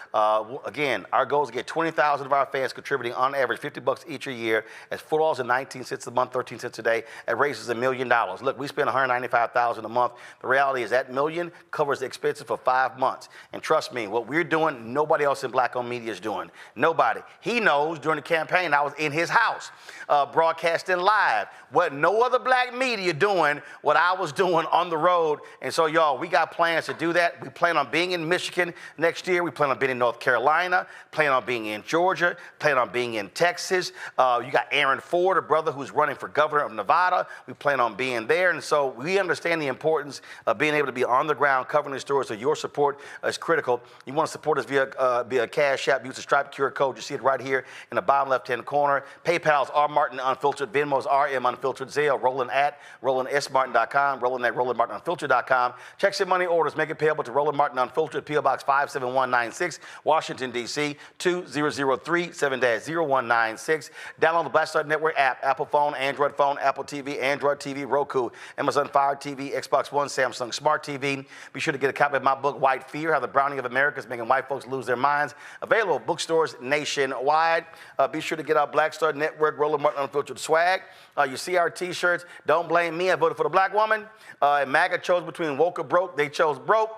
Again, our goal is to get 20,000 of our fans contributing on average $50 each a year. At $4.19 a month, 13 cents a day. It raises $1 million. Look, we spend $195,000 a month. The reality is that $1 million covers the expenses for 5 months. And trust me, what we're doing, nobody else in black-owned media is doing. Nobody. He knows during the campaign I was in his house broadcasting live. What no other black media doing what I was doing on the road. And so, y'all, we got plans to do that. We plan on being in Michigan next year. We plan on being in North Carolina, plan on being in Georgia, plan on being in Texas. You got Aaron Ford, a brother who's running for governor of Nevada. We plan on being there. And so we understand the importance of being able to be on the ground covering the stories. So your support is critical. You want to support us via Cash App. Use the Stripe QR code. You see it right here in the bottom left-hand corner. PayPal's R Martin Unfiltered. Venmo's RM Unfiltered. Zelle, Roland at RolandSMartin.com. Roland at RolandMartinUnfiltered.com. Checks and money orders. Make it payable to Roland Martin Unfiltered, P.O. Box 57196, Washington, D.C. 20037-0196. Download the Black Star Network app. Apple phone, Android phone, Apple TV, Android TV, Roku, Amazon Fire TV, Xbox One, Samsung Smart TV. Be sure to get a copy of my book, White Fear, How the Browning of America is Making White Folks Lose Their Minds. Available at bookstores nationwide. Be sure to get our Black Star Network, Roland Martin Unfiltered swag. You see our T-shirts. Don't blame me. I voted for the black woman. And MAGA chose between woke or broke. They chose broke.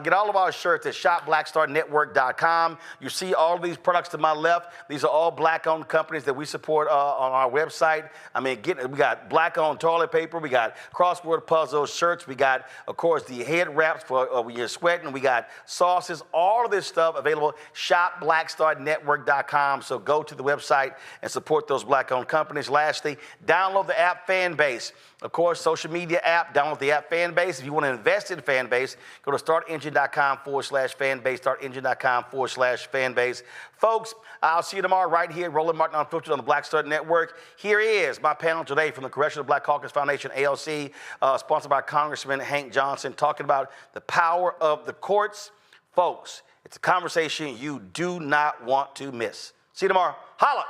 Get all of our shirts at shopblackstarnetwork.com. You see all of these products to my left. These are all black-owned companies that we support on our website. I mean, we got black-owned toilet paper. We got crossword puzzles, shirts. We got, of course, the head wraps for when you're sweating. We got sauces. All of this stuff available. Shopblackstarnetwork.com. So go to the website and support those black-owned companies. Lastly, download the app Fanbase. Of course, social media app, download the app Fanbase. If you want to invest in Fanbase, go to startengine.com/Fanbase, startengine.com/Fanbase. Folks, I'll see you tomorrow right here, Roland Martin Unfiltered on the Black Star Network. Here is my panel today from the Congressional Black Caucus Foundation, ALC, sponsored by Congressman Hank Johnson, talking about the power of the courts. Folks, it's a conversation you do not want to miss. See you tomorrow. Holla!